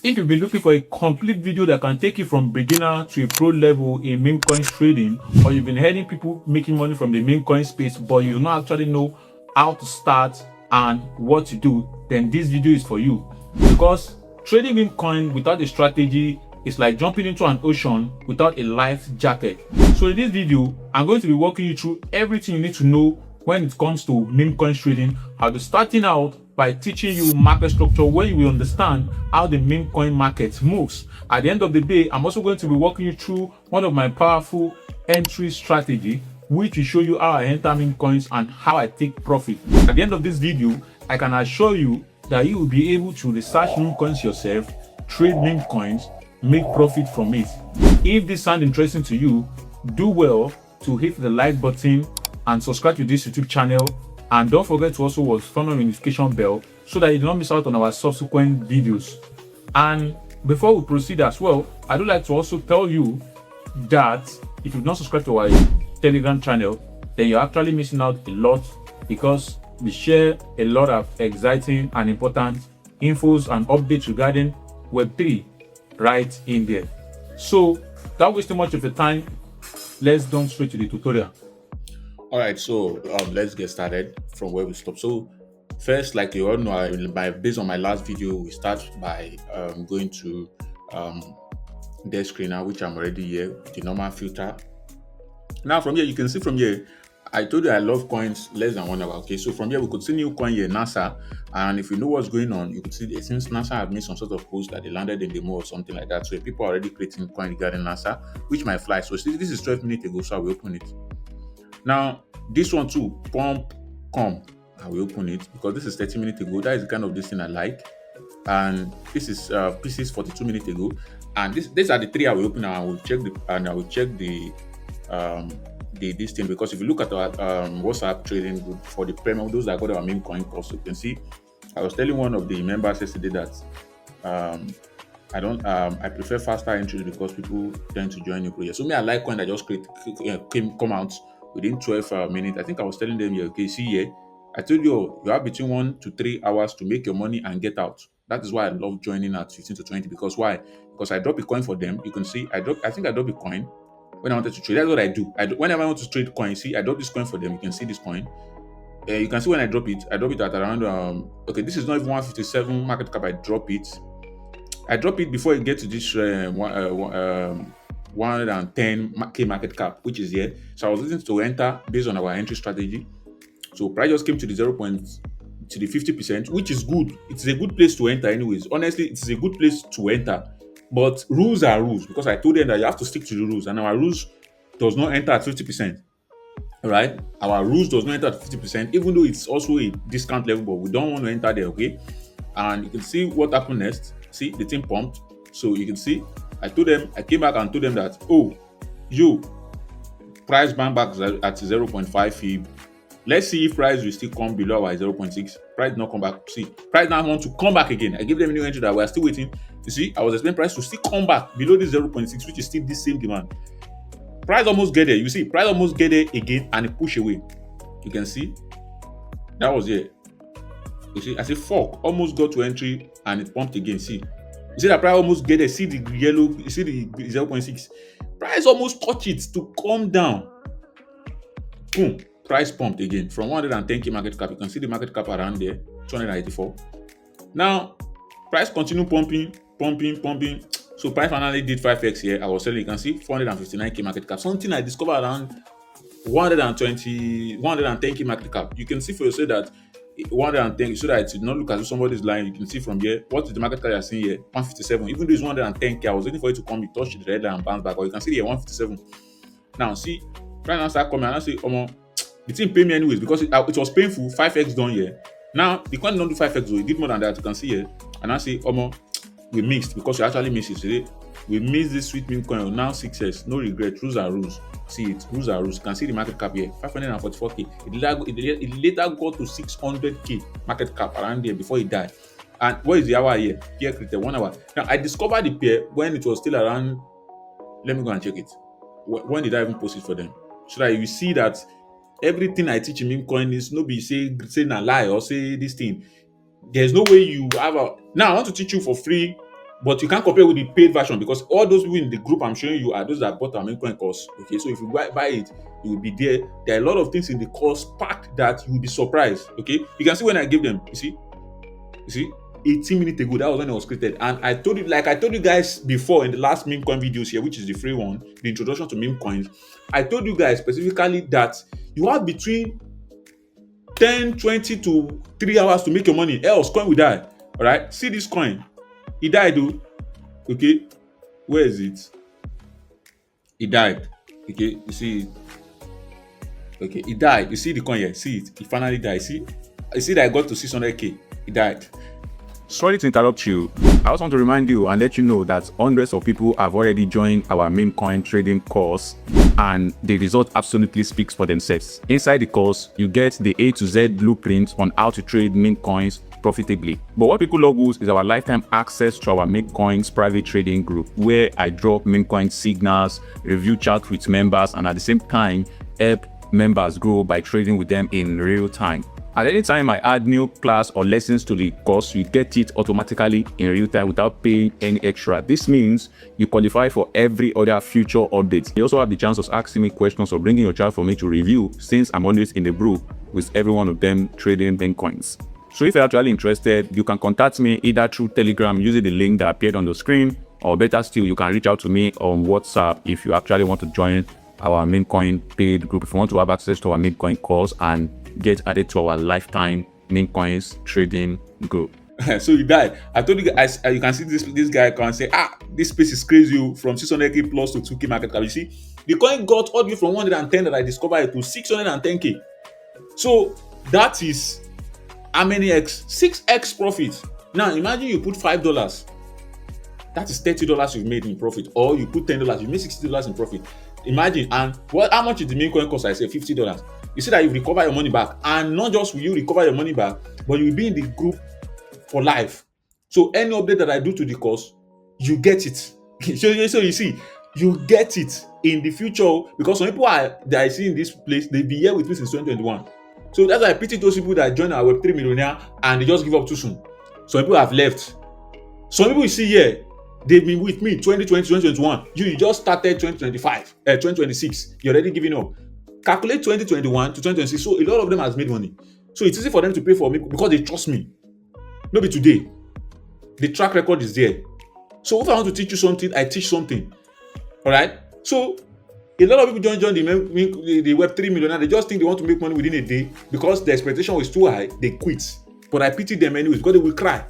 If you've been looking for a complete video that can take you from beginner to a pro level in meme coin trading, or you've been hearing people making money from the meme coin space, but you do not actually know how to start and what to do, then this video is for you. Because trading meme coin without a strategy is like jumping into an ocean without a life jacket. So in this video, I'm going to be walking you through everything you need to know when it comes to meme coin trading, how to starting out by teaching you market structure where you will understand how the meme coin market moves. At the end of the day, I'm also going to be walking you through one of my powerful entry strategy, which will show you how I enter meme coins and how I take profit. At the end of this video, I can assure you that you will be able to research meme coins yourself, trade meme coins, make profit from it. If this sounds interesting to you, do well to hit the like button and subscribe to this YouTube channel, and don't forget to also turn on the notification bell so that you do not miss out on our subsequent videos. And before we proceed as well, I would like to also tell you that if you've not subscribed to our Telegram channel, then you're actually missing out a lot, because we share a lot of exciting and important infos and updates regarding Web3 right in there. So without wasting much of your time, let's jump straight to the tutorial. All right, so let's get started from where we stopped. So first, like you all know, based on my last video, we start by going to DexScreener, which I'm already here, the normal filter. Now from here, you can see from here, I told you I love coins less than 1 hour. Okay, so from here we could see new coin here, NASA, and if you know what's going on, you could see that since NASA have made some sort of post that they landed in the mall or something like that. So people are already creating coin regarding NASA, which might fly. So see, this is 12 minutes ago, so I will open it. Now, this one too, pump, come. I will open it because this is 30 minutes ago. That is the kind of this thing I like. And this is pieces 42 minutes ago. And these are the three I will open, and I will check this thing, because if you look at our WhatsApp trading group for the premium, those that got our meme coin course, you can see I was telling one of the members yesterday that I prefer faster entries because people tend to join new projects. So me, I like coin that just come out within 12 minutes. I think I was telling them, yeah, okay, see here, I told you you have between 1 to 3 hours to make your money and get out. That is why I love joining at 15 to 20. Because why? Because I drop a coin for them. You can see I think I drop a coin when I wanted to trade. That's what I do. Whenever I want to trade coin, see, I drop this coin for them. You can see this coin. You can see when I drop it at around okay, this is not even 157 market cap. I drop it before it gets to this 110k market cap, which is here. So I was looking to enter based on our entry strategy. So price just came to the 50%, which is good. It's a good place to enter anyways. Honestly, it's a good place to enter. But rules are rules, because I told them that you have to stick to the rules, and our rules does not enter at 50%. All right, our rules does not enter at 50%, even though it's also a discount level, but we don't want to enter there. Okay, and you can see what happened next. See, the thing pumped. So you can see I came back and told them that, oh, price bang back at 0.5 fib. Let's see if price will still come below our 0.6. Price not come back. See, price now want to come back again. I gave them a new entry that we are still waiting. You see, I was expecting price to still come back below this 0.6, which is still the same demand. Price almost get there. You see, price almost get there again, and it push away. You can see that was it. You see, I say fork almost got to entry and it pumped again. See, you see that price almost get there. See the yellow. You see the 0.6. Price almost touch it to come down. Boom. Price pumped again from 110k market cap. You can see the market cap around there, 284. Now, price continue pumping. So price finally did 5x here. I was telling you, can see 459k market cap. Something I discovered around 110k market cap. You can see for yourself that 110, so that it did not look as if somebody's lying. You can see from here, what is the market cap you're seeing here? 157. Even though it's 110k, I was waiting for it to come, it touched the red line and bounce back. Or you can see here 157. Now see, price now start coming, and I say, the thing pay me anyways, because it was painful. 5x done here. Now the coin don't do 5x though, it did more than that. You can see here, and I say, we missed, because we actually missed it today. We missed this sweet meme coin. Now 6x, no regret. Rules are rules. See it, rules are rules. You can see the market cap here, 544k. It later got to 600k market cap around there before it died. And what is the hour here? Pair created 1 hour. Now I discovered the pair when it was still around. Let me go and check it. When did I even post it for them? So that you see that everything I teach in meme coin is no be say a lie or say this thing. There's no way you have now I want to teach you for free But you can't compare with the paid version because all those people in the group I'm showing you are those that bought our Memecoin course. Okay, so if you buy it, you will be there. There are a lot of things in the course packed that you will be surprised. Okay, you can see when I gave them. You see, 18 minutes ago, that was when it was created. And I told you, like I told you guys before in the last Memecoin videos here, which is the free one, the introduction to Memecoins. I told you guys specifically that you have between 10, 20 to 3 hours to make your money, else coin will die. All right, see this coin, it died though. Okay, where is it? It died. Okay, you see it. Okay, it died. You see the coin here, see it, it finally died. See, you see that I got to 600k, it died. Sorry to interrupt you. I also want to remind you and let you know that hundreds of people have already joined our Memecoin trading course, and the result absolutely speaks for themselves. Inside the course, you get the A to Z blueprint on how to trade Memecoins profitably. But what people love most is our lifetime access to our Memecoins private trading group, where I drop Memecoin signals, review chat with members, and at the same time help members grow by trading with them in real time. At any time I add new class or lessons to the course, you get it automatically in real time without paying any extra. This means you qualify for every other future update. You also have the chance of asking me questions or bringing your child for me to review, since I'm always in the group with every one of them trading Memecoins. So if you're actually interested, you can contact me either through Telegram using the link that appeared on the screen, or better still, you can reach out to me on WhatsApp if you actually want to join our Memecoin paid group, if you want to have access to our Memecoin course and get added to our lifetime Memecoins trading group. So you died. I told you guys, you can see this guy can say, this space is crazy from 600k plus to 2k market cap. You see, the coin got all the way from 110 that I discovered to 610k. So that is how many x? 6x profit. Now imagine you put $5. That is $30 you've made in profit, or you put $10, you made $60 in profit. Imagine, and how much is the Memecoin cost? I say $50. You see that you recover your money back, and not just will you recover your money back, but you will be in the group for life. So any update that I do to the course, you get it. So you see, you get it in the future, because some people that I see in this place, they've been here with me since 2021. So that's why I pity those people that join our Web3 millionaire and they just give up too soon. Some people have left. Some people you see here, they've been with me 2020, 2021. You just started 2026. You're already giving up. Calculate 2021 to 2026. So a lot of them has made money. So it's easy for them to pay for me because they trust me. Maybe today. The track record is there. So if I want to teach you something, I teach something. All right. So a lot of people join the Web3 millionaire. They just think they want to make money within a day because the expectation was too high. They quit. But I pity them anyways because they will cry.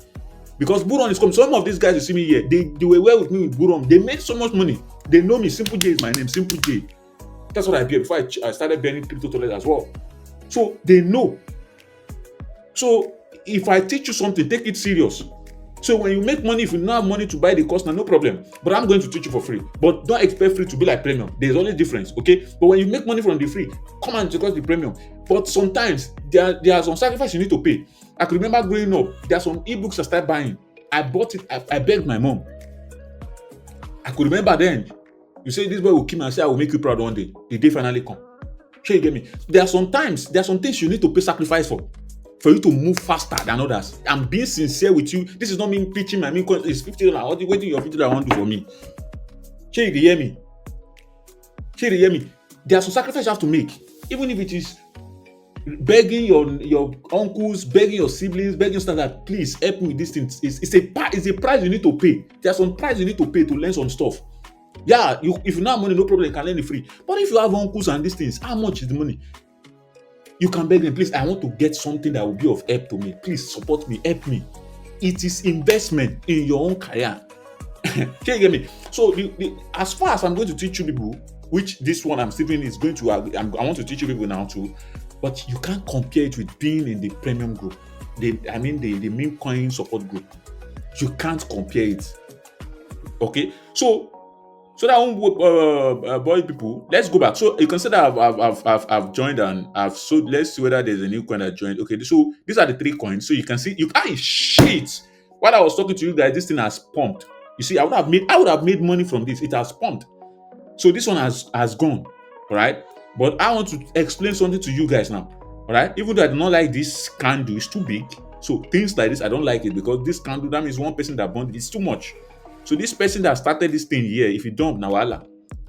Because Buron is coming. Some of these guys you see me here, they were well with me with Buron. They made so much money. They know me. Simple J is my name. Simple J. That's what I did before I started burning crypto dollars as well. So they know. So if I teach you something, take it serious. So when you make money, if you don't have money to buy the course, now no problem. But I'm going to teach you for free. But don't expect free to be like premium. There's always difference, okay? But when you make money from the free, come and check out the premium. But sometimes there are some sacrifices you need to pay. I could remember growing up, there are some ebooks I started buying. I bought it, I begged my mom. I could remember then. You say this boy will kill me and say I will make you proud one day. The day finally come. Sure, you get me? There are some things you need to pay sacrifice for you to move faster than others. I'm being sincere with you. This is not me preaching my Memecoin. It's $50. What do your $50 want to do for me? Sure, you hear me? Sure, you hear me? There are some sacrifices you have to make, even if it is begging your uncles, begging your siblings, begging stuff that please help me with these things. It's a price you need to pay. There's some price you need to pay to learn some stuff. Yeah, if you don't have money, no problem, you can learn it free. But if you have uncles and these things, how much is the money? You can beg them, please, I want to get something that will be of help to me. Please support me, help me. It is investment in your own career. Can you get me? So as far as I'm going to teach you people, which this one I'm still doing is going to, I want to teach you people now too, but you can't compare it with being in the premium group. The Memecoin support group. You can't compare it. Okay? So that won't boy people. Let's go back. So you can see that I've joined and let's see whether there's a new coin that joined. Okay, so these are the 3 coins. So you can see shit. While I was talking to you guys, this thing has pumped. You see, I would have made money from this. It has pumped. So this one has gone. All right. But I want to explain something to you guys now. All right. Even though I do not like this candle, it's too big. So things like this, I don't like it because this candle, that means one person that burned it, it's too much. So this person that started this thing here, if you dump na wahala.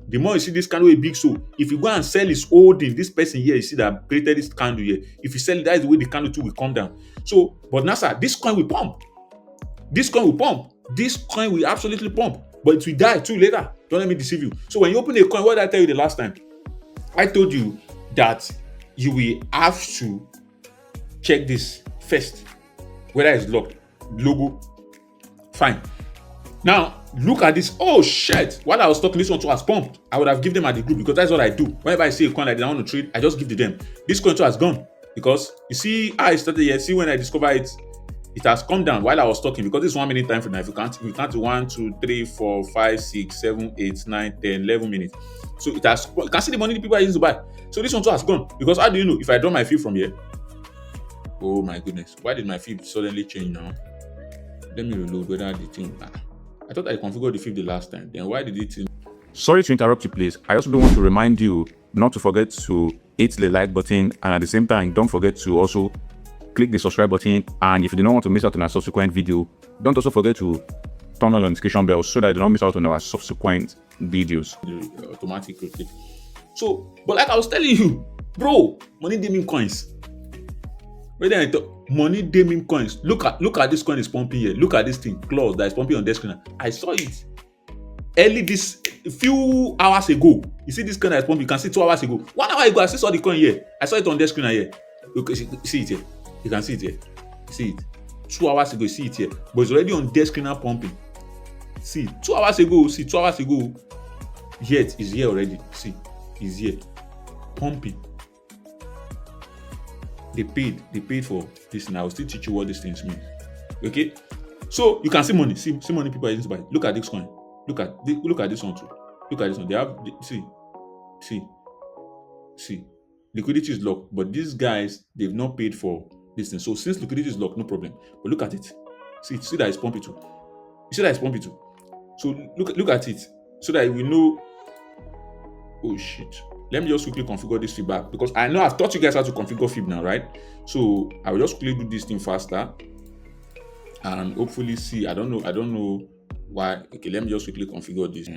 The more you see this candle a big so, if you go and sell his holding, this person here, you see that created this candle here. If you sell it, that is the way the candle too will come down. So, but NASA, this coin will pump. This coin will pump. This coin will absolutely pump, but it will die too later. Don't let me deceive you. So when you open a coin, what did I tell you the last time? I told you that you will have to check this first, whether it's locked. Logo, fine. Now look at this. Oh shit! While I was talking, this one too has pumped. I would have given them at the group because that's what I do. Whenever I see a coin like that I want to trade, I just give to them. This coin too has gone because you see how I started here. See when I discovered it, it has come down while I was talking because this is 1 minute time frame. Now if you count to 1, 2, 3, 4, 5, 6, 7, 8, 9, 10, 11 minutes. So it has. You can see the money the people are using to buy. So this one too has gone because how do you know if I draw my fee from here? Oh my goodness! Why did my fee suddenly change now? Let me reload whether the thing. I thought I configured the fee the last time. Then why did it change? Sorry to interrupt you, please. I also want to remind you not to forget to hit the like button, and at the same time, don't forget to also click the subscribe button. And if you do not want to miss out on our subsequent video, don't also forget to turn on the notification bell so that you do not miss out on our subsequent videos. The automatic rotate. So, but like I was telling you, bro, money gaming coins. Whether I talk money gaming coins. Look at this coin is pumping here. Look at this thing, clause that is pumping on DexScreener. I saw it early this a few hours ago. You see this coin that is pumping. You can see 2 hours ago. 1 hour ago, I still saw the coin here. I saw it on DexScreener here. You can see it here. You can see it here. See it. 2 hours ago, you see it here. But it's already on DexScreener pumping. See, 2 hours ago. See, 2 hours ago. Yet it's here already. See, it's here pumping. They paid for this, and I will still teach you what these things mean. Okay, so you can see money. See money people are using to buy. Look at this coin. Look at this one too. Look at this one. They have see. Liquidity is locked, but these guys they've not paid for this thing. So since liquidity is locked, no problem. But look at it. See that it's pumping too. You see that it's pumping too. So look at it so that we know. Oh shit. Let me just quickly configure this feedback because I know I've taught you guys how to configure fib now, right? So I will just quickly do this thing faster and hopefully see. I don't know why. Okay, let me just quickly configure this.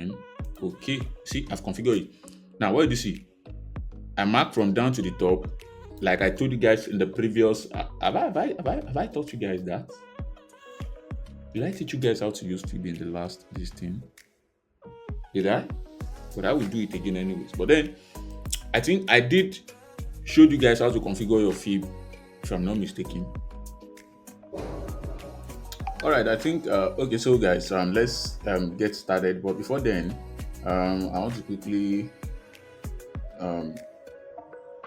Okay, see, I've configured it. Now, what do you see? I mark from down to the top, like I told you guys in the previous. Have I taught you guys that? Did I teach you guys how to use fib in the last this thing? Did I? But I will do it again anyways. But then I think I did show you guys how to configure your fib, if I'm not mistaken. All right, I think okay. So guys, let's get started. But before then, I want to quickly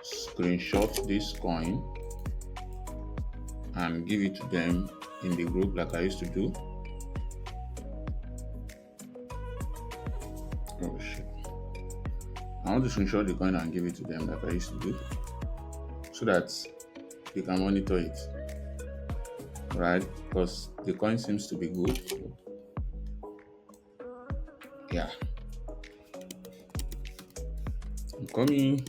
screenshot this coin and give it to them in the group like I used to do. Oh shit. I want to screenshot the coin and give it to them like I used to do so that they can monitor it, right? Because the coin seems to be good. Yeah, I'm coming.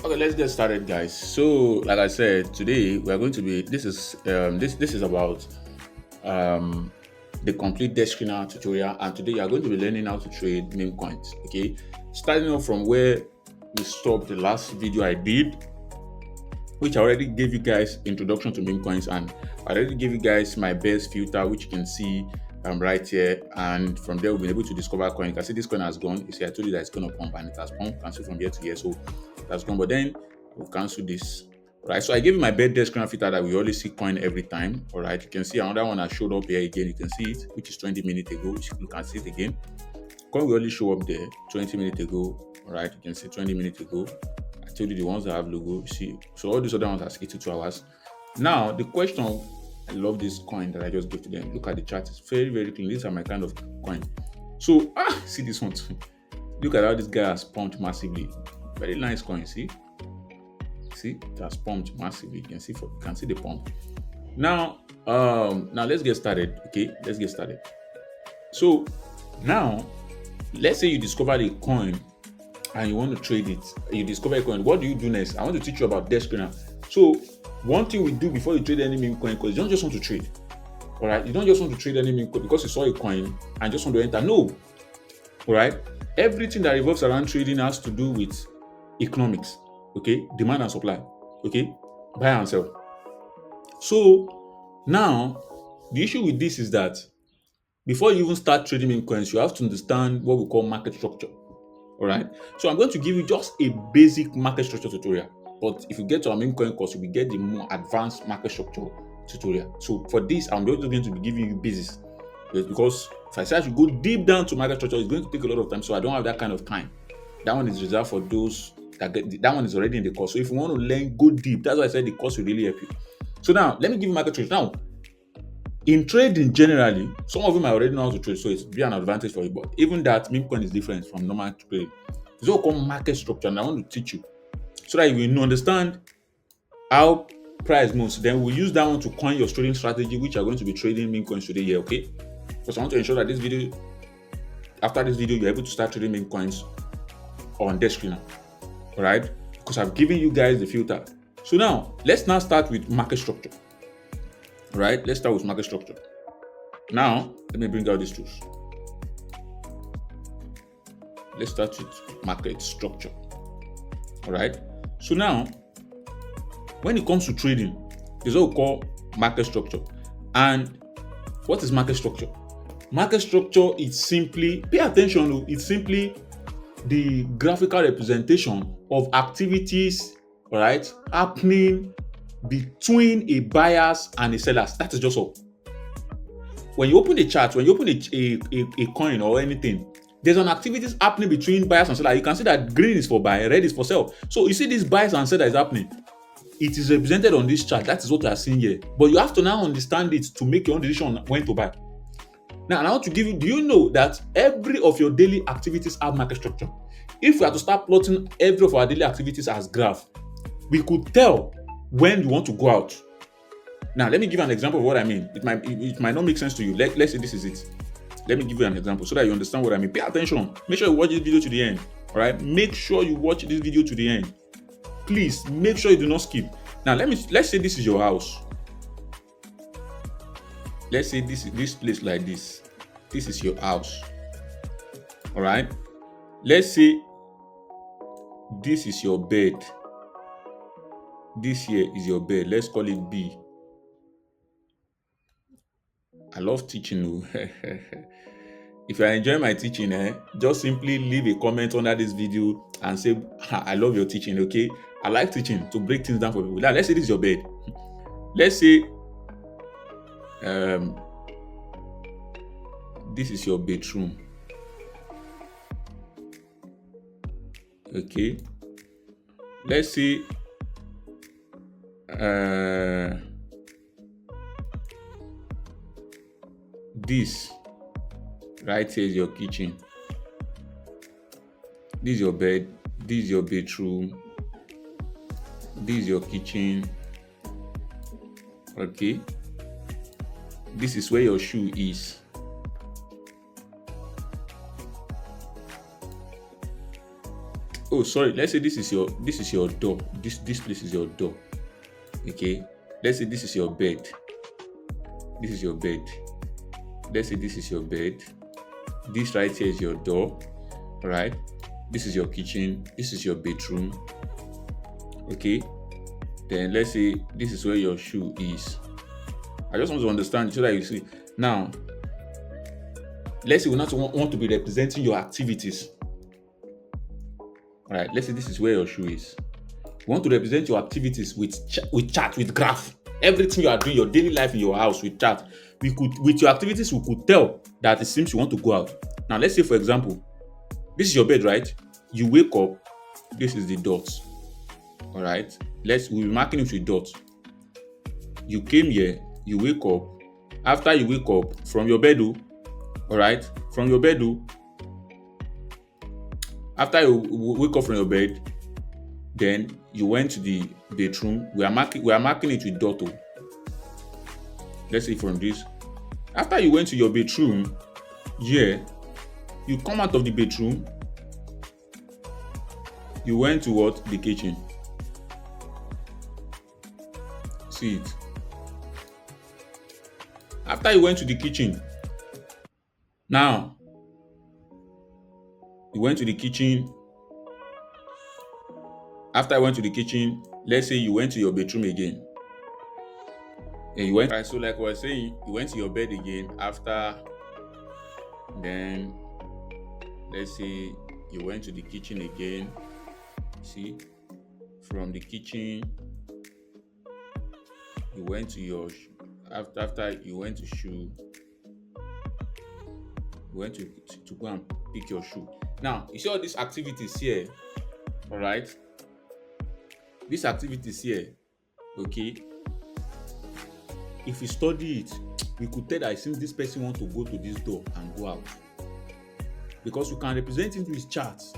Okay, let's get started, guys. So, like I said, today we are going to be. This is about um the complete DexScreener tutorial, and today you are going to be learning how to trade meme coins. Okay, starting off from where we stopped the last video I did, which I already gave you guys introduction to meme coins, and I already gave you guys my best filter, which you can see right here. And from there, we'll be able to discover coin. You can see this coin has gone. You see, I told you that it's going to pump, and it has pumped. You can see from here to here, so that's gone. But then we'll cancel this. Right, so I gave you my best DexScreener filter that we always see coin every time. All right, you can see another one that showed up here again. You can see it, which is 20 minutes ago. You can see it again. Coin will only show up there 20 minutes ago. All right, you can see 20 minutes ago. I told you the ones that have logo. See, so all these other ones are 82 hours. Now the question, I love this coin that I just gave to them. Look at the chart; it's very, very clean. These are my kind of coin. So see this one too. Look at how this guy has pumped massively. Very nice coin. See, it has pumped massively. You can see the pump. Now let's get started. Okay, let's get started. So now, let's say you discover a coin and you want to trade it. You discover a coin. What do you do next? I want to teach you about DexScreener. So one thing we do before you trade any meme coin, because you don't just want to trade. All right, you don't just want to trade any meme coin because you saw a coin and just want to enter. No. All right, everything that revolves around trading has to do with economics. Okay, demand and supply. Okay, buy and sell. So now the issue with this is that before you even start trading meme coins, you have to understand what we call market structure. All right, so I'm going to give you just a basic market structure tutorial. But if you get to our meme coin course, you will get the more advanced market structure tutorial. So for this, I'm just going to be giving you basics, because if I say I should go deep down to market structure, it's going to take a lot of time. So I don't have that kind of time. That one is reserved for those that one is already in the course. So if you want to learn, go deep. That's why I said the course will really help you. So now let me give you market structure. Now, in trading generally, some of them I already know how to trade, so it's be an advantage for you. But even that, meme coin is different from normal trading. It's all called market structure, and I want to teach you so that you will understand how price moves. Then we'll use that one to coin your trading strategy, which are going to be trading meme coins today here, okay? Because I want to ensure that after this video, you're able to start trading meme coins on DexScreener, all right? Because I've given you guys the filter. So now, let's now start with market structure. All right, let's start with market structure. Now, let me bring out these tools. Let's start with market structure. All right. So now, when it comes to trading, there's what we call market structure. And what is market structure? Market structure is simply, pay attention, it's simply the graphical representation of activities, all right, happening between a buyers and a sellers. That is just all. When you open a chart, when you open a coin or anything, there's an activities happening between buyers and sellers. You can see that green is for buy, red is for sell. So you see this buyers and sellers is happening. It is represented on this chart. That is what we are seeing here. But you have to now understand it to make your own decision on when to buy. Now, I want to give you, do you know that every of your daily activities have market structure? If we are to start plotting every of our daily activities as graph, we could tell when you want to go out. Now, let me give you an example of what I mean. It might not make sense to you. Let's say this is it. Let me give you an example so that you understand what I mean. Pay attention. Make sure you watch this video to the end. All right. Make sure you watch this video to the end. Please make sure you do not skip. Now, let's say this is your house. Let's say this place like this. This is your house. All right. Let's say this is your bed. This here is your bed. Let's call it B. I love teaching. If you are enjoying my teaching, just simply leave a comment under this video and say, I love your teaching, okay? I like teaching to break things down for people. Now, let's say this is your bed. Let's say this is your bedroom. Okay. Let's say this right here is your kitchen. This is your bed. This is your bedroom. This is your kitchen. Okay. This is where your shoe is. Oh, sorry. Let's say this is your door. This place is your door. Okay. Let's say this is your bed. This is your bed. Let's say this is your bed. This right here is your door. All right. This is your kitchen. This is your bedroom. Okay. Then let's say this is where your shoe is. I just want to understand so that you see. Now, let's say we not want to be representing your activities. All right. Let's say this is where your shoe is. We want to represent your activities with chart, with graph. Everything you are doing, your daily life in your house with chart. We could, with your activities, we could tell that it seems you want to go out. Now, let's say, for example, this is your bed, right? You wake up. This is the dots. All right. We'll be marking it with dots. You came here. You wake up. After you wake up from your bed, all right, from your bed, after you wake up from your bed, then you went to the bedroom. We are marking it with dot. Let's say from this. After you went to your bedroom, yeah, you come out of the bedroom. You went to what? The kitchen. See it. After you went to the kitchen, now you went to the kitchen. After I went to the kitchen, let's say you went to your bedroom again. And you went, right? So, like I was saying, you went to your bed again after. Then, let's say you went to the kitchen again. See, from the kitchen, you went to your after you went to shoe. You went to go and pick your shoe. Now, you see all these activities here, all right? These activities here, okay? If we study it, we could tell that it seems this person wants to go to this door and go out. Because we can represent it with charts.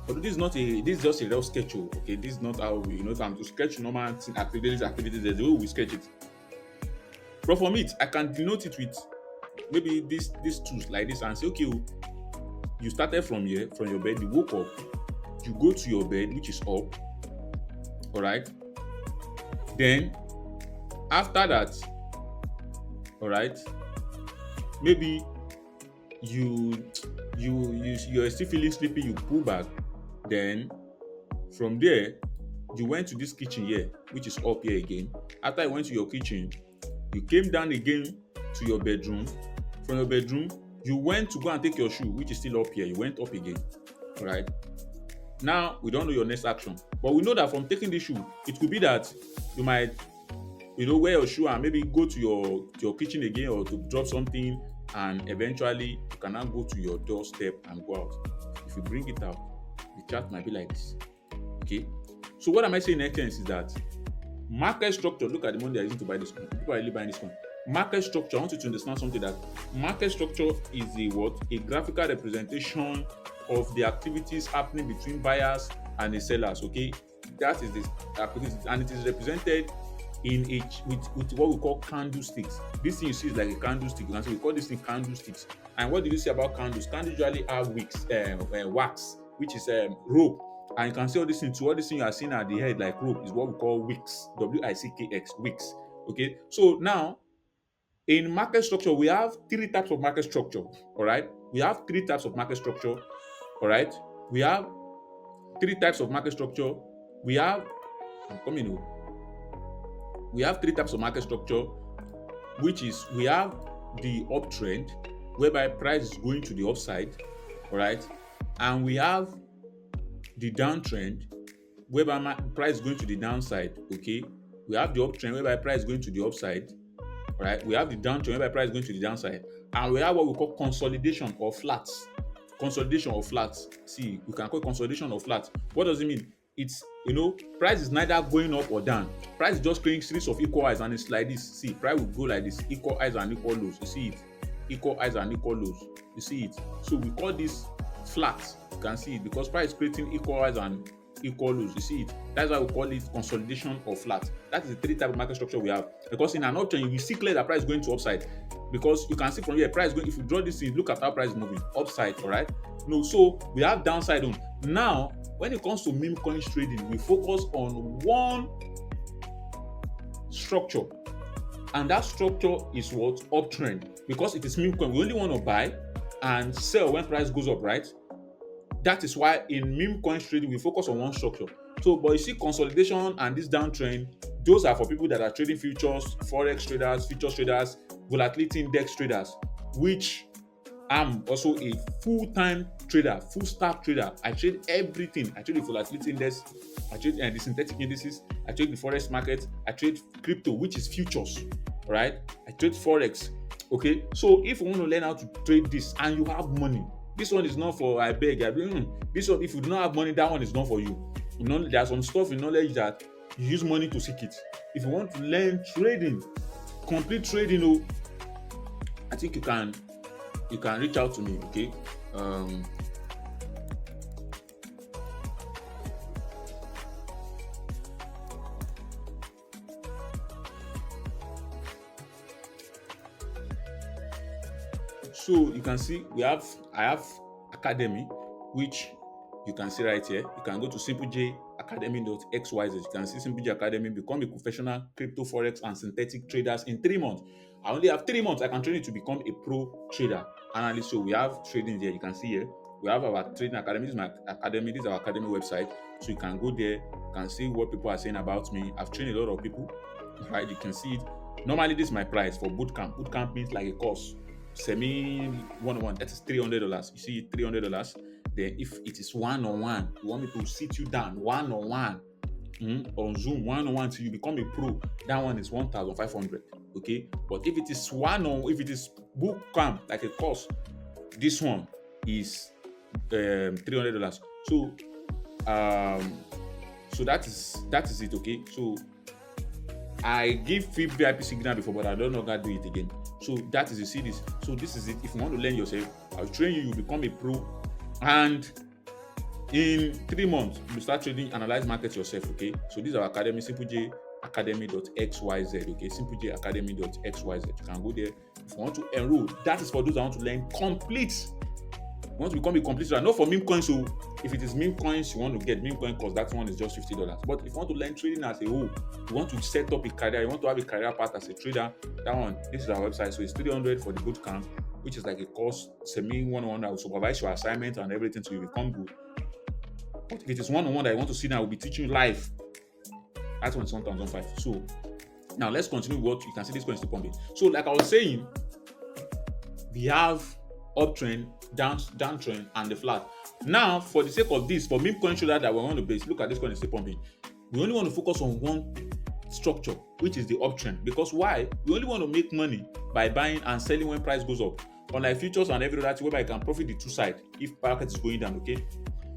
But this is just a real sketch, okay? This is not how we, time to sketch normal activities, there's the way we sketch it. But from it, I can denote it with maybe these tools like this and say, okay, you started from here, from your bed, you woke up, you go to your bed, which is up, all right? Then, after that, all right, maybe you're still feeling sleepy, you pull back. Then, from there, you went to this kitchen here, which is up here again. After you went to your kitchen, you came down again to your bedroom. From your bedroom, you went to go and take your shoe, which is still up here. You went up again, all right? Now, we don't know your next action. But we know that from taking the shoe, it could be that you might, wear your shoe and maybe go to your kitchen again or to drop something, and eventually you can now go to your doorstep and go out. If you bring it out, the chart might be like this, okay? So what am I saying in essence is that market structure, look at the money they're using to buy this one. People are really buying this one. Market structure, I want you to understand something, that market structure is a graphical representation of the activities happening between buyers and the sellers, okay? That is this activity, and it is represented with what we call candlesticks. This thing you see is like a candlestick. You can say we call this thing candlesticks. And what do you see about candles? Candles usually have wax, which is rope. And you can see all this thing. So all this thing you are seeing at the head like rope is what we call wicks. W-I-C-K-X, wicks. Okay. So now, in market structure, we have three types of market structure. All right. We have three types of market structure. All right. We have three types of market structure. We have three types of market structure, which is we have the uptrend, whereby price is going to the upside, all right, and we have the downtrend, whereby price is going to the downside. Okay, we have the uptrend whereby price is going to the upside, all right. We have the downtrend whereby price is going to the downside, and we have what we call consolidation or flats. Consolidation or flats. See, we can call it consolidation or flats. What does it mean? It's, price is neither going up or down. Price is just creating series of equal highs, and it's like this. See, price will go like this, equal highs and equal lows. You see it? Equal highs and equal lows. You see it? So we call this flat. You can see it because price is creating equal highs and equal lows. You see it? That's why we call it consolidation or flat. That is the three type of market structure we have. Because in an option, you will see clear that price is going to upside. Because you can see from here, price going. If you draw this thing, look at how price is moving upside. All right. No, so we have downside on. Now, when it comes to meme coins trading, we focus on one structure, and that structure is what? Uptrend. Because it is meme coin, we only want to buy and sell when price goes up, right? That is why in meme coin trading we focus on one structure. So, but you see consolidation and this downtrend, those are for people that are trading futures, forex traders, futures traders, volatility index traders, which I'm also a full-time trader, full stack trader. I trade everything. I trade the volatility index, I trade the synthetic indices, I trade the forex market, I trade crypto, which is futures, right? I trade forex. Okay, so if you want to learn how to trade this and you have money, this one is not for I beg. This one, if you do not have money, that one is not for you. You know, there's some stuff in knowledge that you use money to seek it. If you want to learn trading, complete trading, I think you can reach out to me, okay? So you can see I have Academy, which you can see right here. You can go to simpleJacademy.xyz. You can see Simple J Academy, become a professional crypto, forex, and synthetic traders in 3 months. I only have 3 months. I can train you to become a pro trader analyst. So we have trading here. You can see here. We have our trading academy. This is my academy. This is our academy website. So you can go there. You can see what people are saying about me. I've trained a lot of people. Right? You can see it. Normally, this is my price for bootcamp. Bootcamp means like a course. Semi one-on-one, that is $300. You see $300. Then if it is one-on-one, you want me to sit you down one-on-one on Zoom, one-on-one till you become a pro, that one is 1,500. Okay, but if it is if it is boot camp like a course, this one is $300. So so that is it. Okay, so I give free VIP signal before, but I don't know how to do it again. So that is, you see this. So this is it. If you want to learn yourself, I'll train you. You become a pro, and in 3 months you start trading, analyze markets yourself. Okay. So this is our academy, simpleJacademy.xyz. Okay, simpleJacademy.xyz. You can go there if you want to enroll. That is for those that want to learn complete. You want to become a complete trader, not for meme coins. So if it is meme coins, you want to get meme coin course, that one is just $50. But if you want to learn trading as a whole, you want to set up a career, you want to have a career path as a trader, that one, this is our website. So it's $300 for the boot camp, which is like a course, semi one-on-one that will supervise your assignment and everything so you become good. But if it is one-on-one that you want to see now, I will be teaching you live. That's when it's 1,500. So now let's continue with what you can see this coin is still pumping. So like I was saying, we have uptrend, downtrend, and the flat. Now, for the sake of this, for meme coin trader that we want to base, look at this coin is still pumping. We only want to focus on one structure, which is the uptrend. Because why? We only want to make money by buying and selling when price goes up. Unlike futures and every other thing whereby I can profit the two sides if market is going down. Okay.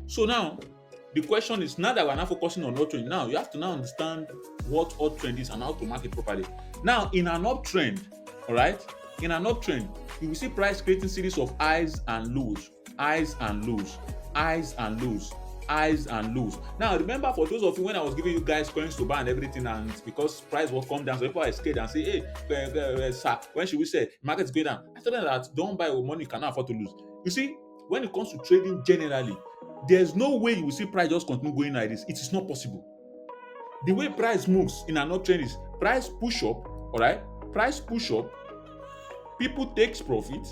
So now the question is, now that we're now focusing on uptrend, now you have to now understand what uptrend is and how to market properly. Now, in an uptrend, all right, in an uptrend, you will see price creating series of highs and lows, highs and lows, highs and lows, highs and lows. Now, remember, for those of you, when I was giving you guys coins to buy and everything, and because price will come down, so people are scared and say, hey, sir, when should we say market's going down? I told them that don't buy with money you cannot afford to lose. You see, when it comes to trading generally, there's no way you will see price just continue going like this. It is not possible. The way price moves in an uptrend is price push up, all right? Price push up, people takes profit,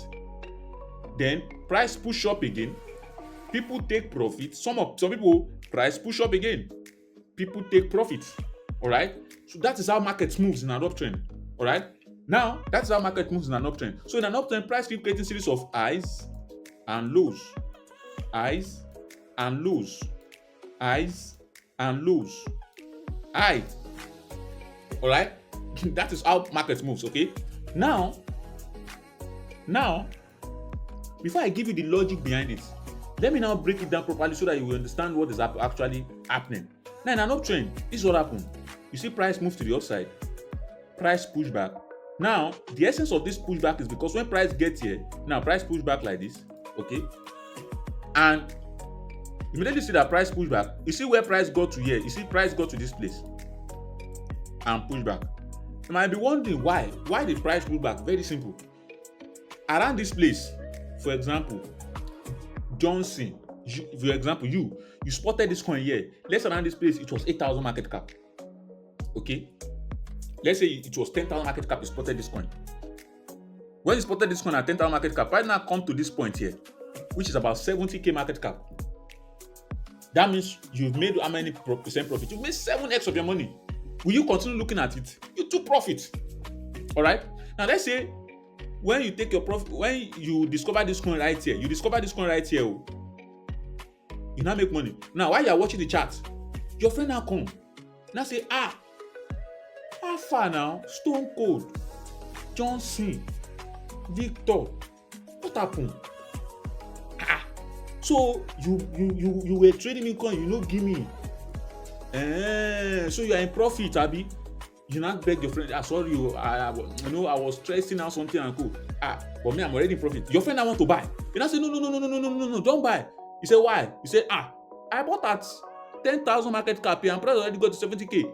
then price push up again, people take profit. Some people price push up again, people take profit. All right. So that is how market moves in an uptrend. All right. Now that's how market moves in an uptrend. So in an uptrend, price keep creating series of highs and lows, highs and lows, highs and lows, high. All right. That is how market moves. Okay. Now, before I give you the logic behind it, let me now break it down properly so that you will understand what is actually happening. Now, in an uptrend, this is what happened. You see price move to the upside, price push back. Now, the essence of this pushback is because when price gets here, now price push back like this, okay? And immediately see that price push back. You see where price got to here. You see price got to this place and push back. You might be wondering why. Why the price push back? Very simple. Around this place, for example, Johnson, For example, you spotted this coin here. Let's say around this place, it was 8,000 market cap. Okay. Let's say it was 10,000 market cap. You spotted this coin. When you spotted this coin at 10,000 market cap, right now come to this point here, which is about 70k market cap. That means you've made how many percent profit? You've made 7x of your money. Will you continue looking at it? You took profit. All right. Now let's say when you take your profit, when you discover this coin right here, oh, you now make money. Now while you are watching the chart, your friend now come. Now say, how far now? Stone Cold, Johnson, Victor, what happened? So you were trading Memecoin, you know, give me. So you are in profit, Abi. You not beg your friend, sorry, I was stressing out something and go. But me, I'm already in profit. Your friend I want to buy. You now say, no, don't buy. You say, why? You say, I bought at 10,000 market cap and price already got to 70k.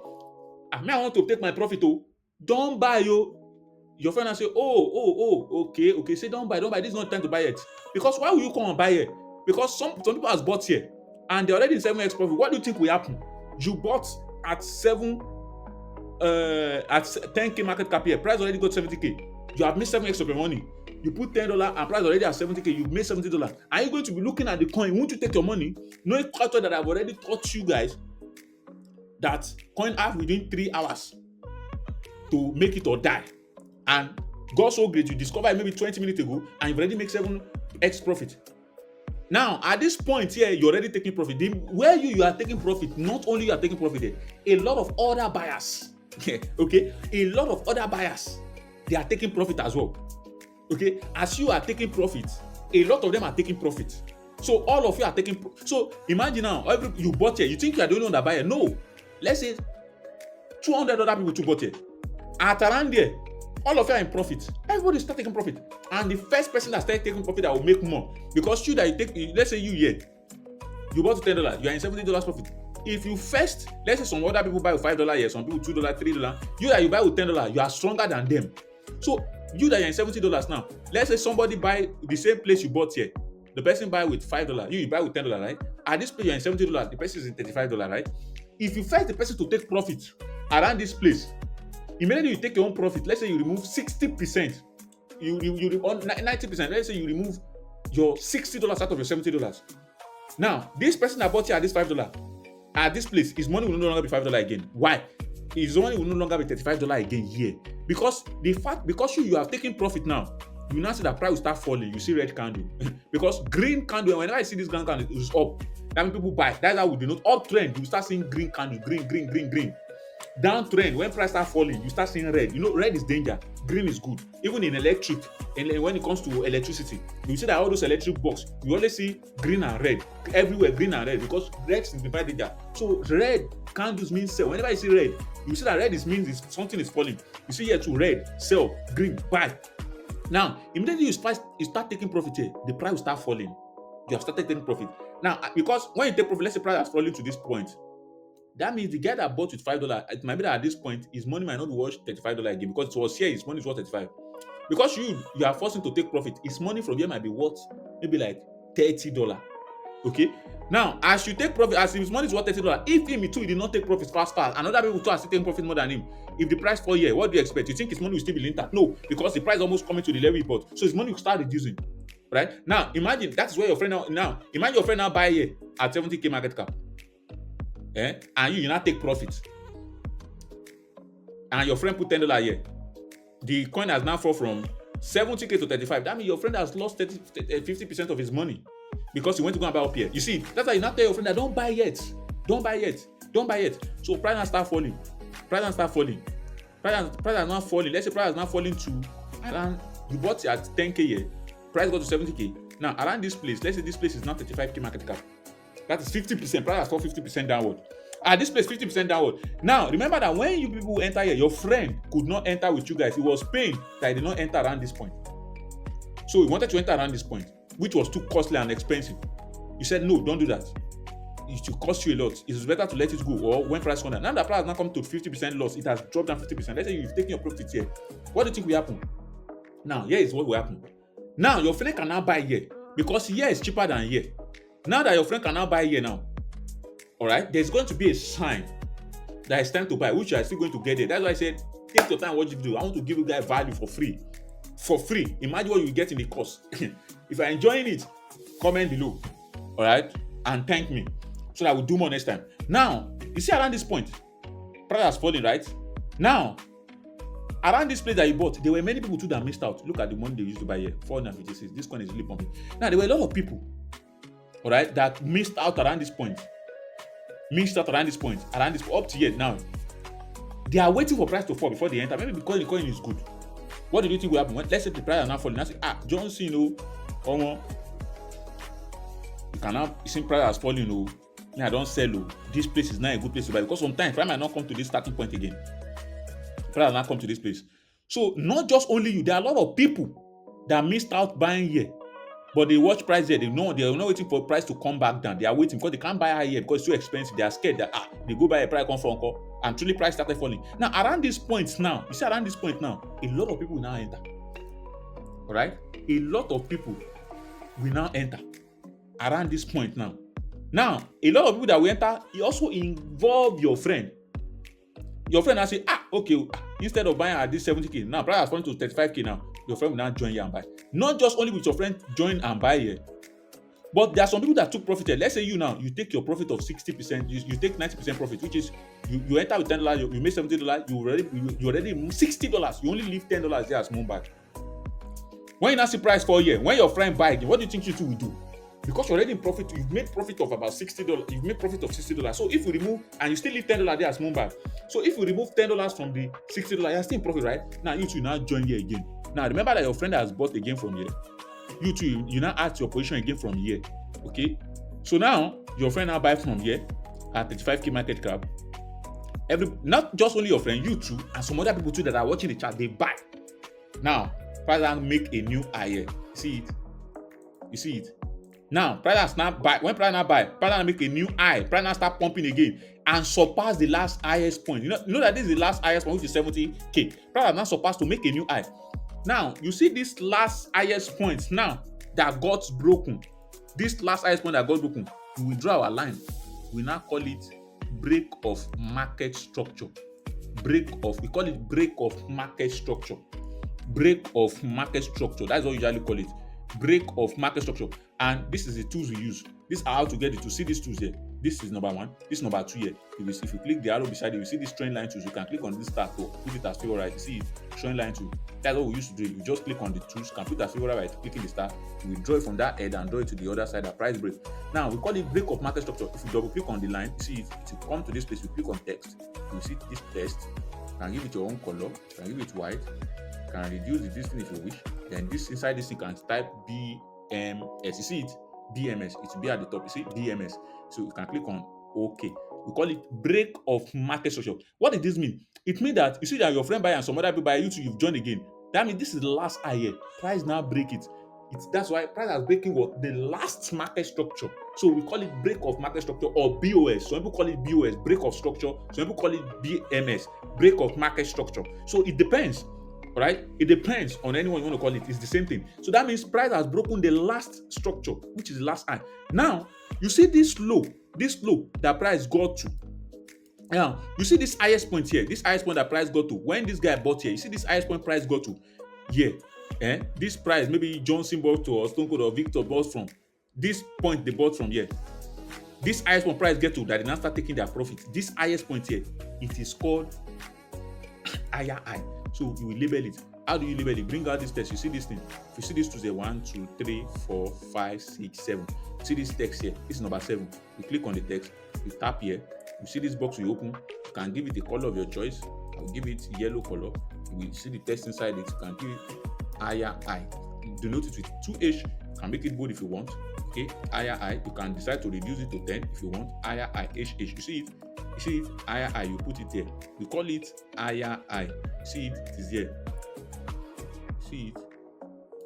Me, I want to take my profit, oh. Don't buy, yo. Your friend will say, okay. Say, don't buy. This is not time to buy it. Because why will you come and buy it? Because some people has bought here and they're already in 7x profit. What do you think will happen? You bought at 10k market cap here. Price already got 70k. You have made 7x of your money. You put $10 and price already at 70k. You've made $70. Are you going to be looking at the coin? Won't you take your money? Knowing culture that I've already taught you guys that coin have within 3 hours to make it or die. And God so great, you discovered maybe 20 minutes ago and you've already made 7x profit. Now, at this point here, you're already taking profit. Where you are taking profit, not only you are taking profit there, a lot of other buyers, okay, a lot of other buyers, they are taking profit as well. Okay, as you are taking profit, a lot of them are taking profit. So all of you are taking so imagine now, you bought here, you think you are the only one that buy it. No, let's say 200 other people to bought here. At around there, all of you are in profit. Everybody start taking profit. And the first person that started taking profit that will make more. Because you that you take, let's say you here, you bought $10, you are in $70 profit. If you first, let's say some other people buy with $5 here, some people $2, $3, you that you buy with $10, you are stronger than them. So you that you're in $70 now, let's say somebody buy the same place you bought here. The person buy with $5, you buy with $10, right? At this place you're in $70, the person is in $35, right? If you first the person to take profit around this place, immediately you take your own profit. Let's say you remove 60%, you 90%. Let's say you remove your $60 out of your $70. Now, this person that bought here at this $5 at this place, his money will no longer be $5 again. Why? His money will no longer be $35 again here. Because you have taken profit now, you now see that price will start falling. You see red candle. Because green candle, whenever I see this green candle, it's up. That means people buy. That's how we denote uptrend. You start seeing green candle, green. Downtrend, when price start falling, you start seeing red. You know, red is danger, green is good. Even in electric, and when it comes to electricity, you see that all those electric box, you always see green and red everywhere, green and red, because red signifies danger. So red candles mean sell. Whenever you see red, you see that red means something is falling. You see here too, red, sell, green, buy. Now, immediately you start taking profit here, the price will start falling. You have started taking profit. Now, because when you take profit, let's say price has fallen to this point. That means the guy that bought with $5, it might be that at this point, his money might not be worth $35 again, because it was here, his money is worth $35. Because you are forced him to take profit, his money from here might be worth maybe like $30. Okay? Now, as you take profit, as his money is worth $30, if him too, he did not take profit fast, and other people too are still taking profit more than him, if the price fall here, what do you expect? You think his money will still be intact? No, because the price is almost coming to the level he bought. So his money will start reducing. Right? Now, imagine that's where your friend imagine your friend now buy here at 70k market cap. And you now take profit, and your friend put $10 here. The coin has now fall from 70k to 35. That means your friend has lost 50% of his money because he went to go and buy up here. You see, that's why you now tell your friend that don't buy yet. So price now start falling. Price has not falling. Let's say price has not falling to around, you bought it at 10k here. Price got to 70k. Now around this place, let's say this place is now 35k market cap. That is 50%. Price has fallen 50% downward. At this place, 50% downward. Now, remember that when you people enter here, your friend could not enter with you guys. He was paying that he did not enter around this point. So he wanted to enter around this point, which was too costly and expensive. You said, no, don't do that. It will cost you a lot. It is better to let it go, or when price comes down. Now that price has now come to 50% loss, it has dropped down 50%. Let's say you've taken your profit here. What do you think will happen? Now, here is what will happen. Now, your friend can now buy here because here is cheaper than here. Now that your friend can now buy here now, all right, there's going to be a sign that it's time to buy, which you are still going to get there. That's why I said, take your time, watch the video. I want to give you guys value for free. For free. Imagine what you get in the course. If you're enjoying it, comment below. All right, and thank me so that we'll do more next time. Now, you see around this point, price has fallen, right? Now, around this place that you bought, there were many people too that missed out. Look at the money they used to buy here, 456. This coin is really pumping. Now, there were a lot of people, all right, that missed out around this point. Around this up to here now. They are waiting for price to fall before they enter. Maybe because the coin is good. What do you think will happen? Let's say the price is now falling. Now say, Johnson, you can now see price has fallen. I don't sell. This place is not a good place to buy because sometimes price might not come to this starting point again. Price has not come to this place. So not just only you, there are a lot of people that missed out buying here. But they watch price there. They are not waiting for price to come back down. They are waiting because they can't buy high here because it's too expensive. They are scared that they go buy a price come from and truly price started falling. Now around this point now, a lot of people will now enter. All right, a lot of people will now enter around this point now. Now a lot of people that will enter, it also involve your friend. Your friend now say, okay, instead of buying at this 70k, now price has fallen to 35k now. Your friend will now join here and buy. Not just only with your friend join and buy here, but there are some people that took profit here. Let's say you take your profit of 60%, you take 90% profit, which is you enter with $10, you make $70, you already $60. You only leave $10 there as moon back. When you now see price fall here, when your friend buy again, what do you think you two will do? Because you're already in profit, you've made profit of about $60. You've made profit of $60. So if you remove and you still leave $10 there as moon back, so if you remove $10 from the $60, you're still in profit, right? Now you two now join here again. Now remember that your friend has bought again from here. You too, you now add your position again from here. Okay. So now your friend now buy from here at 35k market cap. Not just only your friend, you too, and some other people too that are watching the chat, they buy. Now price now make a new high here. You see it? Now price has now buy. When price now buy, price now make a new high. Price now start pumping again and surpass the last highest point. You know that this is the last highest point, which is 70k. Price has now surpassed to make a new high. Now, you see this last highest point now that got broken. This last highest point that got broken, we will draw our line. We now call it break of market structure. We call it break of market structure. Break of market structure. That's what we usually call it. Break of market structure. And this is the tools we use. This is how to get it to see these tools here. This is number 1. This is number 2 here. If you click the arrow beside it, you see this trend line tools. You can click on this star to put it as favorite. You see it, trend line tool. That's what we used to do. You just click on the tools, can put it as favorite by clicking the star. You will draw it from that head and draw it to the other side, the price break. Now we call it break of market structure. If you double click on the line, you see it, it will come to this place. You click on text. You see this text. You can give it your own color. You can give it white. You can reduce the distance if you wish. Then this inside this you can type BMS. You see it? BMS. It will be at the top. You see BMS. So you can click on OK. We call it break of market structure. What does this mean? It means that you see that your friend buy and some other people buy, you too, you've joined again. That means this is the last high here. Price now break it. That's why price is breaking what? The last market structure. So we call it break of market structure or BOS. Some people call it BOS, break of structure. Some people call it BMS, break of market structure. So it depends. All right, it depends on anyone you want to call it. It's the same thing. So that means price has broken the last structure, which is the last high. Now you see this low that price got to. Now you see this highest point here, this highest point that price got to. When this guy bought here, you see this highest point price got to here. This price, maybe Johnson bought to, or Stone Cold or Victor bought from this point, they bought from here. This highest point price get to that they now start taking their profit. This highest point here, it is called higher high. So you will label it. How do you label it? Bring out this text. You see this thing. If you see this to say 1, 2, 3, 4, 5, 6, 7. You see this text here. This is number 7. You click on the text. You tap here. You see this box you open. You can give it the color of your choice. I'll give it yellow color. You will see the text inside it. You can give it higher high. Denote it with 2H. You can make it bold if you want. Okay, higher high. You can decide to reduce it to 10 if you want. Higher high, HH. You see it? You see it? Higher high. You put it there. We call it higher high. See it? It is here. See it?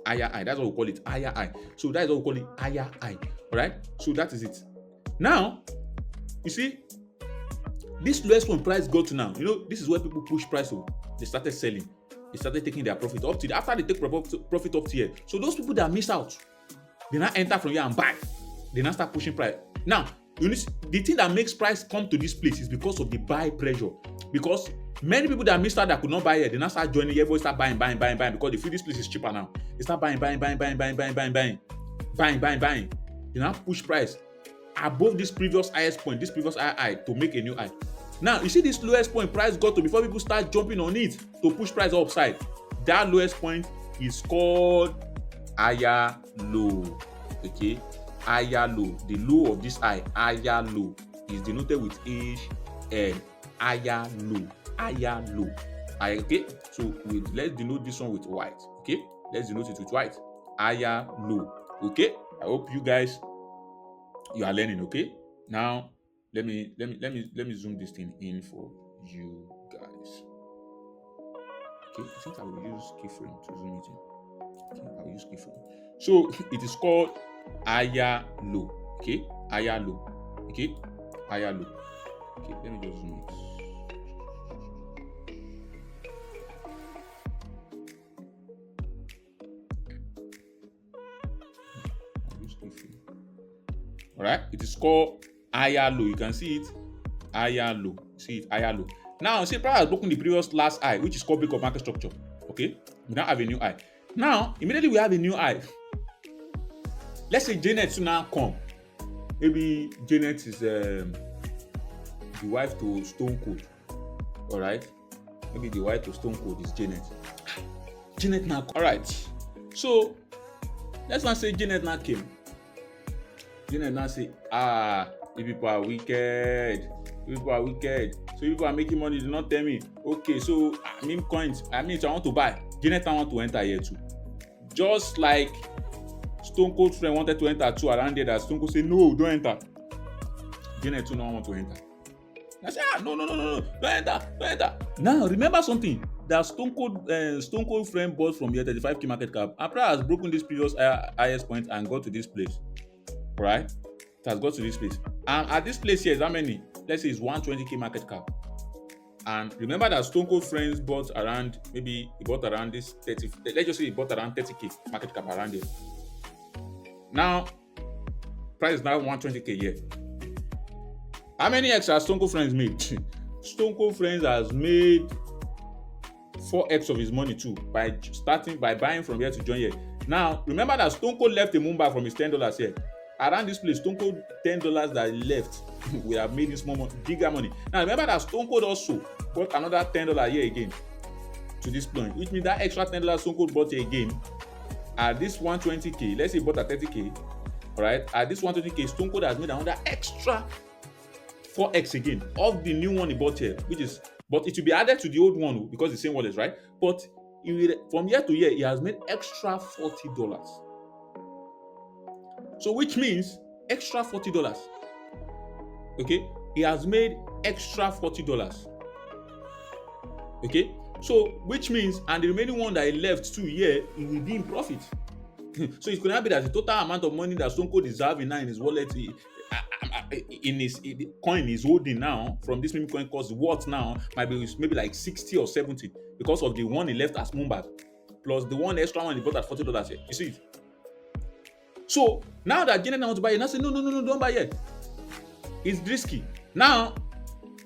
Higher high. That's what we call it. Higher high. So that is what we call it. Higher high. All right. So that is it. Now, you see, this lowest point price got to now. You know, this is where people push price to. They started selling. They started taking their profit up to after they take profit up to here. So those people that miss out, they now enter from here and buy. They now start pushing price. Now, the thing that makes price come to this place is because of the buy pressure. Because many people that missed out that could not buy here, they now start joining. Everybody start buying because they feel this place is cheaper now. They start buying. They now push price above this previous highest point, this previous high to make a new high. Now, you see this lowest point price got to before people start jumping on it to push price upside. That lowest point is called higher low. Okay, higher low. The low of this higher low, is denoted with HL. Higher low. Okay, so let's denote this one with white. Okay, let's denote it with white. Higher low. Okay, I hope you guys you are learning. Okay, now let me zoom this thing in for you guys. Okay, I think I will use keyframe to zoom it in. Okay, I will use keyframe. So it is called higher low. Okay, higher low. Okay, higher low. Okay, let me just zoom it. All right, it is called higher low. You can see it, higher low. See it, higher low. Now, see, price has broken the previous last high, which is called break of market structure. Okay, we now have a new high. Now, immediately we have a new high. Let's say Janet to now come. Maybe Janet is the wife to Stone Cold. All right, maybe the wife to Stone Cold is Janet. Janet now. All right, so let's not say Janet now came. Janet now say, you people are wicked. You people are wicked. So people are making money, do not tell me. Okay, so Memecoins, I want to buy. Janet I want to enter here too. Just like Stone Cold friend wanted to enter too around there, that Stone Cold say, no, don't enter. Janet too now want to enter. I say, no, don't enter. Now, remember something. That Stone Cold friend bought from here 35k market cap. And price has broken this previous highest point and got to this place. Right? It has got to this place. And at this place here is how many? Let's say it's 120k market cap. And remember that Stone Cold friends bought around, maybe he bought around this 30, let's just say he bought around 30k market cap around there. Now, price is now 120k here. How many X has Stone Cold friends made? Stone Cold friends has made 4x of his money too by buying from here to join here. Now, remember that Stone Cold left a moon bar from his $10 here. Around this place, Stone Cold $10 that he left, we have made this bigger money. Now, remember that Stone Cold also bought another $10 here again to this point, which means that extra $10 Stone Cold bought here again at this 120k. Let's say he bought at 30k. All right, at this 120k, Stone Cold has made another extra 4x again of the new one he bought here, but it will be added to the old one because the same wallet, right? But from year to year, he has made extra $40. So which means extra $40. Okay, he has made extra $40. Okay, so which means, and the remaining one that he left 2 years, he will be in profit. So it's going to be that the total amount of money that Stone Cold is having now in his wallet, in his coin he's holding now from this Memecoin course, what now might be maybe like 60 or 70 because of the one he left as Moonbag plus the one extra one he bought at $40 here. You see it? So now that Janet wants to buy it, now say no, don't buy it. It's risky. Now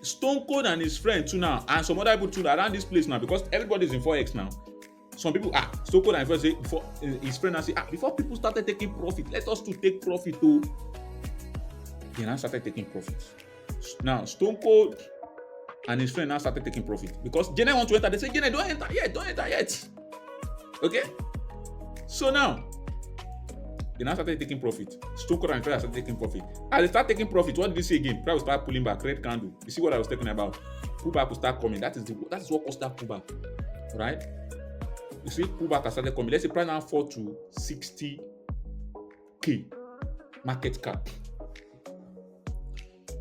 Stone Cold and his friend too now, and some other people too around this place now, because everybody's in 4x now. Some people Stone Cold and his friend say before his friend now say before people started taking profit, let us to take profit too. He now started taking profit. Now Stone Cold and his friend now started taking profit because Janet wants to enter. They say, Janet, don't enter yet. Okay? So now they now started taking profit. Stone Cold and his friend started taking profit. As they start taking profit, what did you see again? Price will start pulling back, red candle. You see what I was talking about? Pullback will start coming. That is what caused that pullback. Right? You see, pullback has started coming. Let's say price now fall to 60k market cap.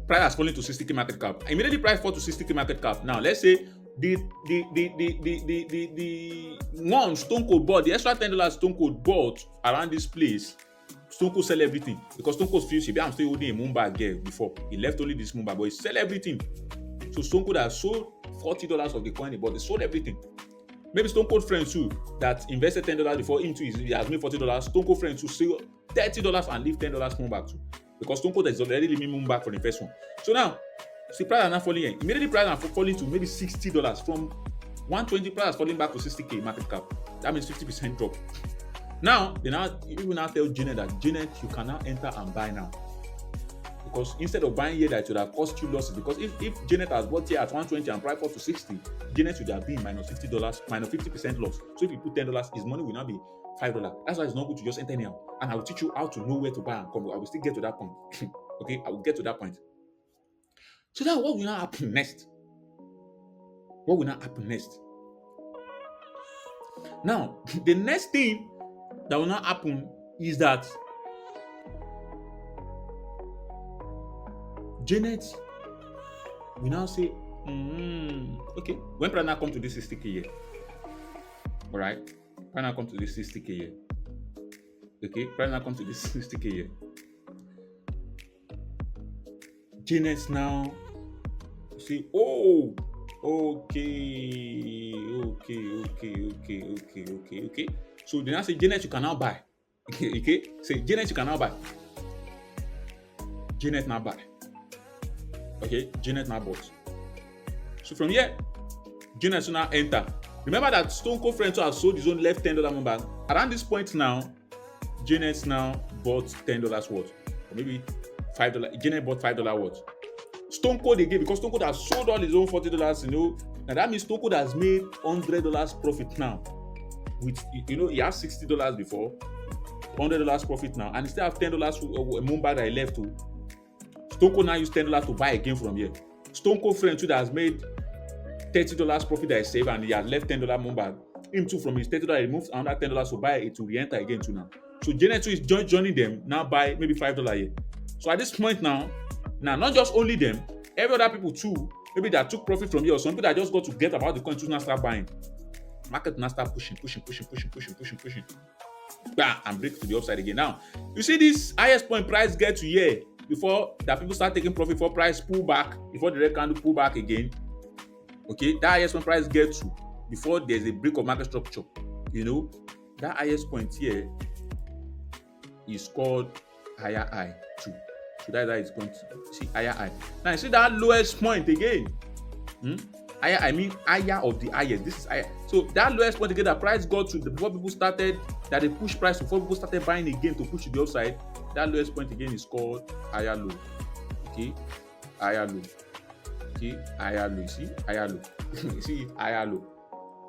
Price has fallen to 60k market cap. Immediately price fall to 60k market cap. Now let's say the one Stone Cold bought, the extra $10 Stone Cold bought around this place, Stone Cold sell everything because Stone Cold feels I'm still holding a Moonbag here before. He left only this Moonbag, but he sell everything. So Stone Cold has sold $40 of the coin he bought. He sold everything. Maybe Stone Cold friends too that invested $10 before into he has made $40. Stone Cold friends too $30 and leave $10 more back too. Because Stone Cold is already leaving more back for the first one. So now, see, price are not falling here. Immediately price are falling to maybe $60 from 120, price falling back to 60K market cap. That means 50% drop. Now, you will now tell Janet that Janet, you can now enter and buy now. Because instead of buying here, that would have cost you losses. Because if Janet has bought here at 120 and price fall to 60, Janet would have been minus $50, minus 50% loss. So if you put $10, his money will now be $5. That's why it's not good to just enter anyhow. And I will teach you how to know where to buy and come. I will still get to that point. Okay, I will get to that point. So now what will now happen next? What will now happen next? Now, the next thing that will not happen is that Janet will now say, okay, when price now come to this 60K here, all right, price now come to this 60K here, okay, price now come to this 60K here, Janet now say, oh, okay. So they now say, Janet, you can now buy. Okay, say, Janet, you can now buy. Janet now buy. Okay, Janet now bought. So from here, Janet should now enter. Remember that Stone Cold friend has sold his own left $10 number. Around this point now, Janet now bought $10 worth, or maybe $5. Janet bought $5 worth. Stone Cold again, because Stone Cold has sold all his own $40, Now that means Stone Cold has made $100 profit now. With, he has $60 before, $100 profit now, and he still have $10 Mumbai that he left to. Stone Cold now use $10 to buy again from here. Stone Cold friend too that has made $30 profit that he saved, and he has left $10 Mumbai. Him too, from his $30, he moved another $10 to buy it to re-enter again too now. So Janet too is joining them now, buy maybe $5 here. So at this point now not just only them, every other people too, maybe that took profit from here, or some people that just got to get about the coin to now start buying. Market now start pushing. Bam, and break to the upside again. Now, you see this highest point price get to here before that people start taking profit, for price pull back, before the red candle pull back again. Okay, that highest point price get to before there's a break of market structure. That highest point here is called higher high too. So that's how it's going to see higher high. Now you see that lowest point again. Higher, I mean higher of the highest. This is higher. So that lowest point again, that price got to before people started, that they push price before people started buying again to push to the upside. That lowest point again is called higher low. Okay, higher low. Okay, higher low. See higher low. You see it, higher low.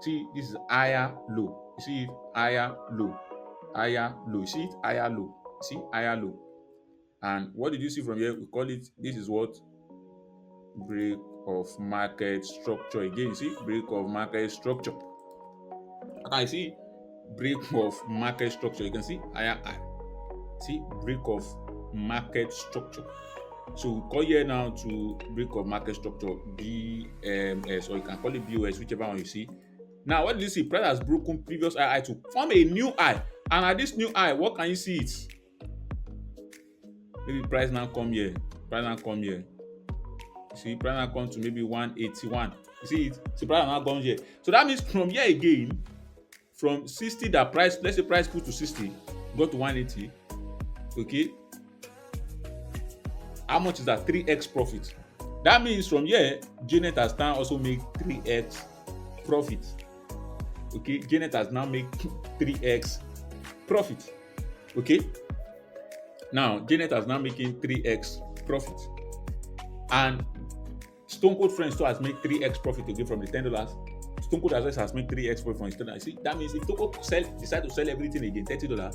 See, this is higher low. You see it, higher low. Higher low. You see it, higher low. See, higher low. And what did you see from here? We call it, this is what? Break of market structure. Again, you see, break of market structure. I see break of market structure. You can see higher high. See, break of market structure. So we call here now to break of market structure BMS, or you can call it BOS, whichever one you see. Now, what did you see? Price has broken previous high to form a new high. And at this new high, what can you see it? Maybe price now come here. You see, price now come to maybe 181. You see it? See, price now comes here. So that means from here again, from 60 that price, let's say price put to 60, go to 180. Okay. How much is that? 3x profit. That means from here, Janet has now also made 3x profit. Okay, Janet has now made 3x profit. Okay. Now, Janet has now making 3x profit. And Stone Cold friends too has made 3x profit again from the $10. Stone Cold as well has made 3x profit from his $10. See, that means if Stone Cold decide to sell everything again, $30,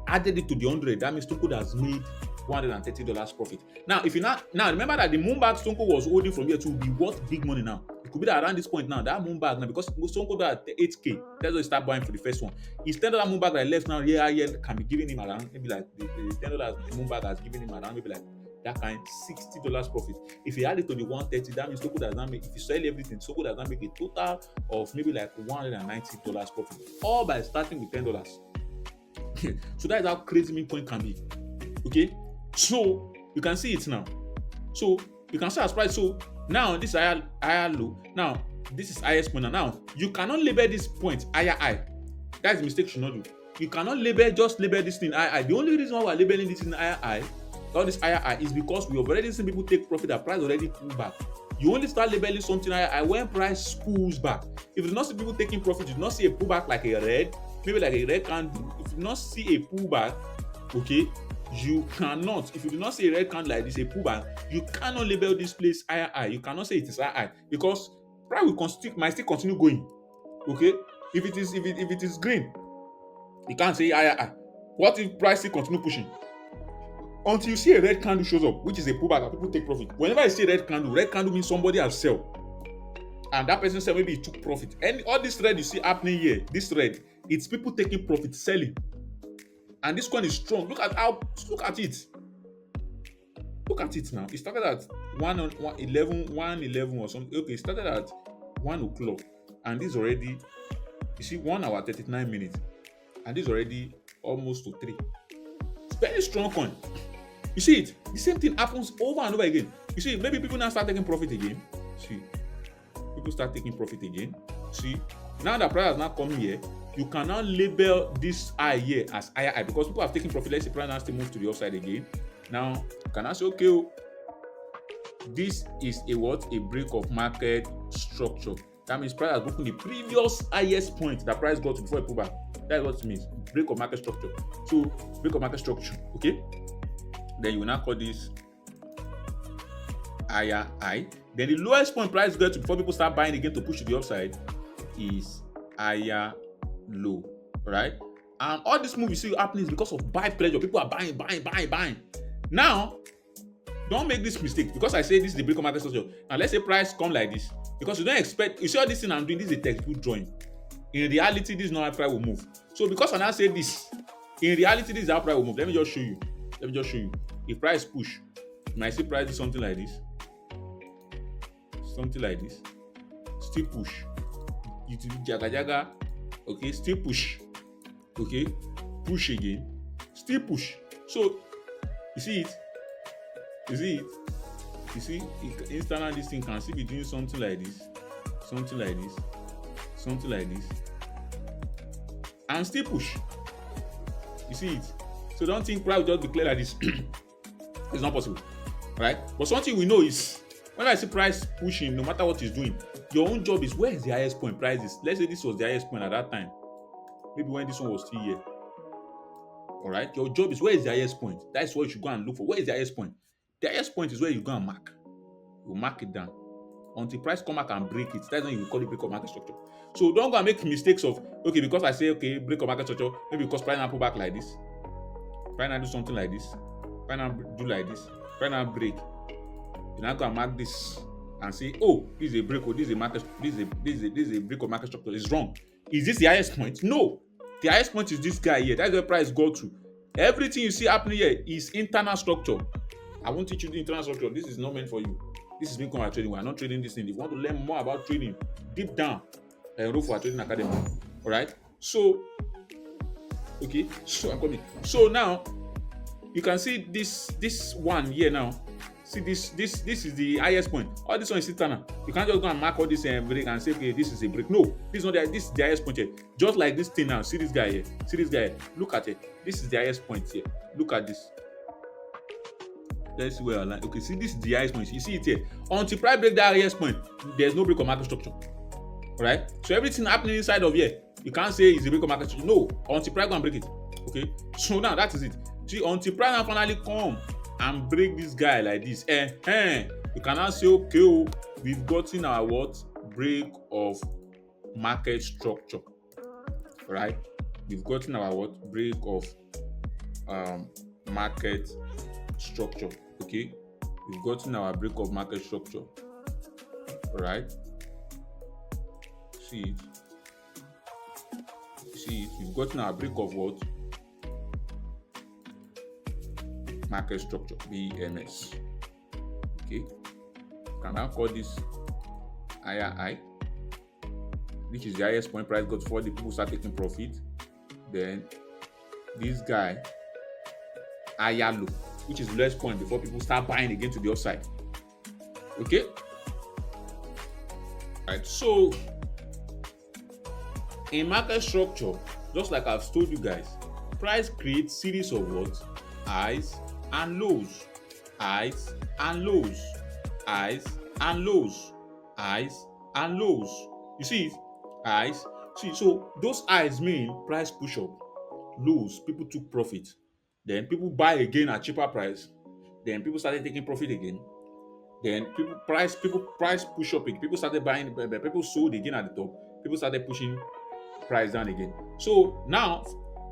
added it to the 100, that means Stone Cold has made $130 profit. Now, if you now remember that the moon bag Stone Cold was holding from here to be worth big money now. It could be that around this point now, that moon bag now, because Stone Cold at 8K, that's why he start buying for the first one. His $10 moon bag that left now, here can be giving him around maybe like the $10 moon bag has given him around maybe like that kind $60 profit. If he add it to the 130, that means Stone Cold has now make, if you sell everything, Stone Cold has now make a total of maybe like $190 profit, all by starting with $10. So that is how crazy Memecoin can be. Okay. So you can see it now. So you can see as price. So now this is higher low. Now this is highest point. Now you cannot label this point higher high. That is a mistake you should not do. you cannot just label this thing high. The only reason why we're labeling this thing high, all this high is because we have already seen people take profit and price already pull back. You only start labeling something high when price pulls back. If you do not see people taking profit, you do not see a pullback like a red, maybe like a red candle. If you do not see a pullback, okay, you cannot. If you do not see a red candle like this, a pullback, you cannot label this place high. You cannot say it is high because price might still continue going. Okay, if it is green, you can't say high. What if price still continue pushing? Until you see a red candle shows up, which is a pullback and people take profit. Whenever I see red candle means somebody has sell. And that person said maybe he took profit. And all this red you see happening here, this red, it's people taking profit, selling. And this one is strong. Look at it. Look at it now. It started at 1:11 or something. Okay, it started at 1 o'clock. And this already, you see, 1 hour 39 minutes. And this already almost to 3. It's very strong coin. You see it? The same thing happens over and over again. You see, maybe people now start taking profit again. See, people start taking profit again. See, now the price has not come here. You cannot label this high here as high because people have taken profit. Let's say price now still move to the upside again. Now, you cannot say, okay, this is a what? A break of market structure. That means price has broken the previous highest point that price got to before it pull back. That's what it means. Break of market structure. So, break of market structure, okay? Then you will now call this higher high. Then the lowest point price got to before people start buying again to push to the upside is higher low, right? And all this move you see happening is because of buy pressure. People are buying. Now, don't make this mistake because I say this is the break of market structure. Now let's say price come like this because you don't expect. You see all this thing I'm doing. This is a textbook drawing. In reality, this is not how price will move. So because I now say this, in reality, this is how price will move. Let me just show you. If price push, you might see price do something like this. Still push. You do jaga. Okay, still push. Okay, push again. Still push. So you see it. You see, instantly this thing can still be doing something like this, and still push. You see it. So don't think price will just declare like this. It's not possible, right? But something we know is when I see price pushing, no matter what it's doing, your own job is where is the highest point price is. Let's say this was the highest point at that time. Maybe when this one was still here. All right, your job is where is the highest point. That's what you should go and look for. Where is the highest point? The highest point is where you go and mark. You mark it down until price come back and break it. That's when you call it break of market structure. So don't go and make mistakes of okay because I say okay break of market structure. Maybe because price now pull back like this. Price now do something like this. Price now do like this. Price now break. You now go and mark this and say oh this is a break or this is a market. This is a break of market structure. It's wrong. Is this the highest point? No. The highest point is this guy here. That's where price go to. Everything you see happening here is internal structure. I won't teach you the internal structure. This is not meant for you. This is Memecoin trading. We are not trading this thing. If you want to learn more about trading, deep down, enroll for our trading academy. All right. So, okay. So I'm coming. So now you can see this one here now. See this is the highest point. All this one is internal. You can't just go and mark all this break and say okay this is a break. No, this is not this is the highest point here. Just like this thing now. See this guy here. Look at it. This is the highest point here. Look at this. Let's see where I line. Okay, see this is the highest point. You see it here. Until price break that highest point, there's no break of market structure. Right? So everything happening inside of here, you can't say it's a break of market structure. No, until price go and break it. Okay. So now that is it. See, until price now finally come and break this guy like this, you cannot say okay, we've gotten our what break of market structure. Right? We've gotten our what break of market structure. Okay, we've gotten our break of market structure. All right, see it, we've gotten our break of what market structure, BMS. Okay, can now call this higher high, which is the highest point price got before the people start taking profit. Then this guy higher low, which is the lowest point before people start buying again to the upside. Okay? Right. So in market structure, just like I've told you guys, price creates series of what? Highs and lows, highs and lows, highs and lows, highs and lows. You see it? Highs. See, so those highs mean price push up, lows, people took profit. Then people buy again at cheaper price. Then people started taking profit again. Then people price push up again. People started buying, people sold again at the top. People started pushing price down again. So now,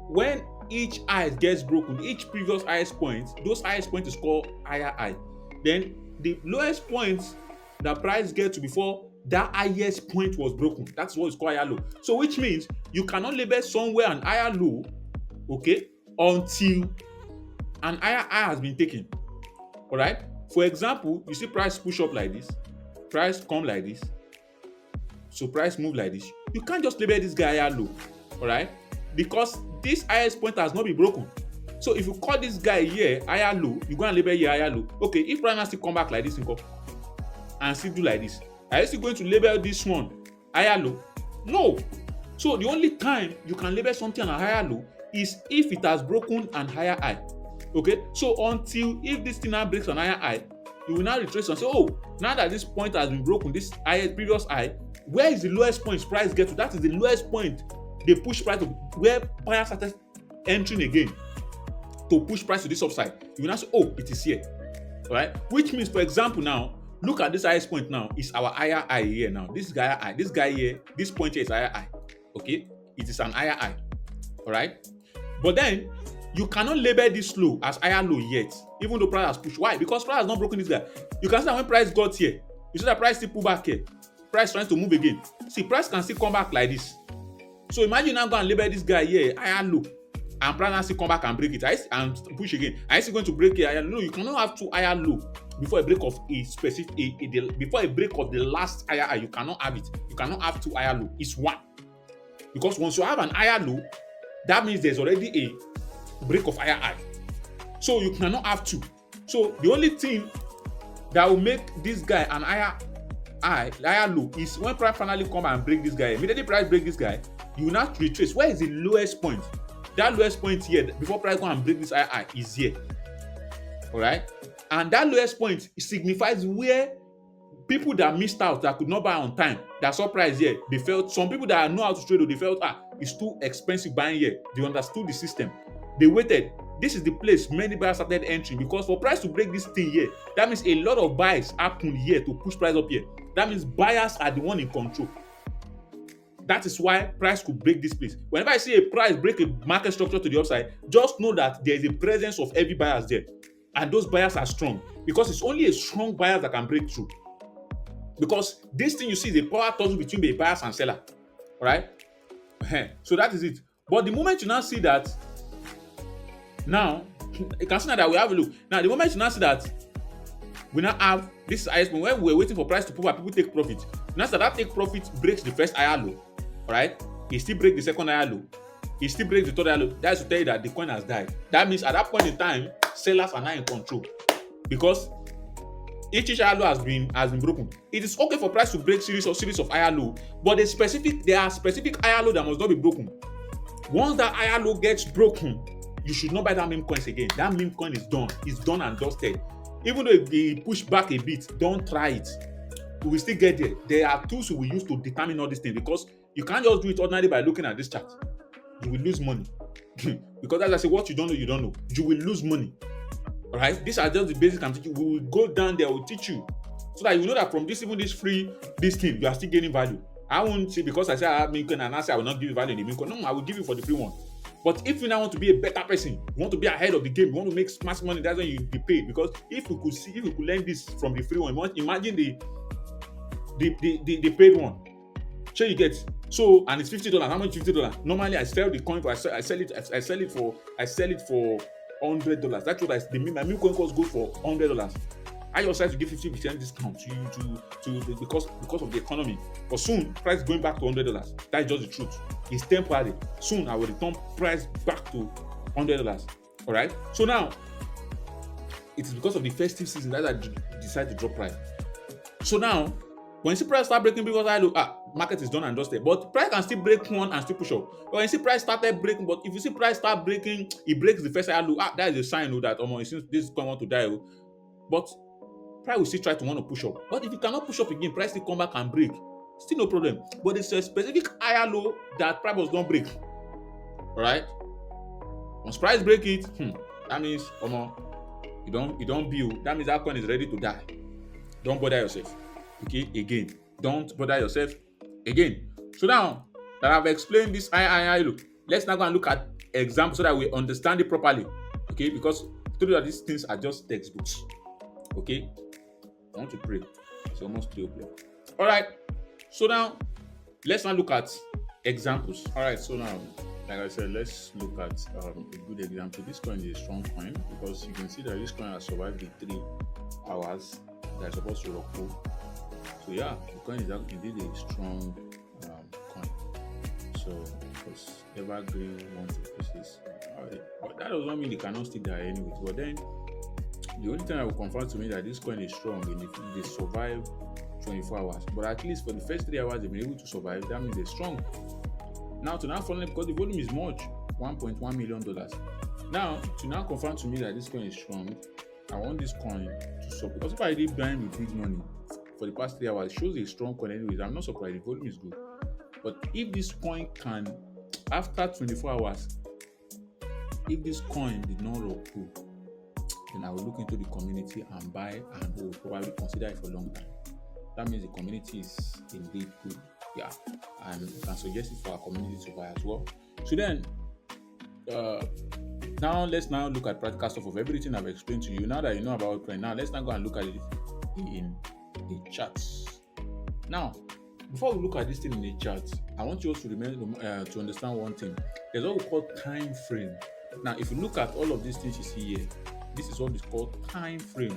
when each high gets broken, each previous highest point, those highest point is called higher high. Then the lowest points that price get to before that highest point was broken, that's what is called higher low. So which means you cannot label somewhere an higher low, okay, until an higher high has been taken. All right. For example, you see price push up like this, price come like this, so price move like this. You can't just label this guy higher low, all right, because this highest point has not been broken. So if you call this guy here higher low, you go and label here higher low. Okay, if price now still come back like this and still do like this, are you still going to label this one higher low? No. So the only time you can label something a higher low is if it has broken an higher high. Okay, so until if this thing now breaks an higher high, you will now retrace and say, oh, now that this point has been broken, this previous high, where is the lowest point price get to? That is the lowest point they push price to, where buyers started entering again to push price to this upside. You will now say, oh, it is here. All right, which means, for example, now look at this highest point. Now is our higher high here. Now this guy here, this point here is higher high. Okay, it is an higher high. All right, but then you cannot label this low as higher low yet, even though price has pushed. Why? Because price has not broken this guy. You can see that when price got here, you see that price still pull back here. Price trying to move again. See, price can still come back like this. So imagine now go and label this guy here higher low, and price now still come back and break it and push again. Are you still going to break it higher low? No, you cannot have two higher low before a break of a specific before a break of the last higher high. You cannot have it. You cannot have two higher low. It's one. Because once you have an higher low, that means there's already a break of higher high. So you cannot have two. So the only thing that will make this guy an higher low is when price finally come and break this guy. Immediately price break this guy, you will not retrace. Where is the lowest point? That lowest point here before price go and break this high is here. All right, and that lowest point signifies where people that missed out, that could not buy on time, that saw price here, they felt, some people that know how to trade, they felt it's too expensive buying here. They understood the system. They waited. This is the place many buyers started entering, because for price to break this thing here, that means a lot of buys happen here to push price up here. That means buyers are the one in control. That is why price could break this place. Whenever I see a price break a market structure to the upside, just know that there is a presence of heavy buyers there, and those buyers are strong, because it's only a strong buyer that can break through. Because this thing you see is a power tussle between the buyers and seller. All right, so that is it. But the moment you now see that, now you can see now that we have a look. Now the moment you now see that we now have this highest point, when we're waiting for price to pull back, people take profit. Now that take profit breaks the first higher low, all right, it still breaks the second higher low, it still breaks the third higher low. That's to tell you that the coin has died. That means at that point in time, sellers are not in control, because each higher low has been broken. It is okay for price to break series of higher low, but there are specific higher low that must not be broken. Once that higher low gets broken, you should not buy that meme coins again. That meme coin is done. It's done and dusted. Even though they push back a bit, don't try it. We will still get there. There are tools we use to determine all these things, because you can't just do it ordinarily by looking at this chart. You will lose money. Because as I say, what you don't know, you don't know. You will lose money. All right? These are just the basics I'm teaching you. We will go down there, we'll teach you, so that you know that from this, even this free, this thing, you are still gaining value. I won't say because I say I have meme coin and I say I will not give you value in the meme coin. No, I will give you for the free one. But if you now want to be a better person, you want to be ahead of the game, you want to make massive money, that's when you be paid. Because if you could learn this from the free one, imagine the paid one. Sure, you get. So, and it's $50. How much $50? Normally I sell the coin, but I sell it for $100. That's what my meme coin cost goes for $100. I just try to give 50% discount to because of the economy. But soon, price going back to $100. That's just the truth. It's temporary. Soon, I will return price back to $100. All right. So now, it is because of the festive season that I decide to drop price. So now, When you see price start breaking because I look, market is done and dusted. But price can still break one and still push up. But when you see price started breaking, but if you see price start breaking, it breaks the first I look, that is a sign that it seems this is going want to die. But price will still try to want to push up. But if you cannot push up again, price still come back and break. Still no problem. But it's a specific higher low that price was not break. Alright? Once price break it, that means you don't build. That means that coin is ready to die. Don't bother yourself. Okay, again. Don't bother yourself again. So now that I've explained this look, let's now go and look at examples so that we understand it properly. Okay, because I told you that these things are just textbooks. Okay, I want to pray. It's almost 3 o'clock. All right. So now let's now look at examples. All right. So now, like I said, let's look at a good example. This coin is a strong coin because you can see that this coin has survived the 3 hours that is supposed to rock through. So yeah, the coin is indeed a strong coin. So because evergreen wants to pieces. But that does not mean they cannot stick there anyway. But then the only thing I will confirm to me that this coin is strong and if they survive 24 hours. But at least for the first 3 hours they've been able to survive, that means they're strong. Now to now finally, because the volume is much, $1.1 million. Now to now confirm to me that this coin is strong, I want this coin to support. Because if I did buying with big money for the past 3 hours, it shows a strong coin anyways. I'm not surprised, the volume is good. But if this coin can, after 24 hours, if this coin did not rock through, then I will look into the community and buy and will probably consider it for a long time. That means the community is indeed good. Yeah. And we can suggest it for our community to buy as well. So then, now let's now look at practical stuff of everything I've explained to you. Now that you know about it, now let's now go and look at it in the charts. Now, before we look at this thing in the chart, I want you also to remember to understand one thing. There's what we call time frame. Now, if you look at all of these things you see here, this is what is called time frame.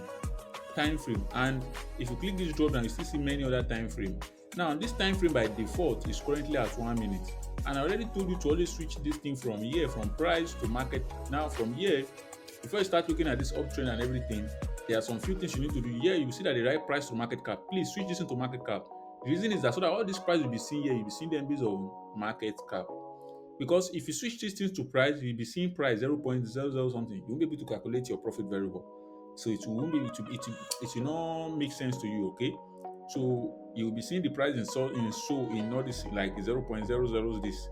Time frame. And if you click this drop down, you still see many other time frame. Now, this time frame by default is currently at 1 minute. And I already told you to always switch this thing from here, from price to market. Now, from here, before you start looking at this uptrend and everything, there are some few things you need to do. Here, you see that the right price to market cap. Please switch this into market cap. The reason is that so that all these prices you'll be seeing here, you'll be seeing them based on market cap. Because if you switch these things to price, you'll be seeing price 0.00 something. You won't be able to calculate your profit very well. So it will not make sense to you, okay? So you'll be seeing the price in all this like 0.00 this.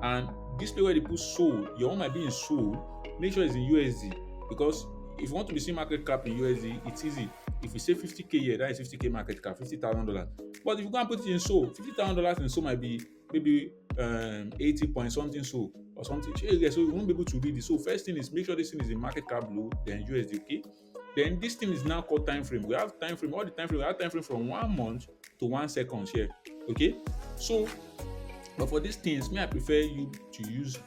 And this place where they put sold, your own might be in sold. Make sure it's in USD. Because if you want to be seeing market cap in USD, it's easy. If you say 50K here, that is 50K market cap, $50,000. But if you go and put it in SOL, $50,000 in SOL might be maybe 80 point something SOL or something. So you won't be able to read it. So first thing is make sure this thing is in market cap blue, then USD, okay? Then this thing is now called time frame. We have time frame, all the time frame, we have time frame from 1 month to 1 second here, okay? So, but for these things, I prefer you to use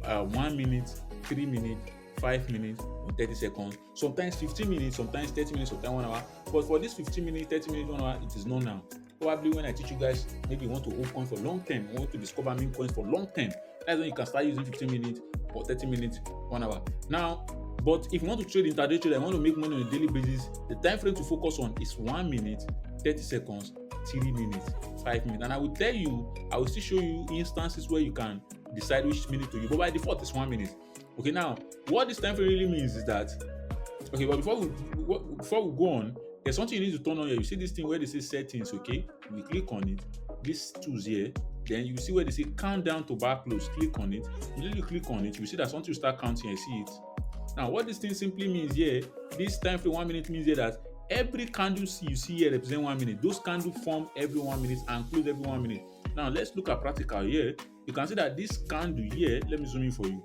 1 minute, 3 minutes, 5 minutes, or 30 seconds, sometimes 15 minutes, sometimes 30 minutes, sometimes 1 hour. But for this 15 minutes, 30 minutes, 1 hour, it is not now. Probably when I teach you guys, maybe you want to hold coins for long term, you want to discover Memecoins for long term. That's when you can start using 15 minutes or 30 minutes, 1 hour. Now, but if you want to trade intraday trade, I want to make money on a daily basis, the time frame to focus on is 1 minute, 30 seconds, 3 minutes, 5 minutes. And I will tell you, I will still show you instances where you can decide which minute to use, but by default it's 1 minute. Okay, now what this time frame really means is that, okay, but before we go on, there's something you need to turn on here. You see this thing where they say settings, okay? You click on it, this tools here, then you see where they say countdown to bar close. Click on it. Immediately you click on it, you see that something will start counting and see it. Now, what this thing simply means here, this time frame 1 minute means here that every candle you see here represent 1 minute. Those candles form every 1 minute and close every 1 minute. Now, let's look at practical here. You can see that this candle here, let me zoom in for you.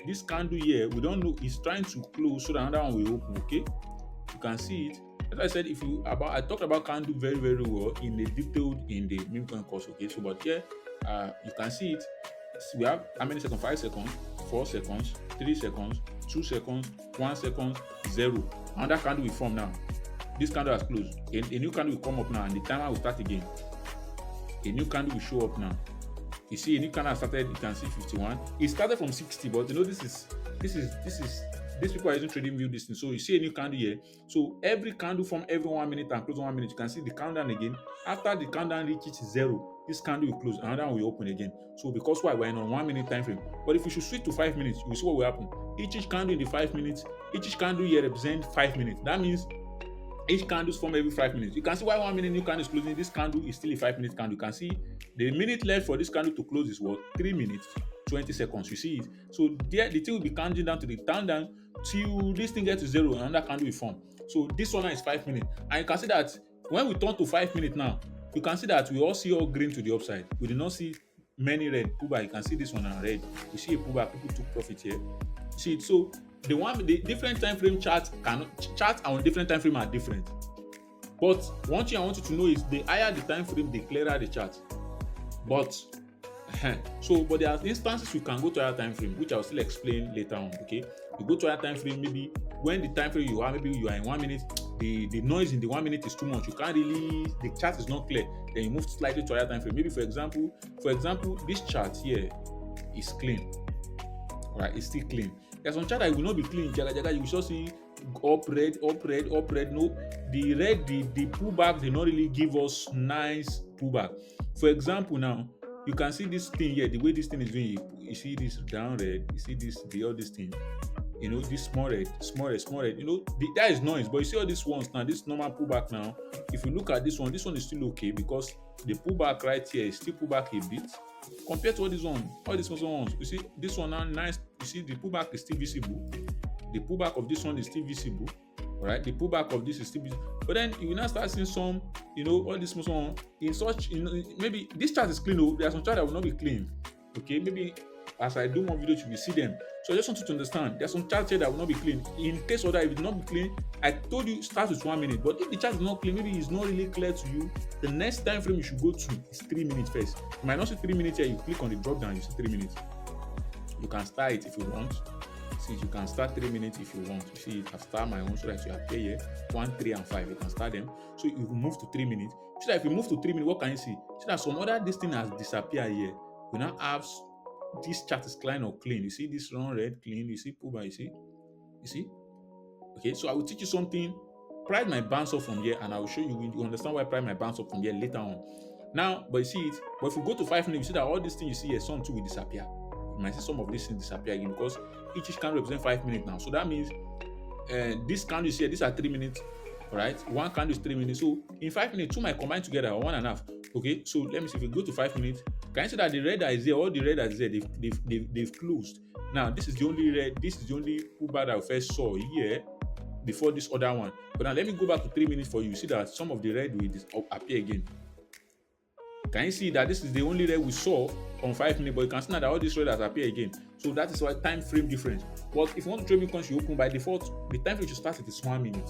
This candle here, we don't know, is trying to close so that another one will open, okay? You can see it. As I said, I talked about candle very, very well in the detailed in the Memecoin course, okay? So, but here, you can see it. So we have how many seconds? 5 seconds, 4 seconds, 3 seconds, 2 seconds, 1 second, 0. Another candle will form now. This candle has closed. A new candle will come up now, and the timer will start again. A new candle will show up now. You see, a new candle has started. You can see 51. It started from 60, but you know this is these people are using trading view this thing. So you see a new candle here. So every candle from every 1 minute and close 1 minute, you can see the countdown again. After the countdown reaches 0, this candle will close, another one will open again. So because why, we're in on 1 minute time frame. But if you should switch to 5 minutes, you will see what will happen. Each candle in the 5 minutes, each candle here represents 5 minutes. That means each candle form every 5 minutes. You can see why 1 minute new candle is closing. This candle is still a 5-minute candle. You can see the minute left for this candle to close is what? 3 minutes 20 seconds. You see it. So there the thing will be counting down to the countdown till this thing gets to 0 and another candle will form. So this one now is 5 minutes. And you can see that when we turn to 5 minutes now, you can see that we all see all green to the upside. We did not see many red pullback. You can see this one are red. We see a pullback. People took profit here. You see it. So the different time frame charts on different time frame are different. But one thing I want you to know is the higher the time frame, the clearer the chart. But but there are instances you can go to higher time frame, which I'll still explain later on. Okay, you go to higher time frame, maybe when the time frame you are, maybe you are in 1 minute, the noise in the 1 minute is too much. You can't really, the chart is not clear. Then you move slightly to higher time frame. Maybe for example, this chart here is clean. Right, it's still clean. There's some chart that will not be clean. Jaga, you will just see up red. No, the red, the pullback did not really give us nice pullback. For example, now you can see this thing here. The way this thing is doing, you see this down red. You see this, all this thing. You know, this small red. You know, that is noise. But you see all these ones now. This normal pullback now. If you look at this one is still okay because the pullback right here is still pullback a bit. Compared to all these ones, you see this one now nice. You see the pullback is still visible. The pullback of this one is still visible. Right? The pullback of this is still visible. But then you will now start seeing some, you know, all this small one in such, you know, maybe this chart is clean. There are some charts that will not be clean. Okay, maybe as I do more videos, you will see them. So I just want you to understand, there's some charts here that will not be clean. In case of that, if it will not be clean, I told you start with 1 minute. But if the chart is not clean, maybe it's not really clear to you, the next time frame you should go to is 3 minutes first. You might not see 3 minutes here, you click on the drop down, you see 3 minutes. You can start it if you want. See, you can start 3 minutes if you want. You see, I've started my own so that you appear here 1, 3, and 5. You can start them. So you move to 3 minutes. So that if you move to 3 minutes, what can you see? So that some other this thing has disappeared here. We now have this chart is clean or clean. You see this round red clean. You see pullback. You see. Okay, so I will teach you something. Pride might bounce up from here, and I will show you. You understand why pride might bounce up from here later on. Now, but you see it. But if you go to 5 minutes, you see that all these things you see here, some too will disappear. You might see some of these things disappear again because each candle represents 5 minutes now. So that means this candle is here. These are 3 minutes. All right, one candle is 3 minutes. So in 5 minutes, two might combine together or 1.5. Okay, so let me see if we go to 5 minutes. Can you see that the red that is there, all the red that is there, they've closed. Now this is the only red. This is the only pullback that I first saw here before this other one. But now let me go back to 3 minutes for you. See that some of the red will appear again. Can you see that this is the only red we saw on 5 minutes? But you can see now that all these red has appeared again. So that is why time frame difference. But if you want to trade Memecoin, you open by default. The time frame you start at is 1 minute.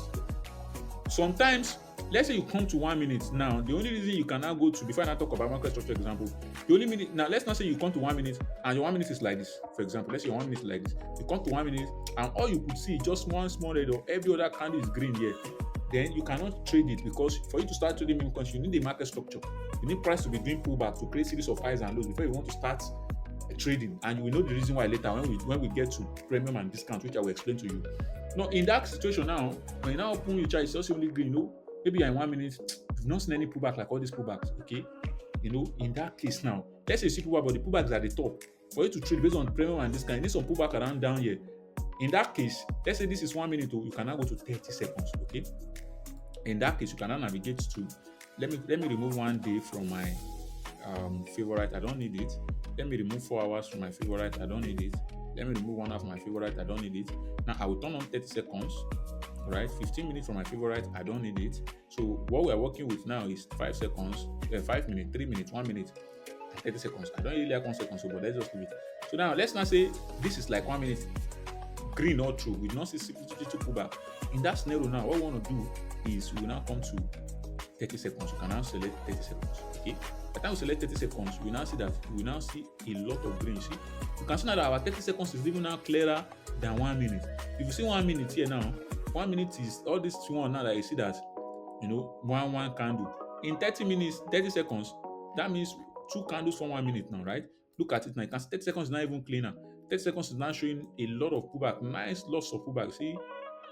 Sometimes, let's say you come to 1 minute now. The only reason you can now go to, before I now talk about market structure example, the only minute now. Let's not say you come to 1 minute and your 1 minute is like this. For example, let's say your 1 minute is like this. You come to 1 minute and all you could see is just one small red or every other candle is green here. Then you cannot trade it because for you to start trading Memecoin, you need a market structure. You need price to be doing pullback to create series of highs and lows before you want to start trading. And you will know the reason why later when we get to premium and discount, which I will explain to you. Now in that situation now, when you now open your chart, it's just only green. You know, maybe you're in 1 minute, you've not seen any pullback like all these pullbacks. Okay, you know, in that case now, let's say you see pullback, but the pullback is at the top. For you to trade based on premium and discount, you need some pullback around down here. In that case, let's say this is 1 minute, you can now go to 30 seconds. Okay. In that case, you can now navigate to. Let me remove 1 day from my favorite. I don't need it. Let me remove 4 hours from my favorite. I don't need it. Let me remove 1 hour from my favorite. I don't need it. Now I will turn on 30 seconds. Right, 15 minutes from my favorite. I don't need it. So what we are working with now is 5 seconds, 5 minutes, 3 minutes, 1 minute, and 30 seconds. I don't really like 1 second, so but let's just leave it. So now let's not say this is like 1 minute, green or true. We do not see to pullback. In that scenario now, what we want to do is we will now come to 30 seconds. You can now select 30 seconds. Okay. By the time we select 30 seconds, we now see a lot of green. See, you can see now that our 30 seconds is even now clearer than 1 minute. If you see 1 minute here now, 1 minute is all this one now that you see that, you know, one candle. In 30 minutes, 30 seconds, that means 2 candles for 1 minute now, right? Look at it now. You can see 30 seconds is not even cleaner. 30 seconds is now showing a lot of pullback, nice loss of pullback. See, you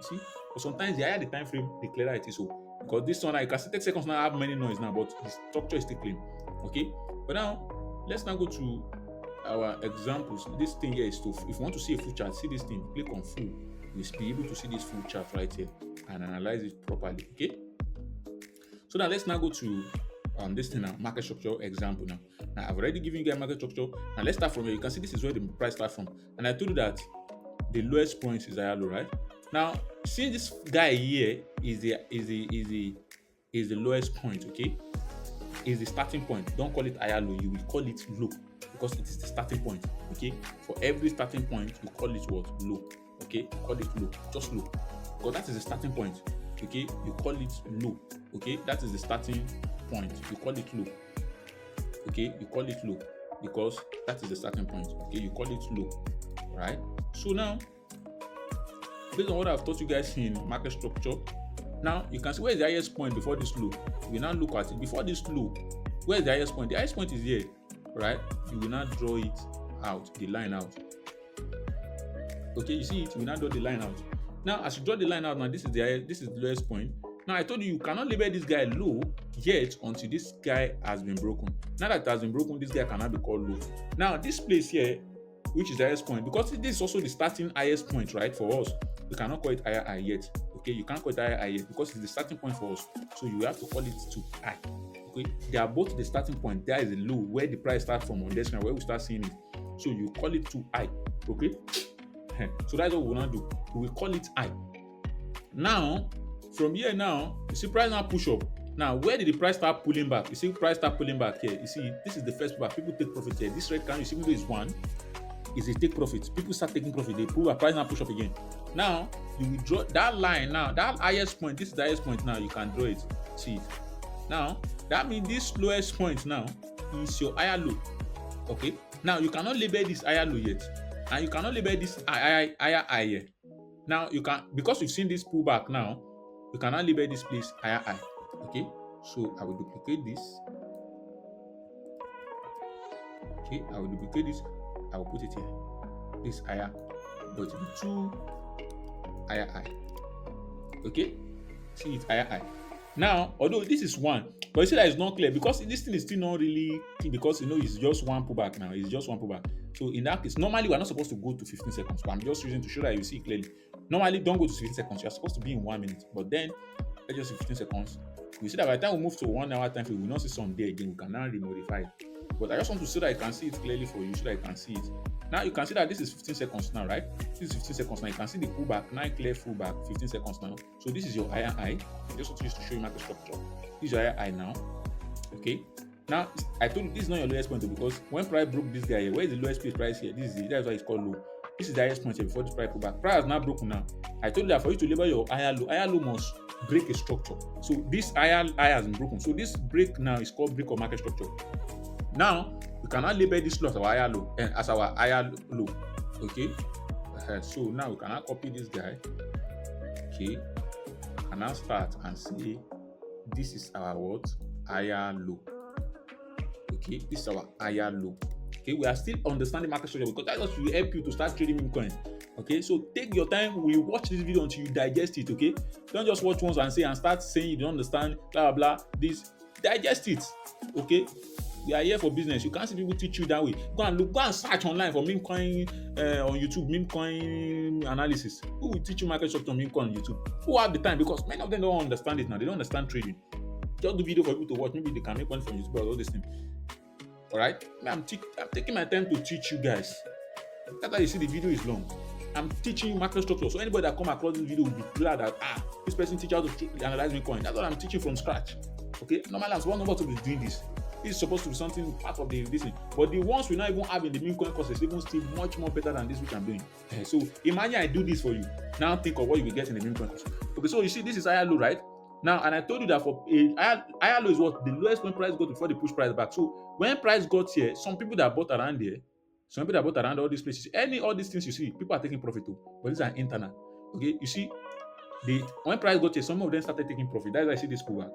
see, but sometimes the higher the time frame, the clearer it is. So because this one, now, you can see 30 seconds now have many noise now, but the structure is still clean. Okay, but now let's now go to our examples. This thing here is to, if you want to see a full chart, see this thing, click on full. You'll be able to see this full chart right here and analyze it properly. Okay, so now let's now go to this thing now, market structure example now. Now I've already given you guys market structure. Now let's start from here. You can see this is where the price starts from, and I told you that the lowest point is higher low, right? Now, since this guy here is the lowest point, okay, is the starting point. Don't call it higher low, you will call it low because it is the starting point. Okay, for every starting point, you call it what? Low. Okay, you call it low, just low, because that is the starting point. Okay, you call it low. Okay, that is the starting point. You call it low. Okay, you call it low because that is the starting point. Okay, you call it low, right? So now, based on what I've taught you guys in market structure, now you can see where is the highest point before this low. We now look at it before this low. Where is the highest point? The highest point is here, right? You will now draw it out, the line out. Okay, you see it. You will now draw the line out. Now, as you draw the line out, now this is the lowest point. Now, I told you cannot label this guy low yet until this guy has been broken. Now that it has been broken, this guy cannot be called low. Now, this place here, which is the highest point, because this is also the starting highest point, right, for us. We cannot call it higher high yet. Okay, you can't call it higher high yet because it's the starting point for us. So you have to call it to high. Okay, they are both the starting point. There is a low where the price starts from on this one, where we start seeing it. So you call it to high. Okay, so that's what we will now do. We will call it high. Now, from here now, you see price now push up. Now, where did the price start pulling back? You see price start pulling back here. You see, this is the first pullback. People take profit here. This red candle, you see, even though it's one, is a take profit. People start taking profit. They pull back, price now push up again. Now, you will draw that line now. That highest point, this is the highest point now. You can draw it. See it. Now, that means this lowest point now is your higher low. Okay. Now, you cannot label this higher low yet. And you cannot label this higher high. Now, you can, because you've seen this pullback now, you cannot label this place higher high. Okay. So, I will duplicate this. Okay. I will duplicate this. I will put it here. This higher, but two higher high. Okay, see it higher high. Now, although this is one, but you see that it's not clear because this thing is still not really clear because you know it's just one pullback now. It's just one pullback. So in that case, normally we're not supposed to go to 15 seconds. But I'm just using to show that you see clearly. Normally, don't go to 15 seconds. You're supposed to be in 1 minute. But then, let's just see 15 seconds. You see that by the time we move to 1 hour time frame, we will not see some there again. We can now remodify it. But I just want to so that you can see it clearly for you, so that you can see it. Now you can see that this is 15 seconds now, right? This is 15 seconds now. You can see the pullback, now clear pullback, 15 seconds now. So this is your higher high. I just want to use to show you market structure. This is your higher high now. Okay. Now I told you this is not your lowest point because when price broke this guy here, where is the lowest price here? This is it. That's why it's called low. This is the highest point here before this price pullback. Price has now broken now. I told you that for you to label your higher low must break a structure. So this higher high has been broken. So this break now is called break of market structure. Now we cannot label this low as our higher low as our higher low. Okay. So now we cannot copy this guy. Okay. And now start and say this is our what? Higher low. Okay, this is our higher low. Okay, we are still understanding market structure because that will help you to start trading Memecoin. Okay, so take your time. We watch this video until you digest it. Okay, don't just watch once and say and start saying you don't understand. Blah blah blah. This digest it. Okay, we are here for business. You can't see people teach you that way. Go and search online for Memecoin on YouTube. Memecoin analysis. Who will teach you market structure on Memecoin on YouTube? Who have the time? Because many of them don't understand it now. They don't understand trading. Just do video for people to watch. Maybe they can make money from YouTube or all this thing. All right, I'm taking my time to teach you guys. That's why you see the video is long. I'm teaching you market structure. So anybody that come across this video will be glad that this person teach how to analyze Memecoin. That's what I'm teaching from scratch. Okay, normally I'm supposed to be doing this. This is supposed to be something part of the thing. But the ones we not even have in the Memecoin courses even still much more better than this which I'm doing. So imagine I do this for you. Now think of what you will get in the Memecoin course. Okay, so you see this is higher low, right? Now, and I told you that for higher low is what the lowest when price got before they push price back. So when price got here, some people that bought around there, some people that bought around all these places, all these things you see, people are taking profit too. But these are internal. Okay, you see, when price got here, some of them started taking profit. That's why I see this pullback.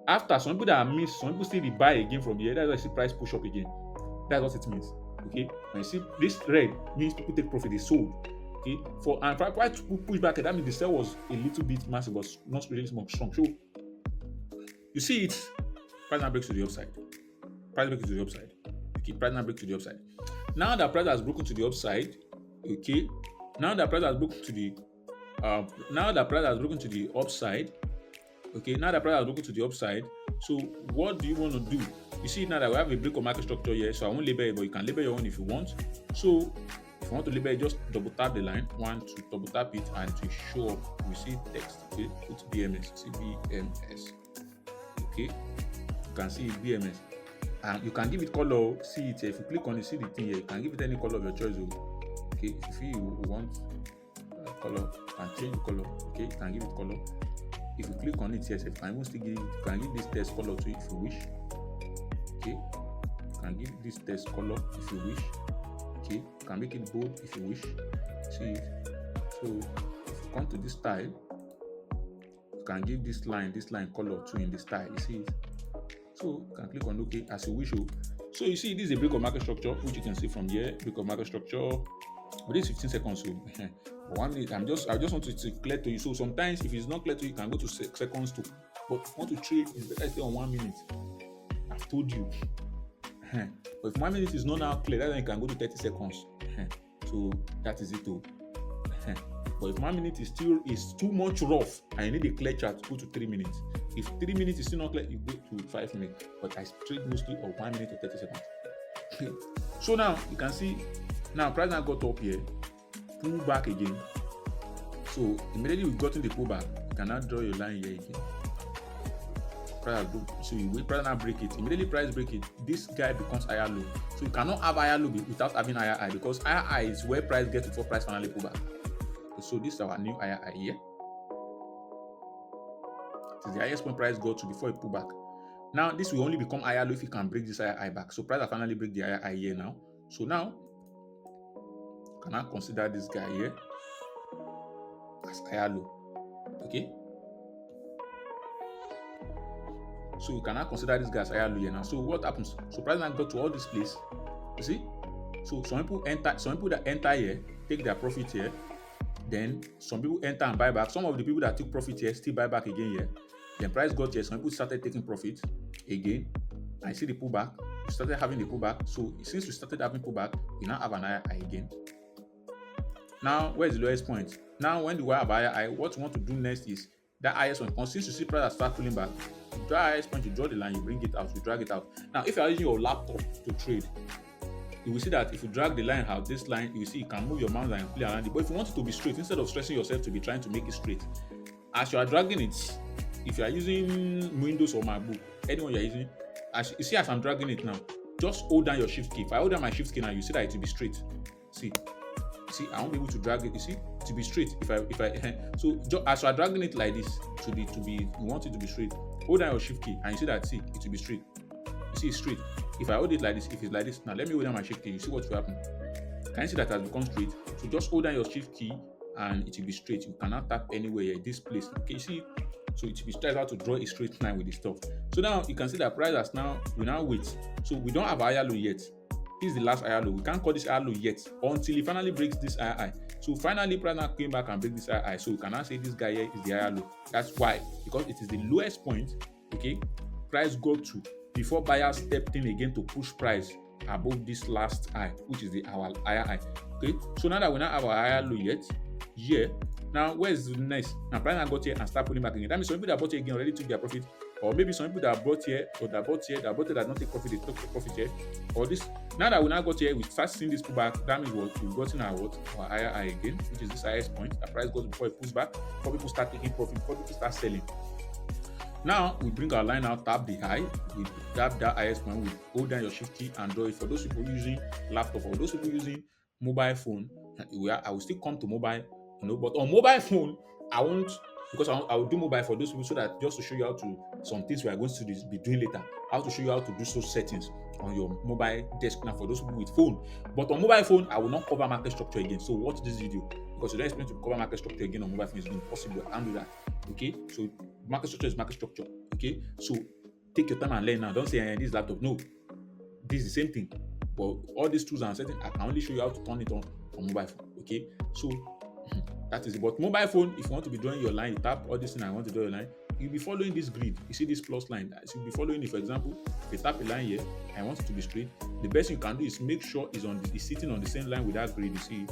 After some people that are missed, some people still buy again from here. That's why I see price push up again. That's what it means. Okay, when you see this red means people take profit, they sold. Okay, for and why to push back, that means the sell was a little bit massive, but not really strong. So you see it, price now breaks to the upside. Price breaks to the upside. Okay, price now breaks to the upside. Now that price has broken to the upside, okay. Now that price has broken to the now that price has broken to the upside, okay. Now that price has broken to the upside, so what do you want to do? You see now that we have a break of market structure here, so I won't label it, but you can label your own if you want. So if you want to label it, just double tap the line, double tap it, and to show up, you see text. Okay, put BMS, see BMS. Okay, you can see BMS, and you can give it color. See it here. If you click on it, see the thing here. You can give it any color of your choice. Okay, if you want color, you can change the color. Okay, you can give it color. If you click on it, yes, you can even still give it, you can give this text color to it if you wish. Okay, you can give this text color if you wish. Okay, you can make it bold if you wish. See it. So if you come to this style, you can give this line color too in the style. You see it. So you can click on OK as you wish. So you see, this is a break of market structure, which you can see from here. Break of market structure. But this is 15 seconds. So 1 minute. I just want to clear to you. So sometimes if it's not clear to you, you can go to seconds too. But if you want to trade, it's better stay on 1 minute. I've told you. But if 1 minute is not now clear, then you can go to 30 seconds. So that is it too. But if 1 minute is too much rough and you need a clear chart, go to 3 minutes. If 3 minutes is still not clear, you go to 5 minutes. But I trade mostly on 1 minute to 30 seconds. So now you can see, now price now got up here, pull back again. So immediately we've gotten the pullback, you can now draw your line here again. So you wait, price now break it. Immediately price break it, this guy becomes higher low. So you cannot have higher low without having higher high, because higher high is where price gets before price finally pull back. So this is our new higher high here. It is the highest point price got to before it pull back. Now this will only become higher low if you can break this higher high back. So price will finally break the higher high here now. So now you can now consider this guy here as higher low. Okay. So you can now consider this guy as higher low here now. So what happens? So price now got to all this place. You see? So some people that enter here take their profit here. Then some people enter and buy back. Some of the people that took profit here still buy back again here. Then price got here. Some people started taking profit again. I see the pullback. We started having the pullback. So since we started having pullback, we now have an higher high again. Now where's the lowest point? Now when we have higher high, what we want to do next is that highest point. Since you see price start pulling back, you draw highest point, you draw the line, you bring it out, you drag it out. Now if you are using your laptop to trade, you will see that if you drag the line out, this line, you will see you can move your mouse and play around it. But if you want it to be straight, instead of stressing yourself to be trying to make it straight, as you are dragging it, if you are using Windows or MacBook, anyone you are using, as you see as I'm dragging it now, just hold down your shift key. If I hold down my shift key now, you see that it will be straight. See, I won't be able to drag it. You see, to be straight. If I so as you are dragging it like this, you want it to be straight. Hold down your shift key and you see that, see, it will be straight. You see it's straight. If I hold it like this, if it's like this, now let me hold down my shift key. You see what will happen? Can you see that it has become straight? So just hold down your shift key and it will be straight. You cannot tap anywhere here, this place. Okay, you see? So it will be straight out to draw a straight line with the stuff. So now you can see that price has we now wait. So we don't have higher low yet. This is the last higher low. We can't call this higher low yet until it finally breaks this higher high. So finally price now came back and break this higher high. So we can now say this guy here is the higher low. That's why, because it is the lowest point, okay, price got to before buyers stepped in again to push price above this last high, which is our higher high. Okay, so now that we not have a higher low yet, here, now where's the next? Now price now got here and start pulling back again. That means some people that bought here again already took their profit, or maybe some people that bought here or that bought here that not take profit, they took profit here, or this. Now that we now got here, we start seeing this pullback. That means we've gotten our higher high again, which is this highest point. The price goes before it pulls back, before people start taking profit, before people start selling. Now we bring our line out, tap the high, we tap that highest point, we hold down your shift key and draw it. For those people using laptop or those people using mobile phone, I will still come to mobile, but on mobile phone, I won't, because I will do mobile for those people, so that just to show you how to, some things we are going to be doing later, how to show you how to do those settings on your mobile desk now for those people with phone. But on mobile phone, I will not cover market structure again. So watch this video, because you don't expect to cover market structure again on mobile phone. It's impossible. I can't do that. Okay, so market structure is market structure. Okay, so take your time and learn now. Don't say this laptop. No, this is the same thing. But all these tools and settings, I can only show you how to turn it on mobile phone. Okay, so that is it. But mobile phone, if you want to be drawing your line, you tap all this thing. I want to draw your line. You'll be following this grid. You see this plus line. So you'll be following it. For example, if you tap a line here, I want it to be straight. The best thing you can do is make sure it's sitting on the same line with that grid. You see,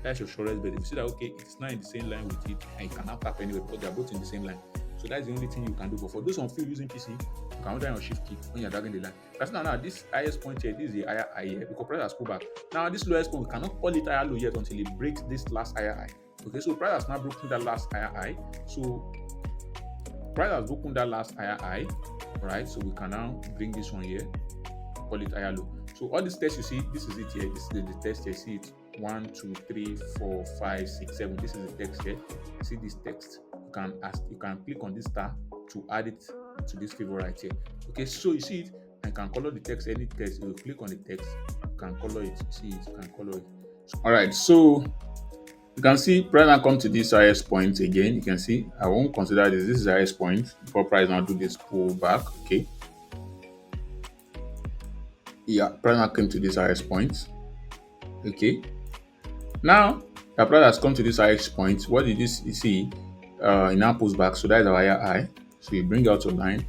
that's your surest bet. If you see that okay, it's not in the same line with it, and you cannot tap anywhere because they're both in the same line. So that's the only thing you can do. But for those on field using PC, you can hold down your shift key when you're dragging the line. Because now this highest point here, this is the higher high here because price has pulled back. Now this lowest point, we cannot call it higher low yet until it breaks this last higher high. Okay, so price has now broken that last higher high. So price has broken that last higher high, right? So we can now bring this one here, call it higher low. So all these tests you see, this is it here. This is the test here. See it 1, 2, 3, 4, 5, 6, 7. This is the text here. See this text. You can click on this star to add it to this favorite here. Okay, so you see it. I can color the text, any text. You click on the text, you can color it. You see it, you can color it. All right, so you can see price now come to this highest point again. You can see I won't consider this. This is the highest point before price now do this pull back. Okay. Yeah, price now came to this highest point. Okay. Now the price has come to this highest point. What did you see? It now pulls back. So that is our higher high. So you bring out your line,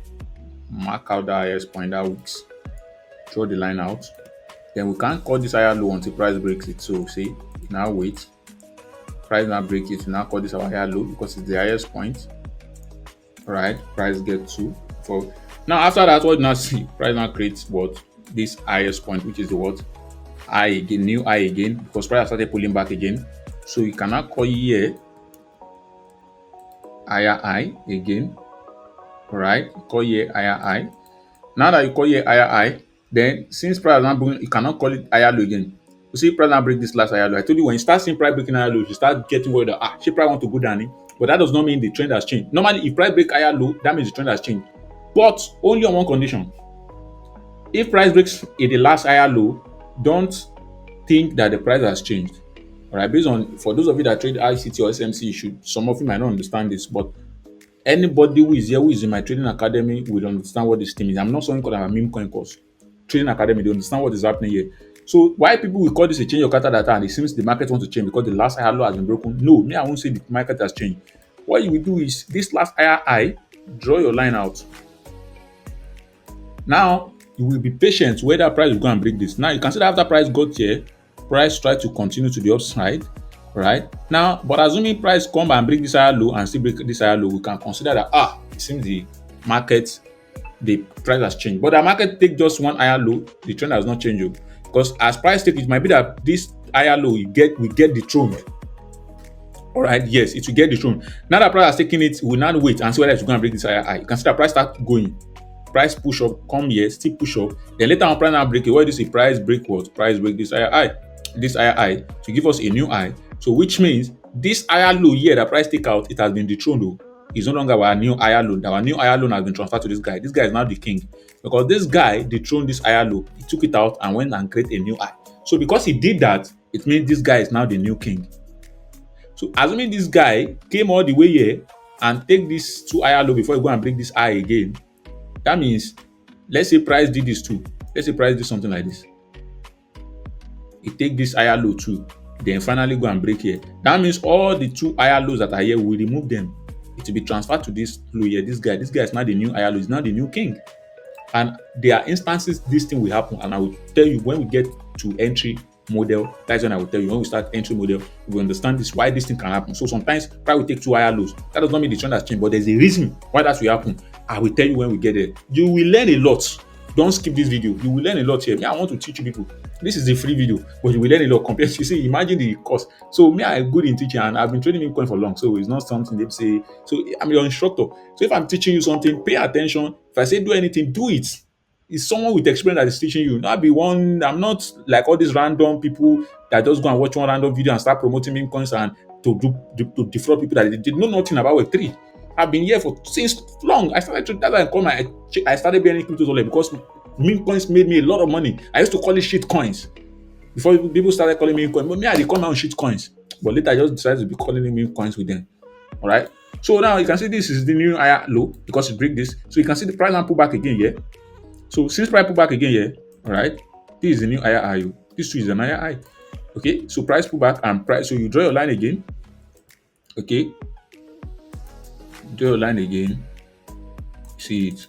mark out the highest point that weeks, draw the line out. Then we can't call this higher low until price breaks it. So see, now wait. Price now break it. We now call this our higher low because it's the highest point. Right? Price get to 4. Now after that, what you now see? Price now creates what? This highest point, which is the what? High again, new high again, because price started pulling back again. So you cannot call here higher high again. Right? Call here higher high. Now that you call here higher high, then since price now breaking, you cannot call it higher low again. You see, price now break this last higher low. I told you when you start seeing price breaking higher low, you start getting worried that she price want to go down. But that does not mean the trend has changed. Normally, if price break higher low, that means the trend has changed. But only on one condition. If price breaks in the last higher low, don't think that the price has changed. All right, based on for those of you that trade ICT or SMC, some of you might not understand this, but anybody who is here, who is in my trading academy, will understand what this thing is. I'm not someone called a Memecoin course. Trading academy, they understand what is happening here. So why people will call this a change of character data and it seems the market wants to change because the last higher low has been broken? No, me, I won't say the market has changed. What you will do is this last higher high, draw your line out. Now you will be patient whether price will go and break this. Now you can see that after price got here, price try to continue to the upside, right? Now, but assuming price come and break this higher low and still break this higher low, we can consider that it seems the market, the price has changed. But the market take just one higher low, the trend has not changed. Because as price take, it might be that this higher low we get dethroned. All right, yes, it will get dethroned. Now that price has taken it, we will now wait and see whether it's going to break this higher high. You can see that price start going. Price push up, come here, still push up. Then later on, price now break it. What do you see? Price break what? Price break this higher high to give us a new high. So which means this higher low here that price take out, it has been dethroned. It's no longer our new higher low. Our new higher low has been transferred to this guy. This guy is now the king because this guy dethroned this higher low. He took it out and went and created a new high. So because he did that, it means this guy is now the new king. So assuming this guy came all the way here and take this 2 higher low before he go and break this high again, that means, let's say price did this too. Let's say price did something like this. He take this higher low too, then finally go and break here. That means all the 2 higher lows that are here, we remove them. It will be transferred to this low here. This guy is not the new higher low. He's not the new king. And there are instances this thing will happen, and I will tell you when we get to entry model. That's when I will tell you when we start entry model, we understand this why this thing can happen. So sometimes price will take 2 higher lows. That does not mean the trend has changed, but there's a reason why that will happen. I will tell you when we get there. You will learn a lot. Don't skip this video. You will learn a lot here. Me, I want to teach you people. This is a free video, but you will learn a lot compared to, you see, imagine the cost. So me, I'm good in teaching and I've been trading Bitcoin for long. So it's not something they say. So I'm your instructor. So if I'm teaching you something, pay attention. If I say do anything, do it. It's someone with experience that is teaching you. Not be one. I'm not like all these random people that just go and watch one random video and start promoting meme coins and to defraud people that they did know nothing about Web3. I've been here for since long. I started that's why I started bearing cryptos only because meme coins made me a lot of money. I used to call it shit coins before people started calling me meme coins. But me, I did call my own shit coins. But later I just decided to be calling them meme coins with them. All right. So now you can see this is the new higher low because it break this. So you can see the price now pull back again here. So since price pull back again here, all right, This is the new higher high. This too is an higher high. Okay, so price pullback and price. So you draw your line again. Okay, draw your line again. See it.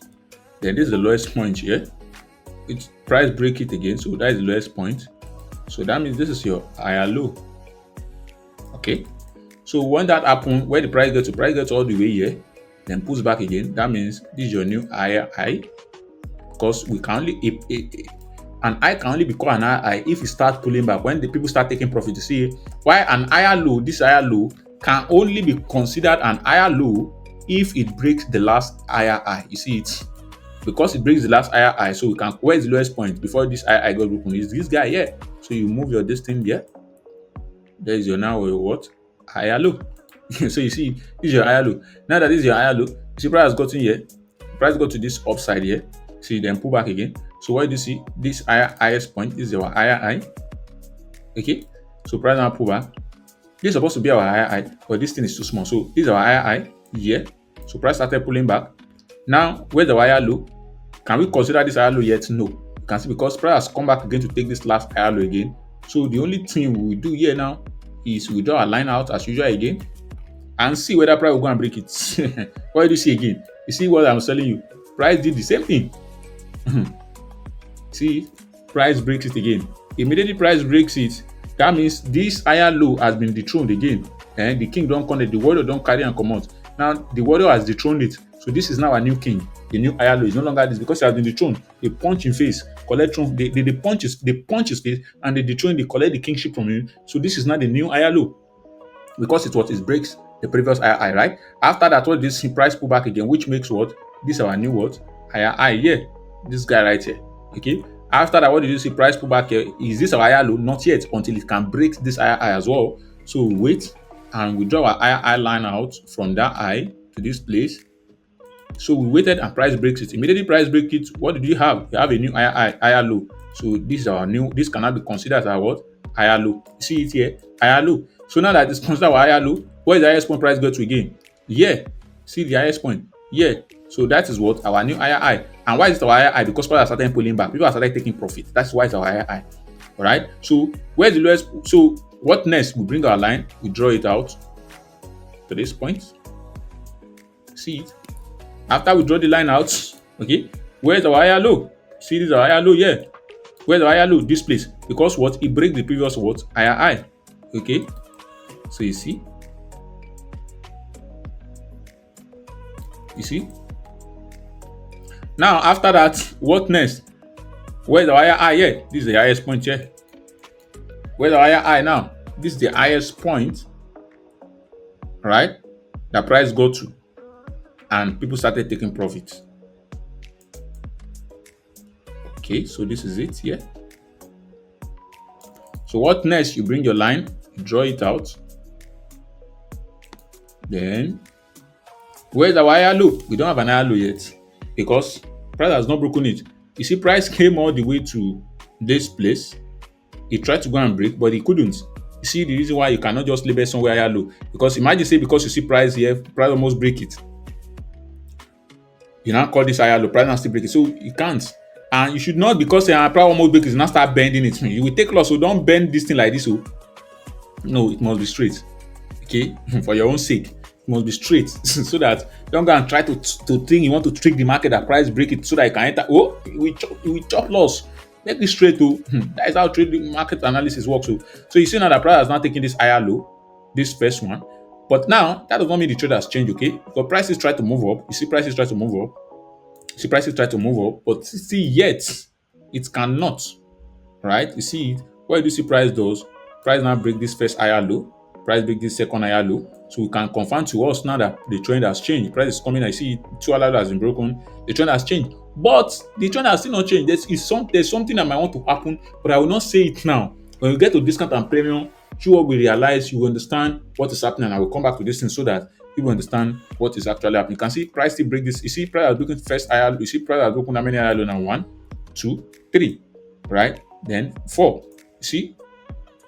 Then this is the lowest point here. It's price break it again. So that is the lowest point. So that means this is your higher low. Okay. So when that happens, where the price gets all the way here, then pulls back again. That means this is your new higher high. Because we can only an high can only become an higher high if it starts pulling back. When the people start taking profit, you see why an higher low, this higher low can only be considered an higher low if it breaks the last higher high. You see it? Because it breaks the last higher high, so we can, where is the lowest point before this higher high got broken? Is this guy here. So you move your distance here. There is your now what? Higher low. So you see, this is your higher low. Now that this is your higher low, see price has gotten here. Price got to this upside here. See, then pull back again. So where do you see this highest point? This is our higher high. Okay, so price now pull back. This is supposed to be our higher high, but this thing is too small. So this is our higher high here. So price started pulling back. Now, where's the higher low? Can we consider this higher low yet? No. You can see because price has come back again to take this last higher low again. So the only thing we will do here now is we draw a line out as usual again and see whether price will go and break it. What do you see again? You see what I'm telling you? Price did the same thing. See, price breaks it again. Immediately price breaks it, that means this higher low has been dethroned again. And the king don't connect, the warrior don't carry and come out. Now the warrior has dethroned it. So this is now a new king. The new higher low is no longer this because it has been dethroned. They punch in face, collect throne, they punch his face and they dethrone, they collect the kingship from him. So this is now the new higher low. Because it breaks the previous higher high, right? After that, what this price pull back again, which makes what? This is our new what? Higher high here. This guy right here. Okay. After that, what did you see? Price pull back here. Is this our higher low? Not yet, until it can break this higher high as well. So we wait and we draw our higher high line out from that high to this place. So we waited and price breaks it. Immediately price break it. What did you have? You have a new higher low. So this is our new. This cannot be considered as our what? Higher low. You see it here? Higher low. So now that it's considered our higher low, where is the highest point price go to again? Yeah. See the highest point? Yeah. So that is what our new higher high. And why is it our higher high? Because price has started pulling back. People have started taking profit. That's why it's our higher high. All right. So where's the lowest? So what next? We bring our line. We draw it out to this point. See it? After we draw the line out, okay, where's our higher low? See, this is our higher low here. Where's our higher low? This place. Because what? It breaks the previous what? Higher high. Okay. So you see? You see? Now, after that, what next? Where's the higher high here? This is the highest point here. Where's the higher high now? This is the highest point, right? The price go to. And people started taking profit. Okay, so this is it here. So what next? You bring your line, you draw it out. Then, where's the higher low? We don't have an higher low yet because price has not broken it. You see, price came all the way to this place. He tried to go and break, but he couldn't. You see the reason why you cannot just label somewhere higher low. Because imagine say because you see price here, price almost break it. You now call this higher low, price now still break it. So you can't. And you should not, because price almost break it, now start bending it. You will take loss, so don't bend this thing like this. So no, it must be straight. Okay, for your own sake, it must be straight so that you don't go and try to think you want to trick the market that price break it so that you can enter. Oh, we chop loss. Make it straight to that is how trading market analysis works. So you see now that price has now taken this higher low, this first one. But now that does not mean the trade has changed, okay? Because prices try to move up. You see prices try to move up. You see prices try to move up, but see yet it cannot. Right? You see it. What do you see price does? Price now break this first higher low. Price break this second higher low. So we can confirm to us now that the trend has changed. Price is coming. I see two higher lows has been broken. The trend has changed. But the trend has still not changed. There's something that might want to happen, but I will not say it now. When we get to discount and premium, through what we realize, you understand what is happening, and I will come back to this thing so that people understand what is actually happening. You can see price still break this. You see price has broken first higher low. You see price has broken how many higher low now? 1, 2, 3, right? Then 4. You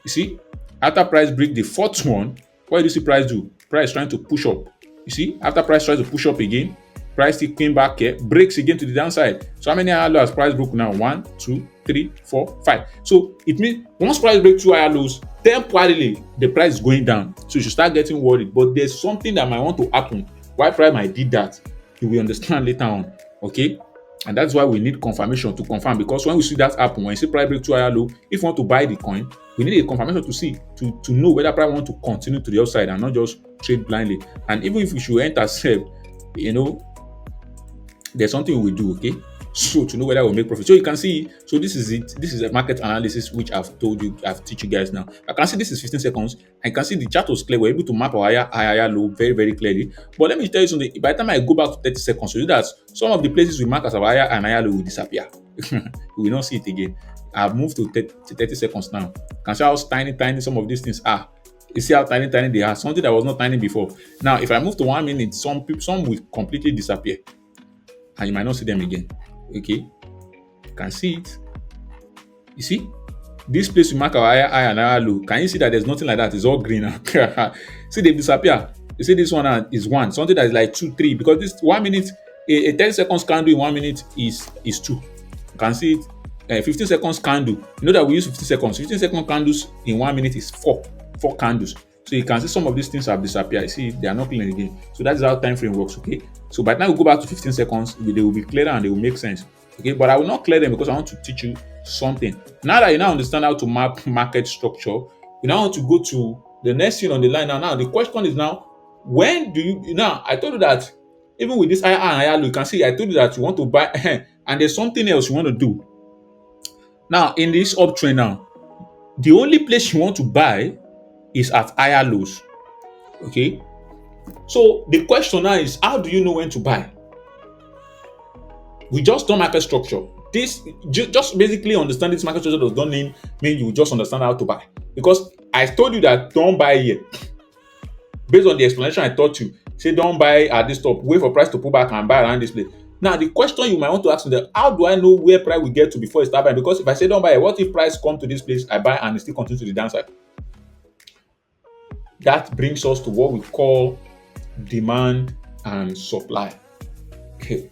see, after price break the fourth one, what do you see price do? Price trying to push up. You see, after price tries to push up again, price still came back here, breaks again to the downside. So how many higher low has price broken now? 1, 2, 3, 4, 5. So it means once price break through higher lows, temporarily the price is going down. So you should start getting worried. But there's something that might want to happen. Why price might did that? You will understand later on. Okay. And that's why we need confirmation to confirm, because when we see that happen, when you see price break to higher low, if you want to buy the coin, we need a confirmation to see to know whether price want to continue to the upside and not just trade blindly. And even if we should enter sell, there's something we do, okay? So to know whether we'll make profit. So you can see, so this is it. This is a market analysis which I've teach you guys now. I can see this is 15 seconds. I can see the chart was clear. We're able to map our higher low very, very clearly. But let me tell you something. By the time I go back to 30 seconds, so that some of the places we mark as our higher and higher low will disappear. We will not see it again. I've moved to 30 seconds now. You can see how tiny some of these things are. You see how tiny they are. Something that was not tiny before. Now, if I move to 1 minute, some will completely disappear, and you might not see them again. Okay, you can see it. You see this place we mark our high and higher low. Can you see that there's nothing like that? It's all green. See, they disappear. You see this one is 1, something that is like 2, 3, because this 1 minute, a 10 seconds candle in 1 minute is 2. You can see it. 15 seconds candle. You know that we use 15 seconds. 15-second candles in 1 minute is 4 candles. So you can see some of these things have disappeared. You see, they are not clean again. So that's how time frame works. Okay. So by the time we go back to 15 seconds, they will be clearer and they will make sense. Okay. But I will not clear them because I want to teach you something. Now that you now understand how to map market structure, you now want to go to the next thing on the line. Now the question is now, when do you now? I told you that even with this higher and higher low, you can see I told you that you want to buy, and there's something else you want to do. Now in this uptrend now, the only place you want to buy is at higher lows. Okay, so the question now is, how do you know when to buy? We just done market structure. This just basically understand this market structure does not mean you just understand how to buy, because I told you that don't buy here. Based on the explanation I taught you, say don't buy at this top, wait for price to pull back and buy around this place. Now the question you might want to ask is, how do I know where price will get to before I start buying? Because if I say don't buy, what if price come to this place, I buy and it still continues to the downside? That brings us to what we call demand and supply. Okay,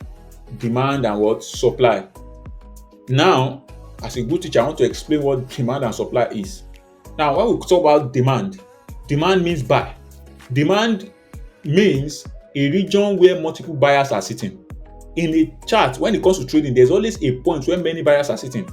demand and what? Supply. Now, as a good teacher, I want to explain what demand and supply is. Now, when we talk about demand means buy. Demand means a region where multiple buyers are sitting. In a chart, when it comes to trading, there's always a point where many buyers are sitting.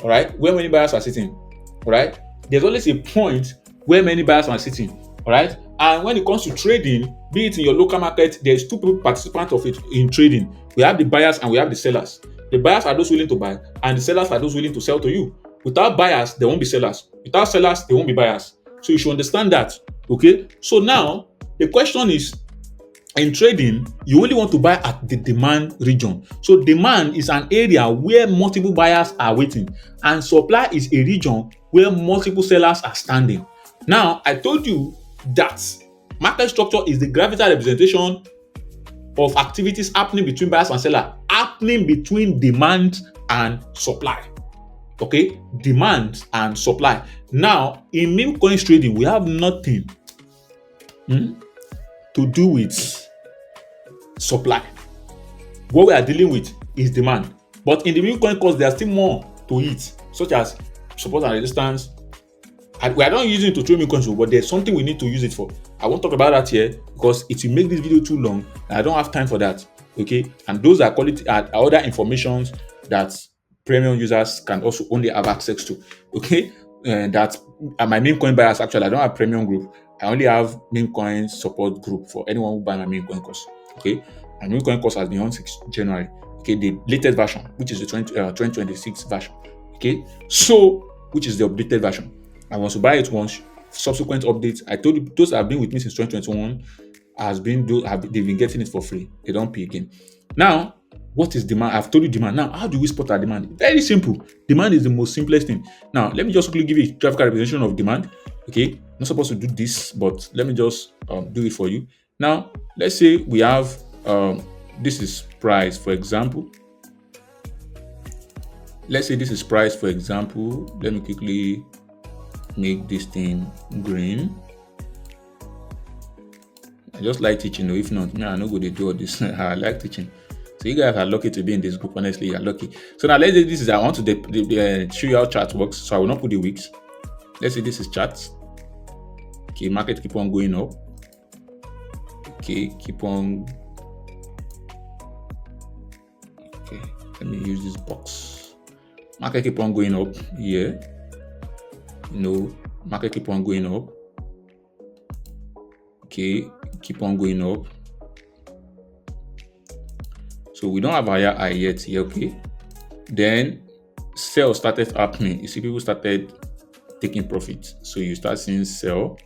All right, where many buyers are sitting. All right, there's always a point where many buyers are sitting. All right, and when it comes to trading, be it in your local market, there's two participants of it in trading. We have the buyers and we have the sellers. The buyers are those willing to buy, and the sellers are those willing to sell to you. Without buyers, there won't be sellers. Without sellers, there won't be buyers. So you should understand that. Okay. So now the question is, in trading, you only want to buy at the demand region. So demand is an area where multiple buyers are waiting, and supply is a region where multiple sellers are standing. Now, I told you that market structure is the graphical representation of activities happening between buyers and sellers, happening between demand and supply. Okay, demand and supply. Now, in Memecoin trading, we have nothing to do with supply. What we are dealing with is demand. But in the Memecoin course, there's still more to it, such as support and resistance. We are not using it to trade Memecoin, but there's something we need to use it for. I won't talk about that here because it will make this video too long, and I don't have time for that. Okay, and those are quality other informations that premium users can also only have access to. Okay, that my Memecoin buyers, actually I don't have premium group. I only have Memecoin support group for anyone who buy my Memecoin course. Okay, and Memecoin course has been on 6th January. Okay, the latest version, which is the 2026 version. Okay, so which is the updated version. And once you buy it once, subsequent updates, I told you those that have been with me since 2021 they've been getting it for free. They don't pay again. Now, what is demand? I've told you demand. Now, how do we spot our demand? Very simple. Demand is the most simplest thing. Now, let me just quickly give you a graphical representation of demand. Okay, I'm not supposed to do this, but let me just do it for you. Now, let's say we have this is price, for example. Let's say this is price, for example. Let me quickly make this thing green. I just like teaching. If not, I'm not going to do all this. I like teaching. So you guys are lucky to be in this group. Honestly, you're lucky. So now let's say this is, I want to show you how chart works. So I will not put the weeks. Let's say this is charts. Okay, market keep on going up. Okay, keep on. Okay, let me use this box. Market keep on going up here. Market keep on going up. Okay, keep on going up. So we don't have higher high yet here, okay? Then sell started happening. You see, people started taking profit. So you start seeing sell.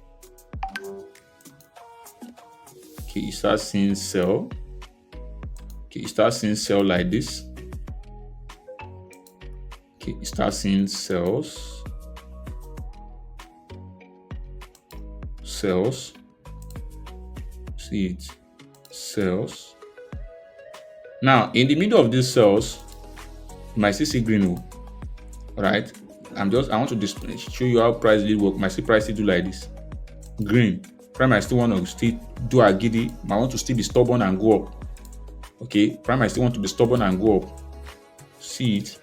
Okay, you start seeing sell. Okay, you start seeing sell like this. Okay, you start seeing sells. Sells. See it. Sells. Now, in the middle of these cells, you might see green, right? I want to show you how price did work. My price still do like this. Green. Prime I still want to still do a giddy. I want to still be stubborn and go up. Okay, prime I still want to be stubborn and go up. See it.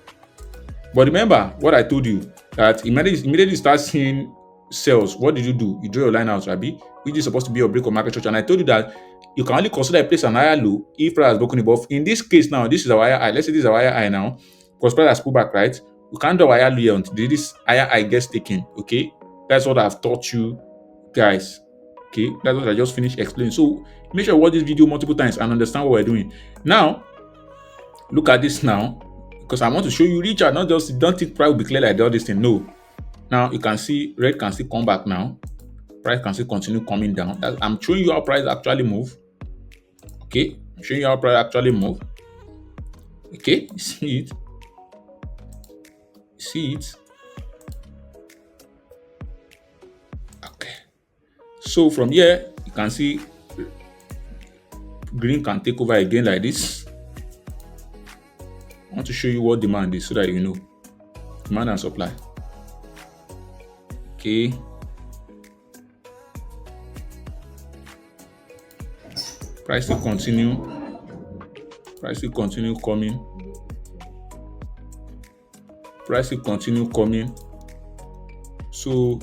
But remember what I told you, that immediately start seeing sales. What did you do? You draw your line out, Rabbi, which is supposed to be your break of market structure. And I told you that you can only consider a place an higher low if price has broken above. In this case now, this is a higher high. Let's say this is a higher high now, because price has pulled back, right? You can't do a higher low here until this higher high gets taken. Okay, that's what I've taught you guys. Okay, that's what I just finished explaining. So make sure you watch this video multiple times and understand what we're doing. Now, look at this now, because I want to show you Richard, not just don't think price will be clear like all this thing. No. Now you can see red can still come back now. Price can still continue coming down. I'm showing you how price actually move. Okay, I'm showing you how price actually move. Okay, you see it. See it. Okay. So from here, you can see green can take over again like this. I want to show you what demand is so that you know. Demand and supply. Okay. Price will continue. Price will continue coming. Price will continue coming. So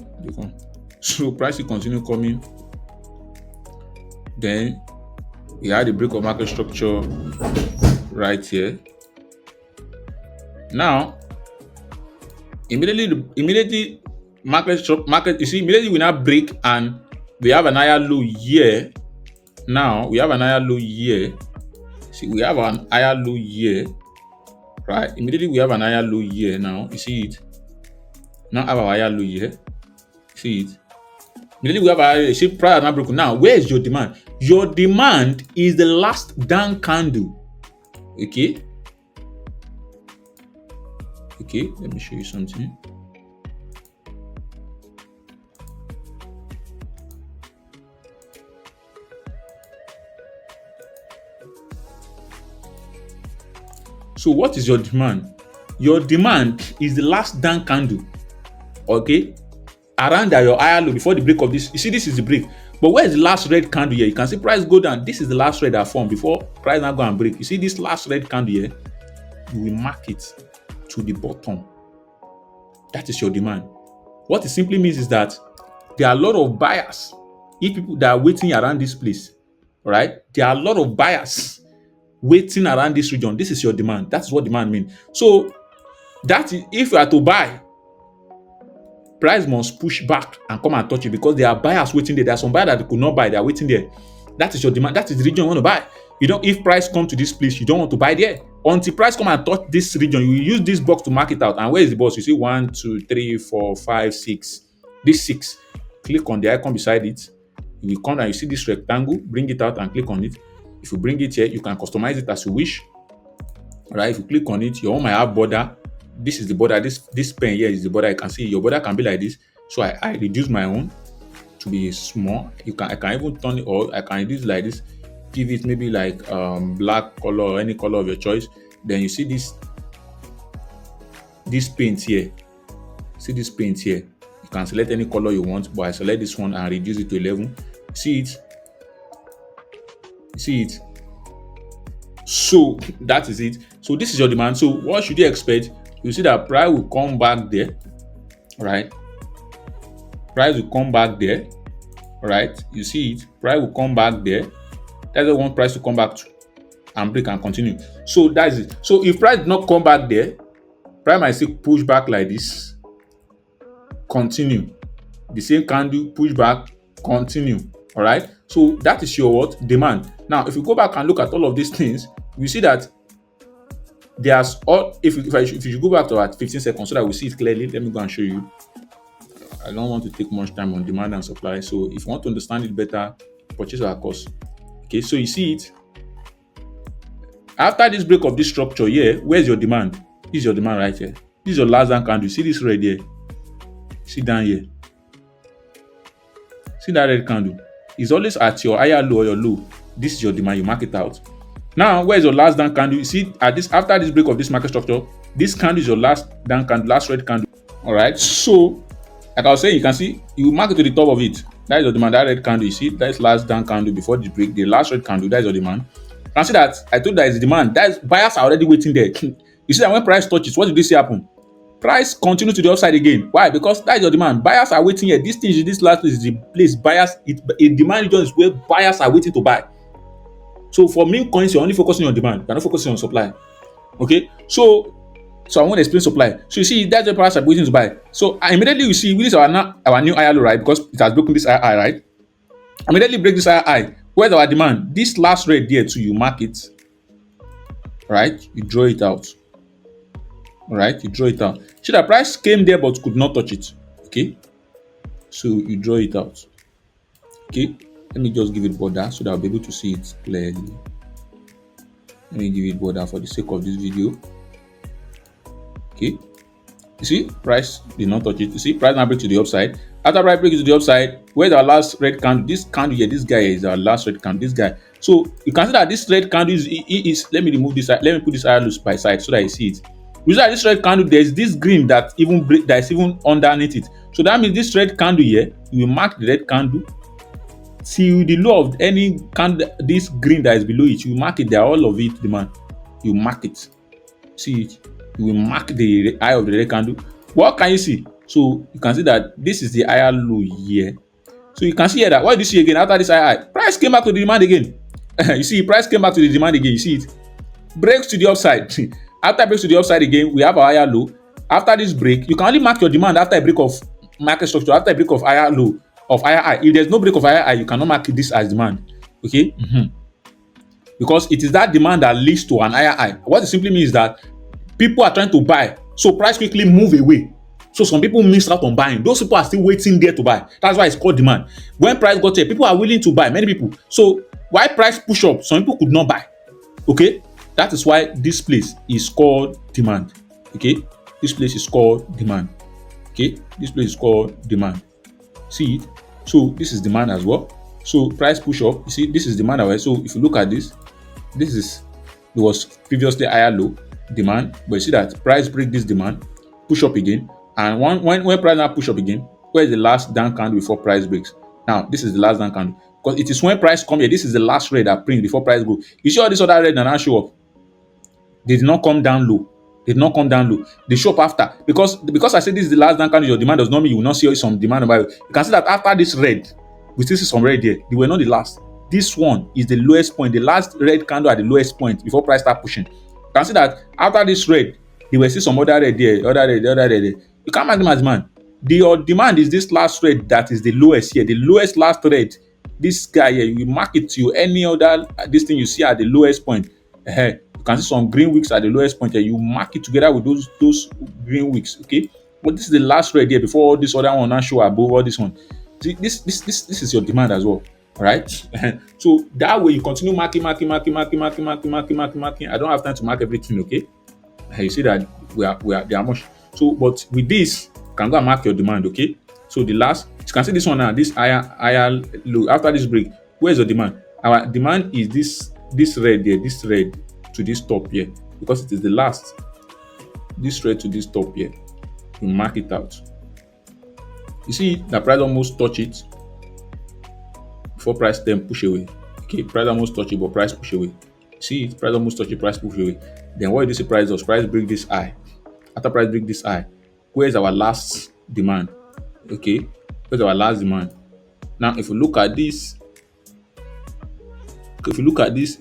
price will continue coming. Then we had the break of market structure right here. Now, immediately market, you see, immediately we now break and we have an higher low here. Now we have an higher low here. See, we have an higher low here, right? Immediately we have an higher low here. Now you see it. Now have a higher low here. See it. Immediately we have a see price now broken. Now where is your demand? Your demand is the last down candle. Okay. Okay, let me show you something. So what is your demand? Your demand is the last down candle. Okay, around your higher low before the break of this. You see, this is the break. But where is the last red candle here? You can see price go down. This is the last red that formed before price now go and break. You see this last red candle here? You will mark it to the bottom. That is your demand. What it simply means is that there are a lot of buyers. If people that are waiting around this place, all right, there are a lot of buyers waiting around this region. This is your demand. That's what demand means. So that is, if you are to buy, price must push back and come and touch it because there are buyers waiting there. There are some buyers that could not buy. They are waiting there. That is your demand. That is the region you want to buy. You don't. If price come to this place, you don't want to buy there. Until price come and touch this region, you use this box to mark it out. And where is the box? You see 1, 2, 3, 4, 5, 6. This 6. Click on the icon beside it. You will come and you see this rectangle. Bring it out and click on it. If you bring it here, you can customize it as you wish. All right. If you click on it, your own might have border. This is the border. This pen here is the border. You can see your border can be like this. So I reduce my own to be small. I can even turn it, or I can reduce like this. Give it maybe like black color or any color of your choice. Then you see this paint here. See this paint here. You can select any color you want, but I select this one and reduce it to 11. See it? See it? So that is it. So this is your demand. So what should you expect? You see that price will come back there, right? Price will come back there, right? You see it. Price will come back there. That's the one price to come back to and break and continue. So that's it. So if price did not come back there, price might still push back like this, continue. The same candle, push back, continue. All right. So that is your what? Demand. Now, if you go back and look at all of these things, you see that there's all. If you go back to about 15 seconds so that we see it clearly, let me go and show you. I don't want to take much time on demand and supply. So if you want to understand it better, purchase our course. Okay. So you see it. After this break of this structure here, where's your demand? This is your demand right here. This is your last down candle. See this red here. See down here. See that red candle? It's always at your higher low or your low. This is your demand. You mark it out. Now, where's your last down candle? You see at this after this break of this market structure, this candle is your last down candle, last red candle. All right. So, like I was saying, you can see you mark it to the top of it. That is your demand. That red candle. You see that is last down candle before the break. The last red candle. That is your demand. You can see that I told that is demand. That is buyers are already waiting there. You see that when price touches, what did this happen? Price continue to the upside again. Why? Because that is your demand. Buyers are waiting here. This thing, this last place is the place buyers. A demand region is where buyers are waiting to buy. So for meme coins, you're only focusing on demand. You're not focusing on supply. Okay. So I want to explain supply. So you see, that's the price are waiting to buy. So immediately you see, this is our new higher low, right? Because it has broken this high, right? Immediately break this high. Where's our demand? This last red there too, you mark it. Right? You draw it out. Alright, you draw it out. See the price came there but could not touch it. Okay, so you draw it out. Okay, let me just give it border so that I'll be able to see it clearly. Let me give it border for the sake of this video. Okay, you see price did not touch it. You see price now break to the upside. After price break to the upside, where's our last red candle? This candle here, this guy is our last red candle. This guy. So you can see that this red candle is let me remove this. Let me put this eye loose by side so that you see it. You see that this red candle, there's this green that is even underneath it. So that means this red candle here, you will mark the red candle till the low of any candle, this green that is below it, you mark it there, all of it, demand. You mark it. See it. You will mark the eye of the red candle. What can you see? So you can see that this is the higher low here. So you can see here that what do you see again after this high? Price came back to the demand again. You see, price came back to the demand again. You see it breaks to the upside. After breaks to the upside again, we have our higher low. After this break, you can only mark your demand after a break of market structure, after a break of higher low, of higher high. If there's no break of higher high, you cannot mark this as demand. Okay? Because it is that demand that leads to an higher high. What it simply means is that people are trying to buy, so price quickly move away. So some people miss out on buying. Those people are still waiting there to buy. That's why it's called demand. When price got here, people are willing to buy. Many people. So why price push up? Some people could not buy. Okay? That is why this place is called demand. Okay, this place is called demand. Okay, this place is called demand. See it? So this is demand as well. So price push up. You see, this is demand as well. So if you look at this, it was previously higher low demand, but you see that price break this demand, push up again, and when price now push up again, where is the last down candle before price breaks? Now this is the last down candle because it is when price come here. This is the last red that print before price go. You see all this other red that now show up. They did not come down low. They did not come down low. They show up after. Because I said this is the last down candle, your demand does not mean you will not see some demand. You can see that after this red, we still see some red here. They were not the last. This one is the lowest point. The last red candle at the lowest point before price start pushing. You can see that after this red, there were still some other red there, other red there. You can't mark them as demand. Your demand is this last red that is the lowest here. The lowest last red. This guy here, you mark it to any other this thing you see at the lowest point. You can see some green wicks at the lowest point here. You mark it together with those green wicks. Okay, but this is the last red here before all this other one now show above all this one. See, this is your demand as well. All right. So that way you continue marking. I don't have time to mark everything. Okay. You see that they are much. So, but with this, you can go and mark your demand. Okay. So the last, you can see this one now. This higher low after this break. Where's your demand? Our demand is this red here. This red to this top here, because it is the last. This red to this top here. You mark it out. You see the price almost touch it before price then push away. Okay, price almost touch it, but price push away. See it, price almost touch the price move away. Then what did you see price does? Price break this high. After price break this high, where's our last demand? Okay, where's our last demand? Now, if you look at this,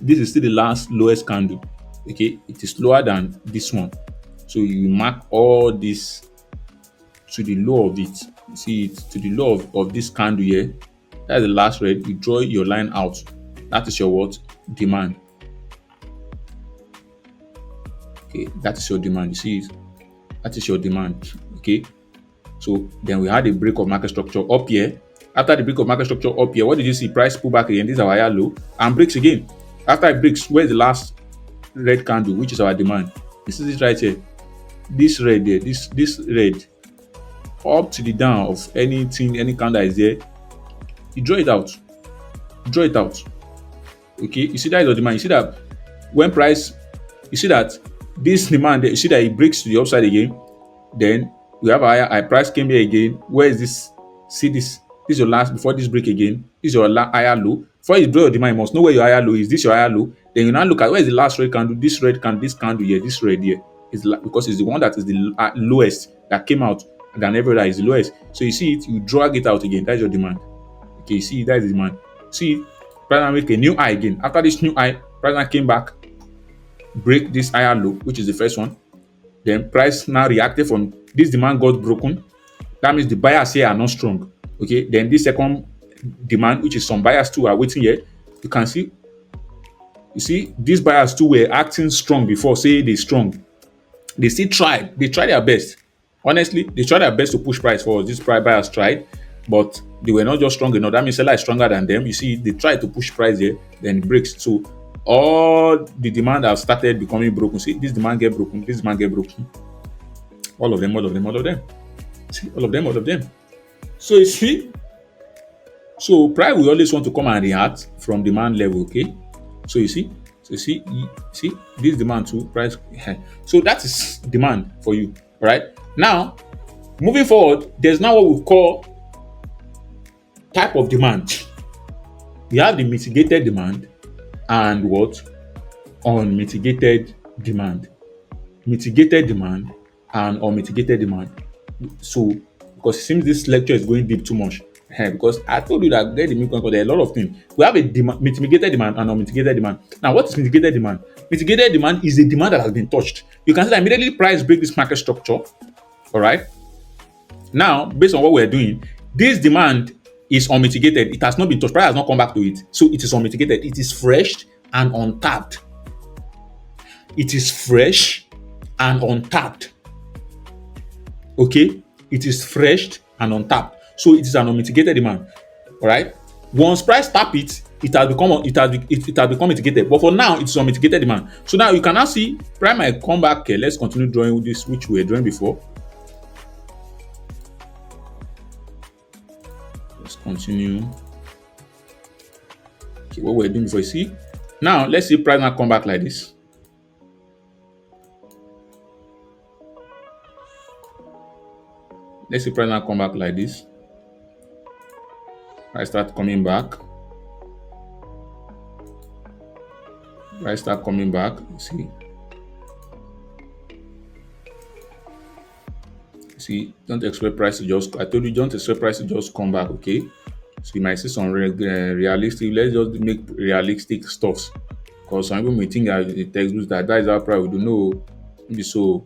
this is still the last lowest candle. Okay, it is lower than this one. So you mark all this to the low of it. You see it to the low of this candle here. That's the last red. You draw your line out. That is your what? Demand. Okay, that is your demand. You see it? That is your demand. Okay. So then we had a break of market structure up here. After the break of market structure up here, what did you see? Price pull back again. This is our higher low and breaks again. After it breaks, where's the last red candle, which is our demand? This is it right here. This red there, this red up to the down of anything, any candle is there. You draw it out. Draw it out. Okay, you see that is your demand. You see that when price, you see that this demand, you see that it breaks to the upside again. Then we have a higher price came here again. Where is this? See this? This is your last before this break again. This is your higher low. Before you draw your demand, you must know where your higher low is. This your higher low. Then you now look at where is the last red candle. This red candle, this candle here, this red here is because it's the one that is the lowest that came out than every other is the lowest. So you see it, you drag it out again. That's your demand. Okay, you see that is the demand. See, price now make a new high again. After this new high, price now came back, break this higher low, which is the first one. Then price now reacted from this demand got broken. That means the buyers here are not strong. Okay, then this second demand, which is some buyers too are waiting here. You can see, you see, these buyers too were acting strong before, say they strong. They still tried, they tried their best. Honestly, they tried their best to push price forward. These price buyers tried, but they were not just strong enough. That means seller is stronger than them. You see, they tried to push price here, then it breaks. So all the demand have started becoming broken. See, this demand get broken, this demand get broken. All of them, all of them, all of them. See, all of them, all of them. So you see, so price will always want to come and react from demand level, okay? So you see, see this demand too, price. So that is demand for you, right? Now, moving forward, there's now what we call type of demand. We have the mitigated demand and what? Unmitigated demand. Mitigated demand and unmitigated demand. So, because it seems this lecture is going deep too much. Because I told you that get the Memecoin, there are a lot of things. We have a mitigated demand and unmitigated demand. Now, what is mitigated demand? Mitigated demand is a demand that has been touched. You can see that immediately price break this market structure. All right. Now, based on what we're doing, this demand is unmitigated. It has not been touched. Price has not come back to it. So it is unmitigated. It is fresh and untapped. It is fresh and untapped. Okay? It is fresh and untapped. So it is an unmitigated demand. All right. Once price tap it, it has become mitigated. But for now, it's unmitigated demand. So now you can now see price might come back here. Let's continue drawing with this, which we were drawing before. Let's continue. Okay, what we're doing before, you see. Now let's see price now come back like this. Let's see price now come back like this. I start coming back. I start coming back. See, don't expect price to just. I told you don't expect price to just come back. Okay. So you might see some realistic. Let's just make realistic stuffs. Because some people may think that the textbooks that is our price. We don't know. Maybe so.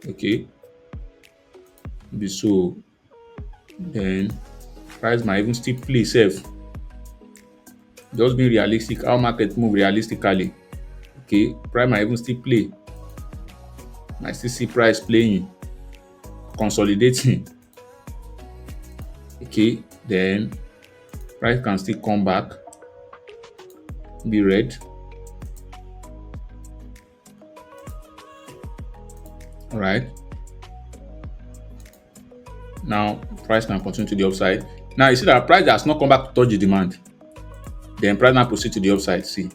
Okay. Maybe so. Then price might even still play safe. Just being realistic, how market move realistically. Okay, price might even still play. Might still see price playing, consolidating. Okay, then price can still come back, be red. All right. Now price can continue to the upside. Now you see that price has not come back to touch the demand. Then price now proceed to the upside. See,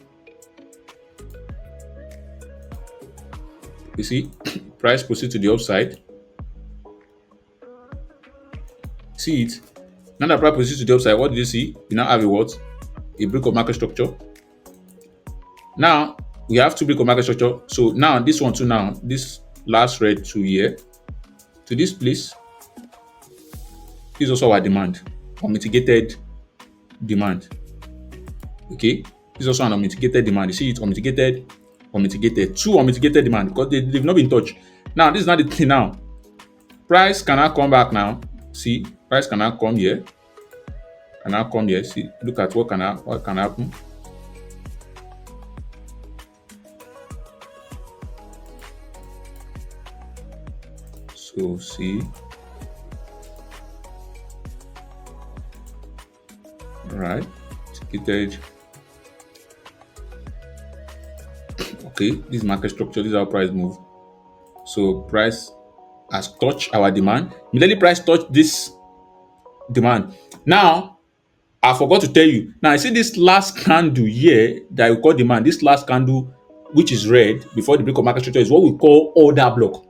you see, price proceed to the upside. See it. Now that price proceeds to the upside, what did you see? You now have a what? A break of market structure. Now we have two break of market structure. So now this one too, now this last red two here to this place, this is also our demand, unmitigated demand. Okay, this is also an unmitigated demand. You see it, unmitigated, unmitigated, two unmitigated demand because they've not been touched. Now this is not the thing. Now price cannot come back now. See, price cannot come here. Cannot come here. See, look at what can happen. So see, right, ticketed. Okay, this market structure, this is how price move. So price has touched our demand. Immediately price touched this demand. Now I forgot to tell you. Now I see this last candle here that we call demand. This last candle, which is red before the break of market structure, is what we call order block.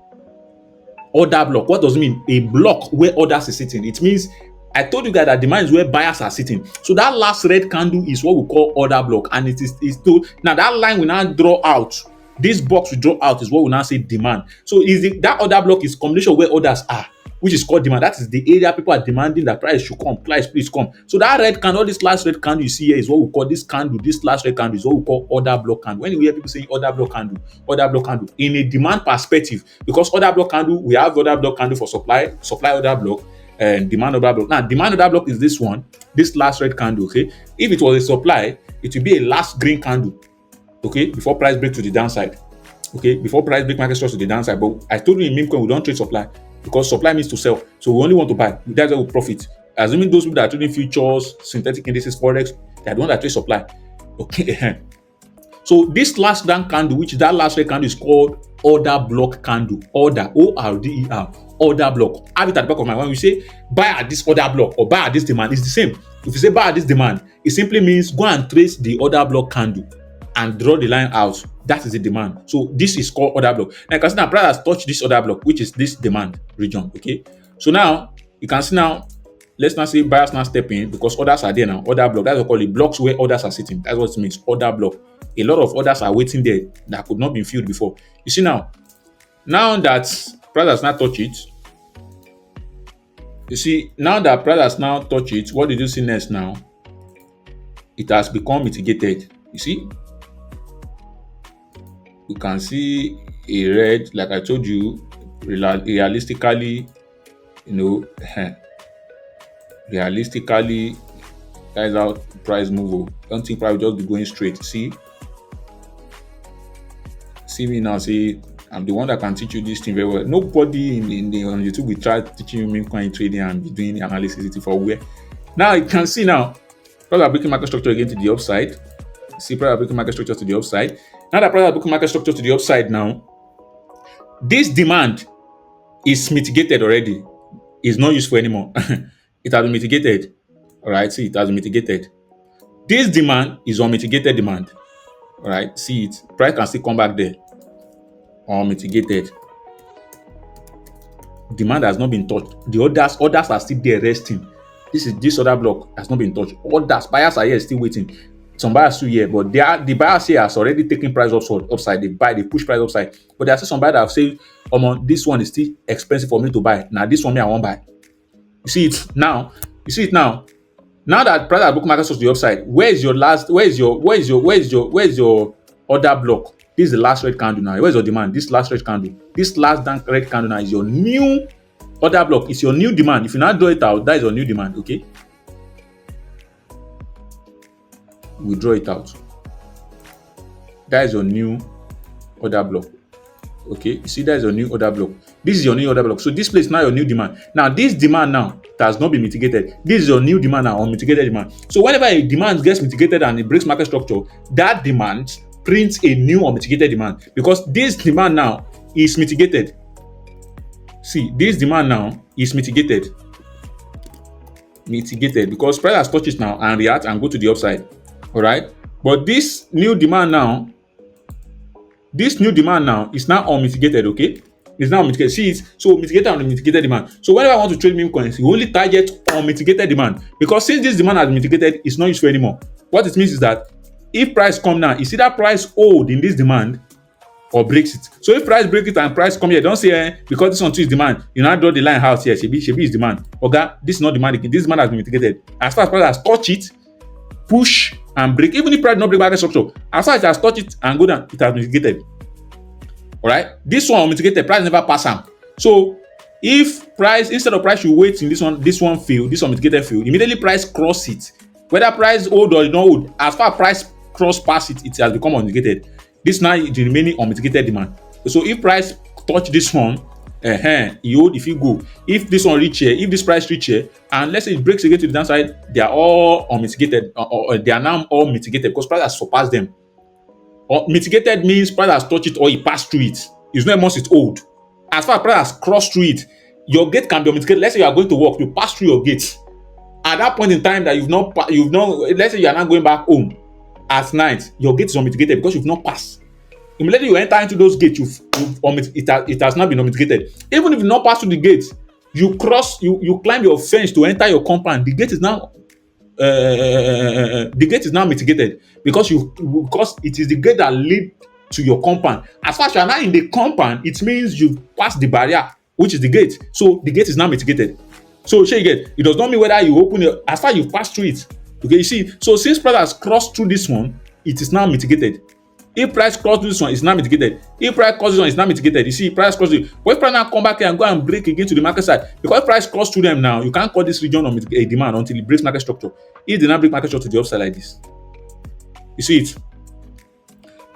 Order block. What does it mean? A block where orders are sitting. It means I told you guys that demand is where buyers are sitting. So that last red candle is what we call order block, and it is told now that line we now draw out. This box we draw out is what we now say demand. So that order block is combination where orders are, which is called demand. That is the area people are demanding that price should come. Price, please come. So that red candle, this last red candle you see here is what we call this candle. This last red candle is what we call order block candle. When you hear people saying order block candle in a demand perspective, because order block candle, we have order block candle for supply order block, and demand order block. Now, demand order block is this one, this last red candle. Okay, if it was a supply, it will be a last green candle. Okay, before price break to the downside. Okay, before price break market structure to the downside. But I told you in Memecoin we don't trade supply because supply means to sell. So we only want to buy. That's why we profit. Assuming those people that are trading futures, synthetic indices, forex, they are the ones that trade supply. Okay. So this last down candle, which is that last red candle, is called order block candle. Order, ORDER, order block. Have it at the back of my mind. When we say buy at this order block or buy at this demand, it's the same. If you say buy at this demand, it simply means go and trace the order block candle and draw the line out. That is the demand. So this is called order block. Now you can see now price has touched this order block, which is this demand region. Okay. So now you can see now, let's now say buyers now step in because orders are there now. Order block. That's what we call it. Blocks where orders are sitting. That's what it means. Order block. A lot of orders are waiting there that could not be filled before. You see now that price has not touched it. You see, now that price has now touched it, what did you see next now? It has become mitigated. You see? You can see a red, like I told you, realistically, realistically, that is how price move. Don't think price will just be going straight. See me now. See, I'm the one that can teach you this thing very well. Nobody on YouTube will try teaching you Memecoin trading and be doing analysis for where. Now you can see now, price are breaking market structure again to the upside. See, price are breaking market structure to the upside. Now that price are breaking market structure to the upside now, this demand is mitigated already. It's not useful anymore. It has been mitigated. All right, see, it has been mitigated. This demand is unmitigated demand. All right, see it. Price can still come back there. Unmitigated. Demand has not been touched. The orders are still there resting. This order block has not been touched. Orders, buyers are here still waiting. Some buyers still here, but the buyers here has already taken price upside. They push price upside. But there are still some buyers that have said, this one is still expensive for me to buy. Now this one me I won't buy. You see it now. Now that price has broken market to the upside, where's your order block? This is the last red candle now. Where's your demand? This last red candle. This last red candle now is your new order block. It's your new demand. If you now draw it out, that is your new demand. Okay. We draw it out. That is your new order block. Okay, you see, that is your new order block. This is your new order block. So this place now your new demand. Now this demand now has not been mitigated. This is your new demand now, unmitigated demand. So whenever a demand gets mitigated and it breaks market structure, that demand prints a new unmitigated demand because this demand now is mitigated. See, this demand now is mitigated. Because price has touched it now and react and go to the upside. All right, but this new demand now is now unmitigated. Okay, it's now unmitigated. See it, so mitigated and unmitigated demand. So whenever I want to trade Memecoins, you only target unmitigated demand because since this demand has been mitigated, it's not useful anymore. What it means is that If price come down, you see that price hold in this demand or breaks it. So if price break it and price come here, don't say because this one too is demand, you now draw the line out here. Shebi is demand. Oga, this is not demand again. This demand has been mitigated. As far as price has touched it, push and break. Even if price not break market structure, as far as it has touched it and go down, it has mitigated. Alright, this one mitigated, price never pass am. So if price, instead of price you wait in this one field, this one mitigated field, immediately price cross it, whether price hold or not hold, as far as price cross pass it, it has become unmitigated. This now is the remaining unmitigated demand. So if price touch this one, e hold, if you go, if this one reach here, if this price reach here, and let's say it breaks again to the downside, they are all unmitigated, or they are now all mitigated because price has surpassed them. Or mitigated means price has touched it or it passed through it. It's not once it's hold. As far as price has crossed through it, your gate can be mitigated. Let's say you are going to work, you pass through your gate. At that point in time that you've not, let's say you are not going back home at night, your gate is unmitigated because you've not passed. Immediately you enter into those gates, it has not been unmitigated. Even if you not pass through the gate, you climb your fence to enter your compound. The gate is now mitigated because it is the gate that lead to your compound. As far as you are now in the compound, it means you've passed the barrier, which is the gate. So the gate is now mitigated. So shey you get, it does not mean whether you open it, as far as you pass through it. Okay, you see, so since price has crossed through this one, it is now mitigated. If price cross this one, it's not mitigated. If price cross this one, it's not mitigated. You see, price cross it. But if price now come back here and go and break again to the market side, because price cross through them now, you can't call this region of a demand until it breaks market structure. If they now break market structure to the upside like this, you see it,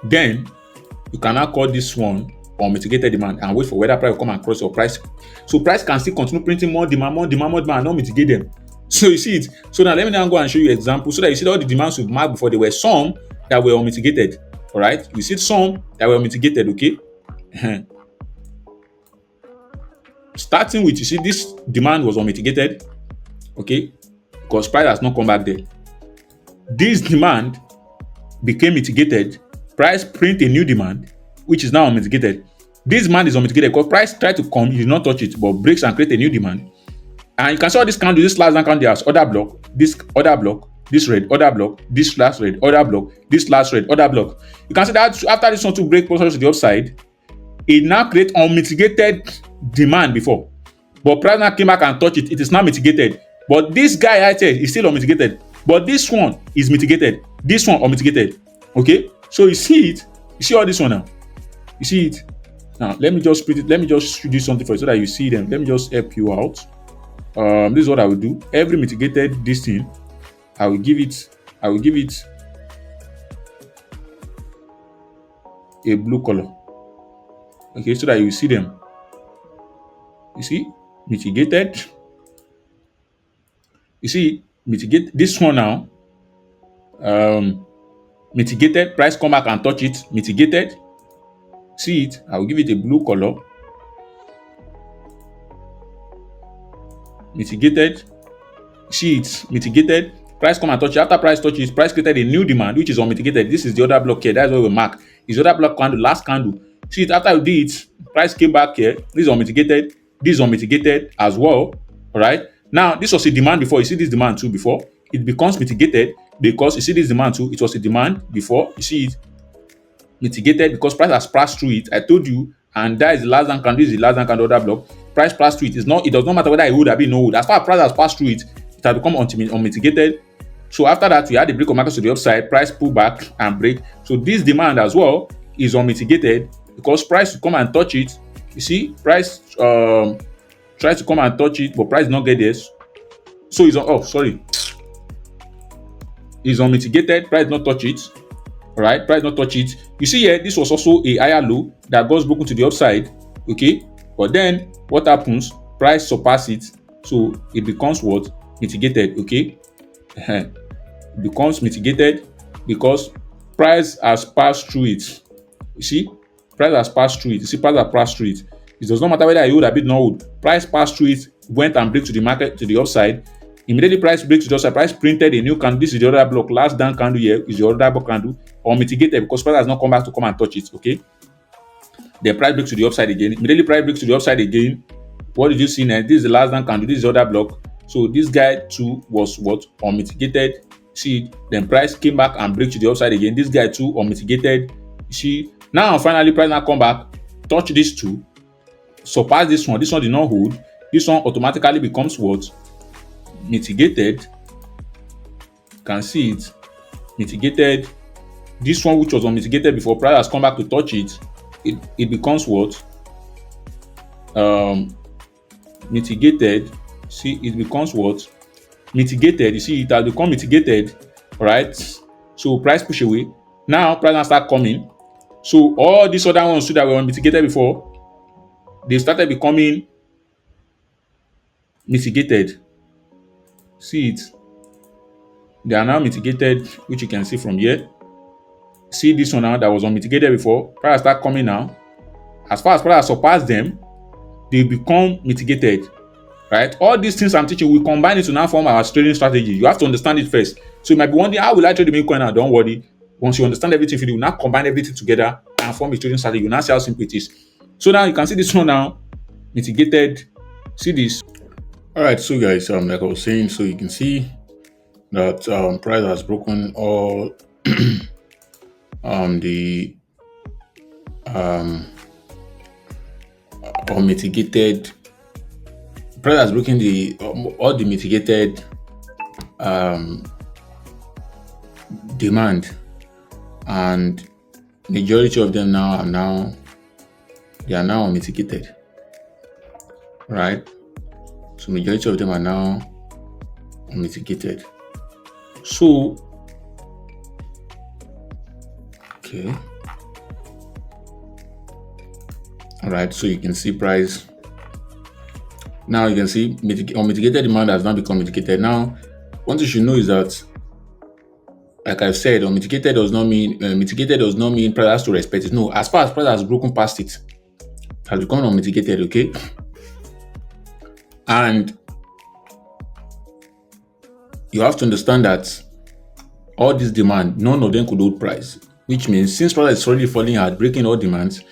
then you can now call this one unmitigated demand and wait for whether price will come and cross your price. So price can still continue printing more demand, and not mitigate them. So you see it. So now let me now go and show you examples so that you see all the demands we've marked before. There were some that were unmitigated. All right, you see some that were mitigated. Okay, starting with, you see this demand was unmitigated. Okay, because price has not come back there. This demand became mitigated. Price print a new demand, which is now unmitigated. This demand is unmitigated because price tried to come, you did not touch it, but breaks and create a new demand. And you can see all this candle, this last candle has other block, this other block, this red, other block, this last red, other block, this last red, other block. You can see that after this one to break process to the upside, it now create unmitigated demand before. But price now came back and touched it, it is now mitigated. But this guy right here is still unmitigated. But this one is mitigated. This one unmitigated. Okay? So you see it, you see all this one now. You see it. Now let me just do something for you so that you see them. Let me just help you out. This is what I will do. Every mitigated this thing, I will give it a blue color. Okay, so that you see them. You see, mitigated. You see, mitigate this one now. Mitigated, price come back and touch it, mitigated. See it, I will give it a blue color. Mitigated, see it, mitigated. Price come and touch it. After price touches, price created a new demand, which is unmitigated. This is the other block here. That's what we mark. Is the other block candle, last candle. See it, after you did it, price came back here. This is unmitigated. This is unmitigated as well. All right. Now, this was a demand before. You see this demand too before. It becomes mitigated because you see this demand too. It was a demand before. You see it mitigated because price has passed through it. I told you, and that is the last candle. This is the last candle other block. Price passed through it. It does not matter whether it would have been no would. As far as price has passed through it, it has become unmitigated. So after that, we had the break of market to the upside, price pull back and break. So this demand as well is unmitigated because price will come and touch it. You see, price tries to come and touch it, but price not get this. So it's unmitigated, price not touch it. All right, price not touch it. You see here, this was also a higher low that goes broken to the upside. Okay, but then what happens? Price surpass it, so it becomes what? Mitigated. Okay, it becomes mitigated because price has passed through it. You see, price has passed through it. You see, price has passed through it. It does not matter whether I would have been not would. Price passed through it, went and break to the market to the upside. Immediately price breaks to the upside. Price printed a new candle. This is the other block. Last down candle here is the other block candle, or mitigated because price has not come back to come and touch it. Okay. The price breaks to the upside again. Immediately price breaks to the upside again. What did you see now? This is the last down candle. This is the other block. So this guy too was what? Unmitigated. See, then price came back and break to the upside again. This guy too unmitigated. You see, now finally price now come back, touch these two, surpass this one. This one did not hold. This one automatically becomes what? Mitigated. You can see it. Mitigated. This one, which was unmitigated before, price has come back to touch it. It becomes what? Mitigated. See, it becomes what? Mitigated. You see, it has become mitigated. All right. So price push away. Now price now start coming. So all these other ones too that were mitigated before, they started becoming mitigated. See it. They are now mitigated, which you can see from here. See this one now that was unmitigated before. Price start coming now. As far as price surpass them, they become mitigated. Right? All these things I'm teaching, we combine it to now form our trading strategy. You have to understand it first. So you might be wondering, how will I trade the Memecoin now? Don't worry. Once you understand everything, you will now combine everything together and form a trading strategy. You now see how simple it is. So now you can see this one now, mitigated. See this. All right, so guys, like I was saying, so you can see that price has broken all the unmitigated. Price has broken the all the mitigated demand, and majority of them now are unmitigated, right? So majority of them are now unmitigated. So okay, all right. So you can see price. Now you can see unmitigated demand has now become mitigated. Now, what you should know is that, like I've said, unmitigated does not mean mitigated does not mean price has to respect it. No, as far as price has broken past it, has become unmitigated. Okay, and you have to understand that all this demand, none of them could hold price, which means since price is already falling hard, breaking all demands,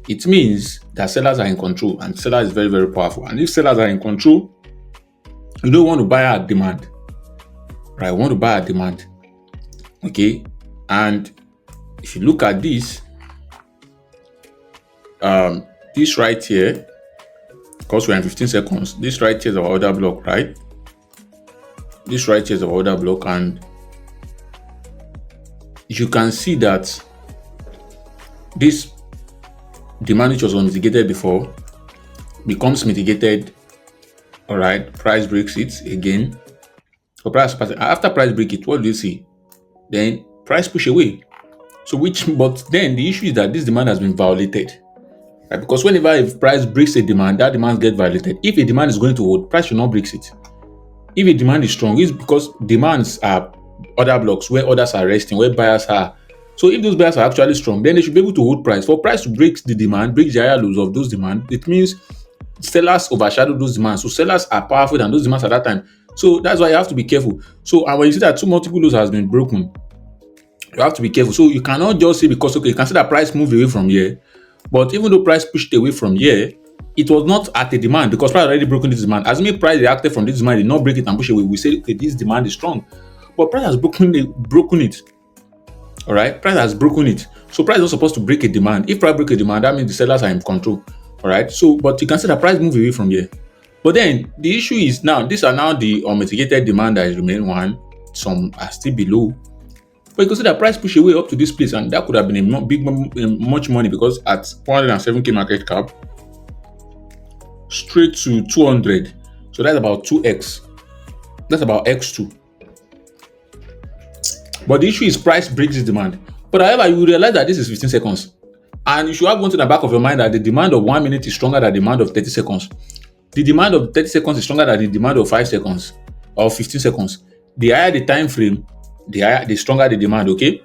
it means that sellers are in control, and seller is very, very powerful. And if sellers are in control, you don't want to buy at demand, right? You want to buy at demand, okay? And if you look at this, this right here, because we're in 15 seconds, this right here is our order block, right? This right here is our order block, and you can see that this demand, which was unmitigated before, becomes mitigated. All right, price breaks it again. So after price break it, what do you see? Then price push away. So but then the issue is that this demand has been violated, right? Because whenever if price breaks a demand, that demand gets violated. If a demand is going to hold, price should not break it. If a demand is strong, it's because demands are order blocks where orders are resting, where buyers are. So if those buyers are actually strong, then they should be able to hold price. For price to break the demand, break the higher lows of those demands, it means sellers overshadow those demands. So sellers are powerful than those demands at that time. So that's why you have to be careful. So and when you see that two multiple lows has been broken, you have to be careful. So you cannot just say because you can see that price moved away from here, but even though price pushed away from here, it was not at a demand because price already broken this demand. As price reacted from this demand, did not break it and push away. We say okay, this demand is strong, but price has broken it. All right, price has broken it. So price is not supposed to break a demand. If price break a demand, that means the sellers are in control. All right. So, but you can see the price move away from here. But then the issue is now these are now the unmitigated demand that is remain one. Some are still below. But you can see the price push away up to this place, and that could have been much money because at 107k market cap, straight to 200. So that's about 2x. That's about x2. But the issue is price breaks this demand. But however, you realize that this is 15 seconds. And you should have one to the back of your mind that the demand of 1 minute is stronger than the demand of 30 seconds. The demand of 30 seconds is stronger than the demand of 5 seconds or 15 seconds. The higher the time frame, the stronger the demand, okay?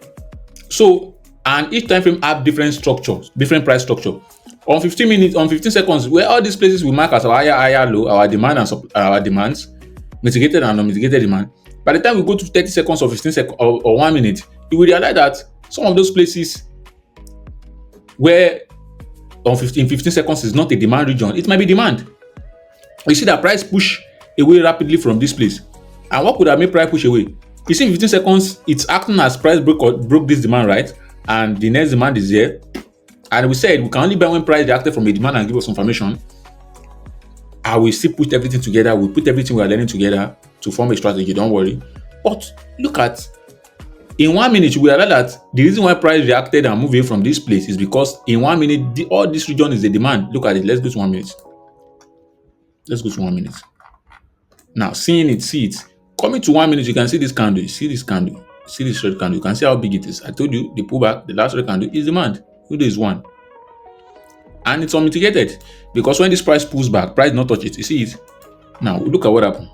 So, and each time frame have different structures, different price structure. On 15 minutes, on 15 seconds, where all these places we mark as our higher low, our demand and our demands, mitigated and unmitigated demand. By the time we go to 30 seconds or 15 seconds or 1 minute, you will realize that some of those places where on 15 seconds is not a demand region, it might be demand. You see that price push away rapidly from this place. And what could have made price push away? You see, in 15 seconds, it's acting as price broke this demand, right? And the next demand is here. And we said we can only buy when price reacted from a demand and give us information. I will still put everything together. We put everything we are learning together to form a strategy. Don't worry. But look at, in 1 minute, we realize that the reason why price reacted and moved away from this place is because in 1 minute, all this region is the demand. Look at it. Let's go to 1 minute. Let's go to 1 minute. Now, seeing it, see it. Coming to 1 minute, you can see this candle. You see this candle. You see this red candle. You can see how big it is. I told you the pullback, the last red candle is demand. Today is 1. And it's unmitigated because when this price pulls back, price not touch it. You see it? Now, look at what happened.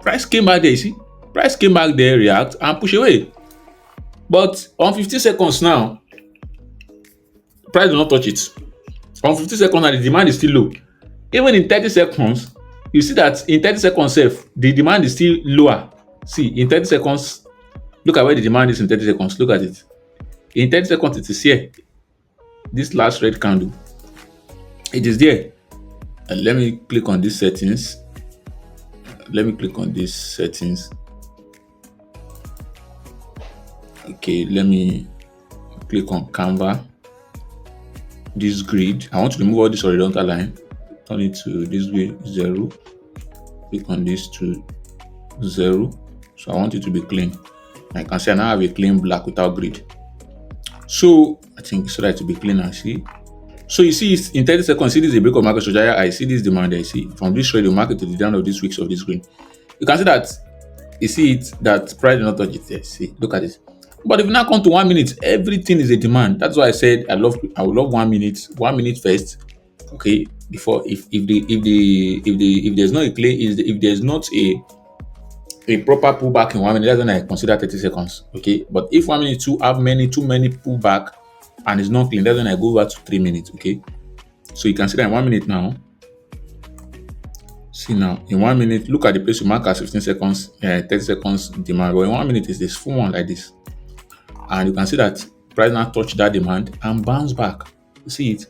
Price came back there, you see? Price came back there, react, and push away. But on 15 seconds now, price do not touch it. On 15 seconds now, the demand is still low. Even in 30 seconds, you see that in 30 seconds, the demand is still lower. See, in 30 seconds, look at where the demand is in 30 seconds. Look at it. In 30 seconds, it is here. This last red candle. It is there. And let me click on these settings. Okay, let me click on Canva. This grid. I want to remove all this horizontal line. Turn it to this way 0. Click on this to 0. So I want it to be clean. I can see I now have a clean black without grid. So I think so that it to be clean and see. So you see in 30 seconds, see this is a break of market structure. I see this demand I see from this trade market to the down of this weeks of this green. You can see that you see it that price did not touch it there. See, look at it. But if you now come to 1 minute, everything is a demand. That's why I said I would love 1 minute. 1 minute first. Okay, before if there's not a clear if there's not a proper pullback in 1 minute, that's when I consider 30 seconds. Okay, but if 1 minute too many pullback and it's not clean, that's when I go over to 3 minutes. Okay, so you can see that in 1 minute now. See now, in 1 minute, look at the place you mark as 15 seconds, 30 seconds demand. But in 1 minute, is this full one like this, and you can see that price now touch that demand and bounce back. You see it.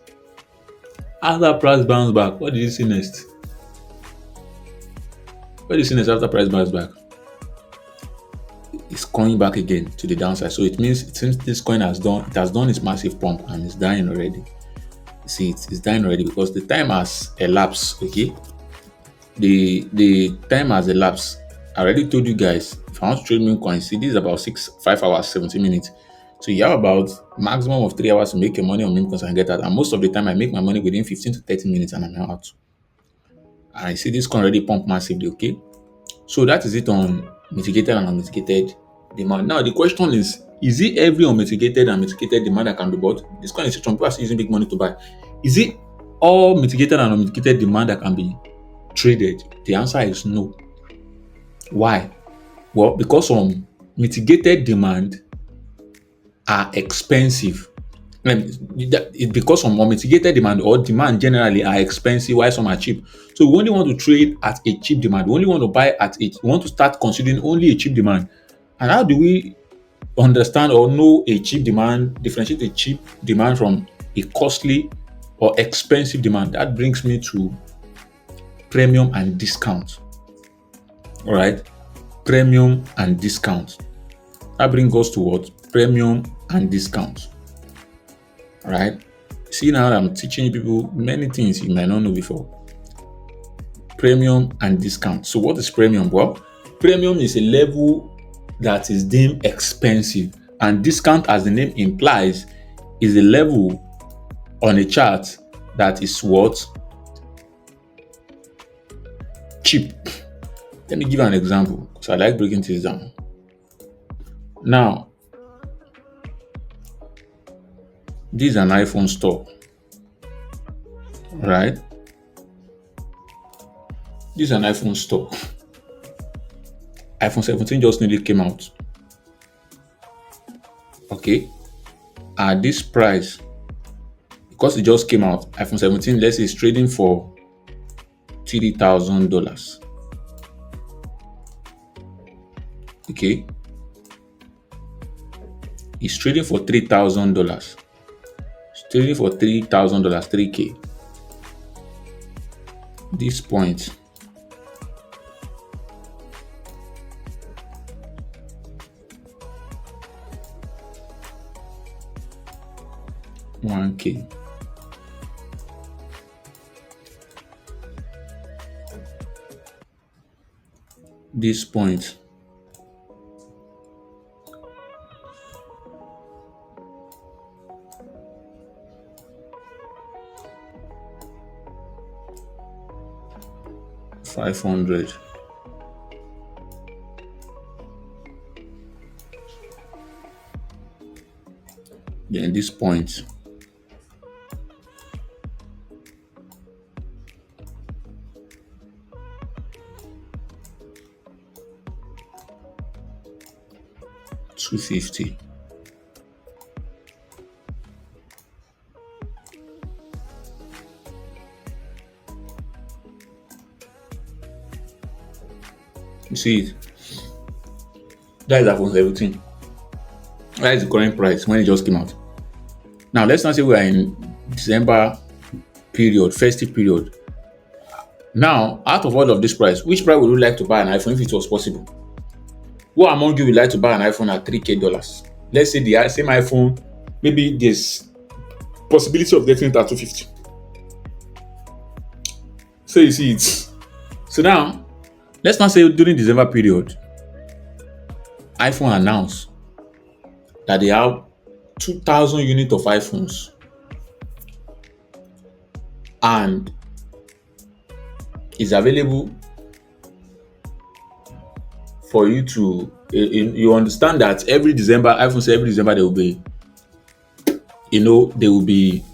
After price bounce back, what did you see next? What did you see next after price bounce back? It's coming back again to the downside. So it means since this coin has done its massive pump and it's dying already. See, it's dying already because the time has elapsed. Okay, the time has elapsed. I already told you guys, if I want to trade Memecoin, see, this is about 5 hours, 17 minutes. So you have about maximum of 3 hours to make your money on Memecoins and get that. And most of the time, I make my money within 15 to 30 minutes and I'm out. And I see this coin already pump massively. Okay, so that is it on mitigated and unmitigated demand. Now the question is it every unmitigated and mitigated demand that can be bought? This coin is some people are using big money to buy. Is it all mitigated and unmitigated demand that can be traded? The answer is no. Why? Well, because mitigated demand are expensive. It's because some unmitigated demand or demand generally are expensive, while some are cheap. So we only want to trade at a cheap demand. We only want to buy at it. We want to start considering only a cheap demand. And how do we understand or know a cheap demand, differentiate a cheap demand from a costly or expensive demand? That brings me to premium and discount. All right, premium and discount. That brings us to what? Premium and discount. All right. See, now I'm teaching people many things you might not know before. Premium and discount. So what is premium? Well, premium is a level that is deemed expensive, and discount, as the name implies, is a level on a chart that is what? Cheap. Let me give you an example because I like breaking things down. Now, this is an iPhone store, right? This is an iPhone store. iPhone 17 just nearly came out. Okay, at this price, because it just came out, iPhone 17, let's say, is trading for $3,000. Okay, it's trading for $3,000. It's trading for $3,000, 3K. This point, 1K. This point. $500. Then this point. $250. You see it? That is iPhone 17. That is the current price when it just came out. Now let's not say we are in December period, festive period. Now, out of all of this price, which price would you like to buy an iPhone if it was possible? Who among you would like to buy an iPhone at $3K? Let's say the same iPhone, maybe there's possibility of getting it at $250. So you see it. So now, let's not say during December period, iPhone announced that they have 2,000 units of iPhones, and is available for you to. You understand that every December, iPhone say every December they will be, they will be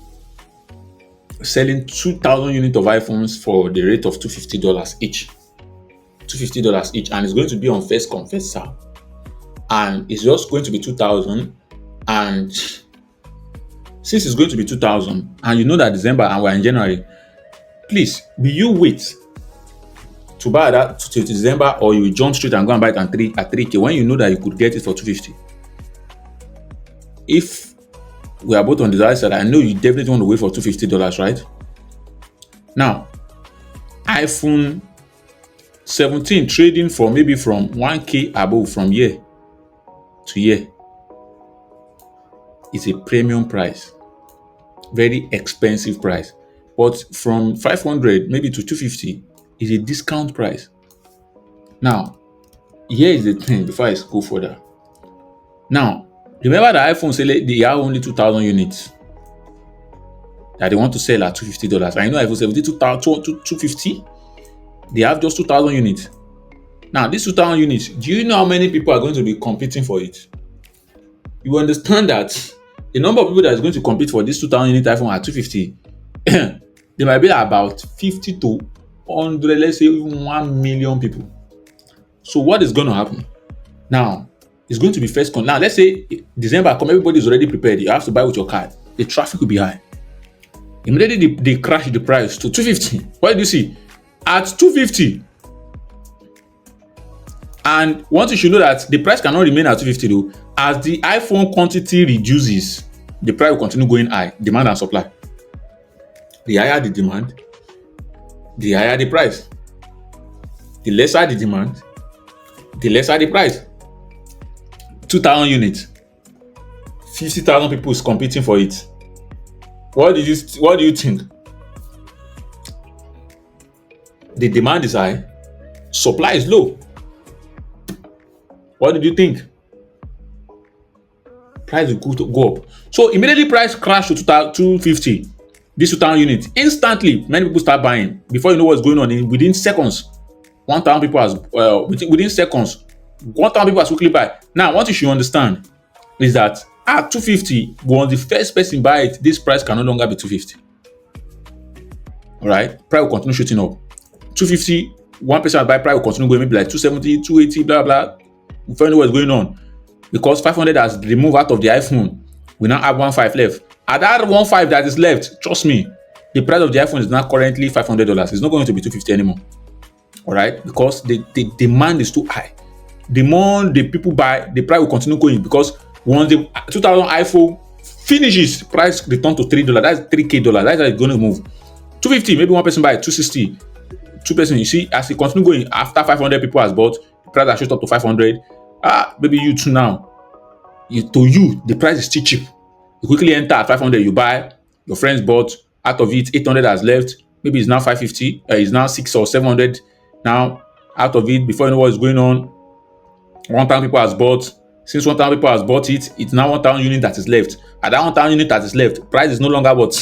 selling 2,000 units of iPhones for the rate of $250 each. $250 each, and it's going to be on first come first serve. And it's just going to be 2,000. And since it's going to be 2,000, and you know that December and we're in January, please, will you wait to buy that to December, or you will jump straight and go and buy it at 3K when you know that you could get it for $250? If we are both on the other side, I know you definitely want to wait for $250, right? Now, iPhone 17 trading for maybe from 1K above from year to year. It's a premium price, very expensive price. But from 500 maybe to 250 is a discount price. Now, here is the thing before I go further. Now, remember the iPhone say they have only 2,000 units that they want to sell at $250. I know iPhone 17 250. They have just 2,000 units. Now, these 2,000 units, do you know how many people are going to be competing for it? You understand that the number of people that is going to compete for this 2,000 unit iPhone at $250, there might be about 50 to 100, let's say even 1 million people. So what is going to happen? Now, it's going to be first come. Now, let's say December come, everybody is already prepared. You have to buy with your card. The traffic will be high. Immediately they crash the price to $250. What did you see? At $250. And once you should know that the price cannot remain at $250 though. As the iPhone quantity reduces, the price will continue going high. Demand and supply. The higher the demand, the higher the price. The lesser the demand, the lesser the price. 2,000 units. 50,000 people is competing for it. What do you think? The demand is high, supply is low. What did you think? Price will go up. So immediately price crashed to 250. This 2,000 units. Instantly, many people start buying. Before you know what's going on, within seconds, 1,000 people has within seconds, 1,000 people has quickly buy. Now, what you should understand is that at 250, once the first person buy it, this price can no longer be 250. All right, price will continue shooting up. 250, one person buy, price will continue going maybe like 270, 280, blah blah. We find out what's going on because 500 has removed out of the iPhone. We now have 1.5 left. At that 1.5 that is left, trust me, the price of the iPhone is now currently $500. It's not going to be 250 anymore. All right, because the demand is too high. The more the people buy, the price will continue going because once the 2000 iPhone finishes, price return to $3. That's $3K. That's how it's going to move. 250, maybe one person buy 260. Two person, you see, as it continue going, after 500 people has bought, the price has shot up to 500. Maybe you too now. To you, the price is still cheap. You quickly enter at 500, you buy, your friends bought, out of it, 800 has left, maybe it's now 550, it's now 6 or 700. Now, out of it, before you know what's going on, 1,000 people has bought. Since 1,000 people has bought it, it's now 1,000 unit that is left. At that 1,000 unit that is left, price is no longer what?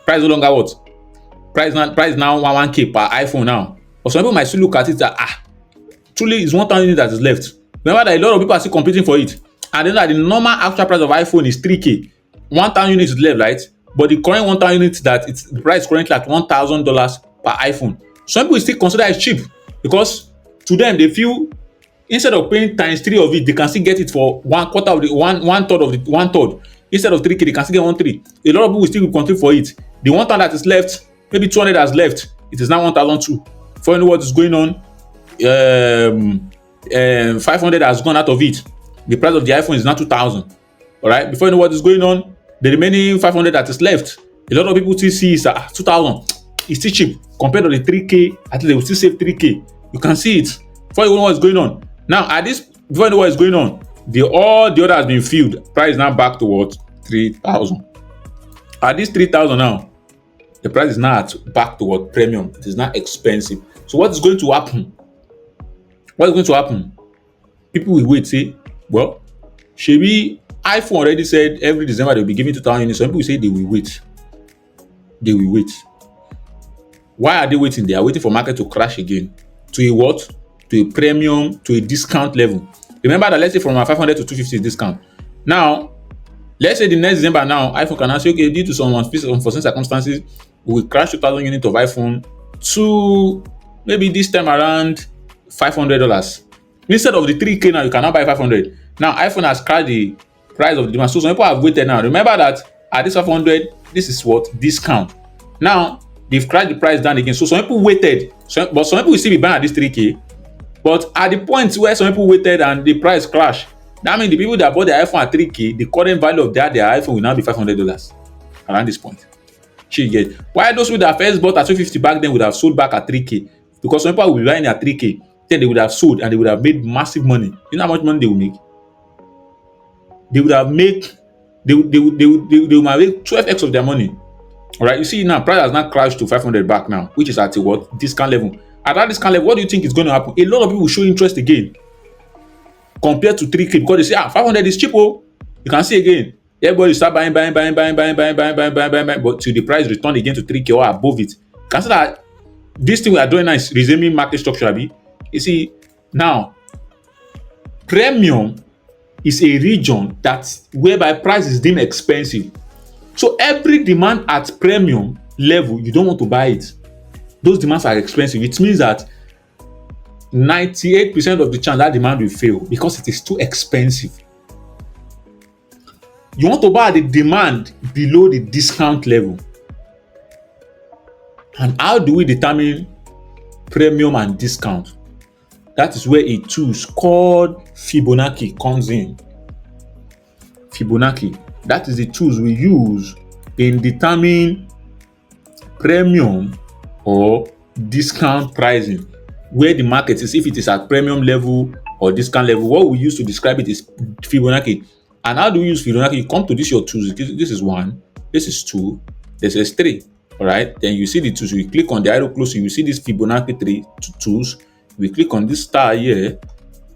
Price is no longer what? Price now 1K per iPhone now. But some people might still look at it that truly it's 1,000 unit that is left. Remember that a lot of people are still competing for it. And then that the normal actual price of iPhone is 3K. 1,000 units is left, right? But the current 1,000 units the price is currently at $1,000 per iPhone. Some people still consider it cheap because to them they feel instead of paying times 3 of it, they can still get it for one third of the one third. Instead of 3K, they can still get 1/3. A lot of people will still compete for it. The 1,000 that is left, maybe 200 has left. It is now 1,002. For you know what is going on, 500 has gone out of it. The price of the iPhone is now 2,000. All right. Before you know what is going on, the remaining 500 that is left, a lot of people still see is 2,000. It's still cheap compared to the 3K. At least they will still save 3K. You can see it. Before you know what is going on. Now, before you know what is going on, all the order has been filled. Price is now back to what? 3,000. At this 3,000 now, the price is now back to what? Premium. It is now expensive. So what is going to happen? What is going to happen? People will wait, say, well, shebi iPhone already said every December they will be giving 2,000 units. Some people will say they will wait. They will wait. Why are they waiting? They are waiting for market to crash again. To a what? To a premium, to a discount level. Remember that let's say from our 500 to 250 discount. Now, let's say the next December now, iPhone can now say, okay, due to some unforeseen circumstances, we will crash 2,000 units of iPhone to maybe this time around $500. Instead of the 3K now, you can now buy 500. Now, iPhone has crashed the price of the demand. So some people have waited now. Remember that at this 500, this is what? Discount. Now, they've crashed the price down again. So some people waited. But some people will still be buying at this 3K. But at the point where some people waited and the price crashed, that means the people that bought their iPhone at 3K, the current value of their iPhone will now be $500 around this point. You get why those people that first bought at 250 back then would have sold back at 3K, because some people will be buying at 3K, then they would have sold and they would have made massive money. You know how much money they will make? They would have made they would make 12x of their money. All right, you see now price has now crashed to 500 back now, which is at a what? Discount level. At that discount level, what do you think is going to happen? A lot of people will show interest again compared to 3K because they say 500 is cheap. Oh, you can see again. Everybody start buying, but till the price return again to 3K or above it. Consider that this thing we are doing now is resuming market structure. You see, now premium is a region whereby price is deemed expensive. So every demand at premium level, you don't want to buy it. Those demands are expensive. It means that 98% of the chance that demand will fail because it is too expensive. You want to buy the demand below the discount level. And how do we determine premium and discount? That is where a tool called Fibonacci comes in. Fibonacci. That is the tools we use in determining premium or discount pricing, where the market is, if it is at premium level or discount level. What we use to describe it is Fibonacci. And how do we use Fibonacci? You come to this your tools. This is 1, this is 2, this is 3. All right. Then you see the tools. You click on the arrow close. You see this Fibonacci 3 tools. We click on this star here.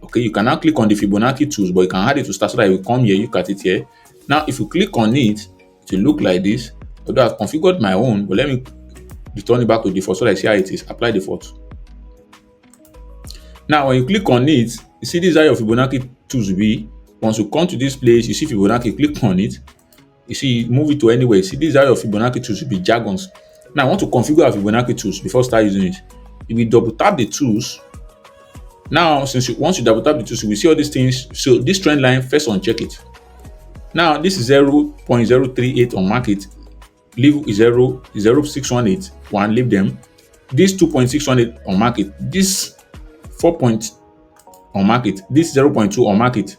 Okay, you can now click on the Fibonacci tools, but you can add it to start so that you come here, you look at it here. Now, if you click on it, it will look like this. Although I've configured my own, but let me return it back to default so that I see how it is. Apply default. Now, when you click on it, you see this is how your Fibonacci tools will be. Once you come to this place, you see Fibonacci, click on it. You see, move it to anywhere. See, this is how your Fibonacci tools will be, jargons. Now, I want to configure our Fibonacci tools before start using it. You will double tap the tools. Now, once you double tap the tools, you will see all these things. So this trend line, first uncheck it. Now, this is 0.038 on market. Leave 0.618. Leave them. This 2.618 on market. This 4 on market. This 0.2 on market.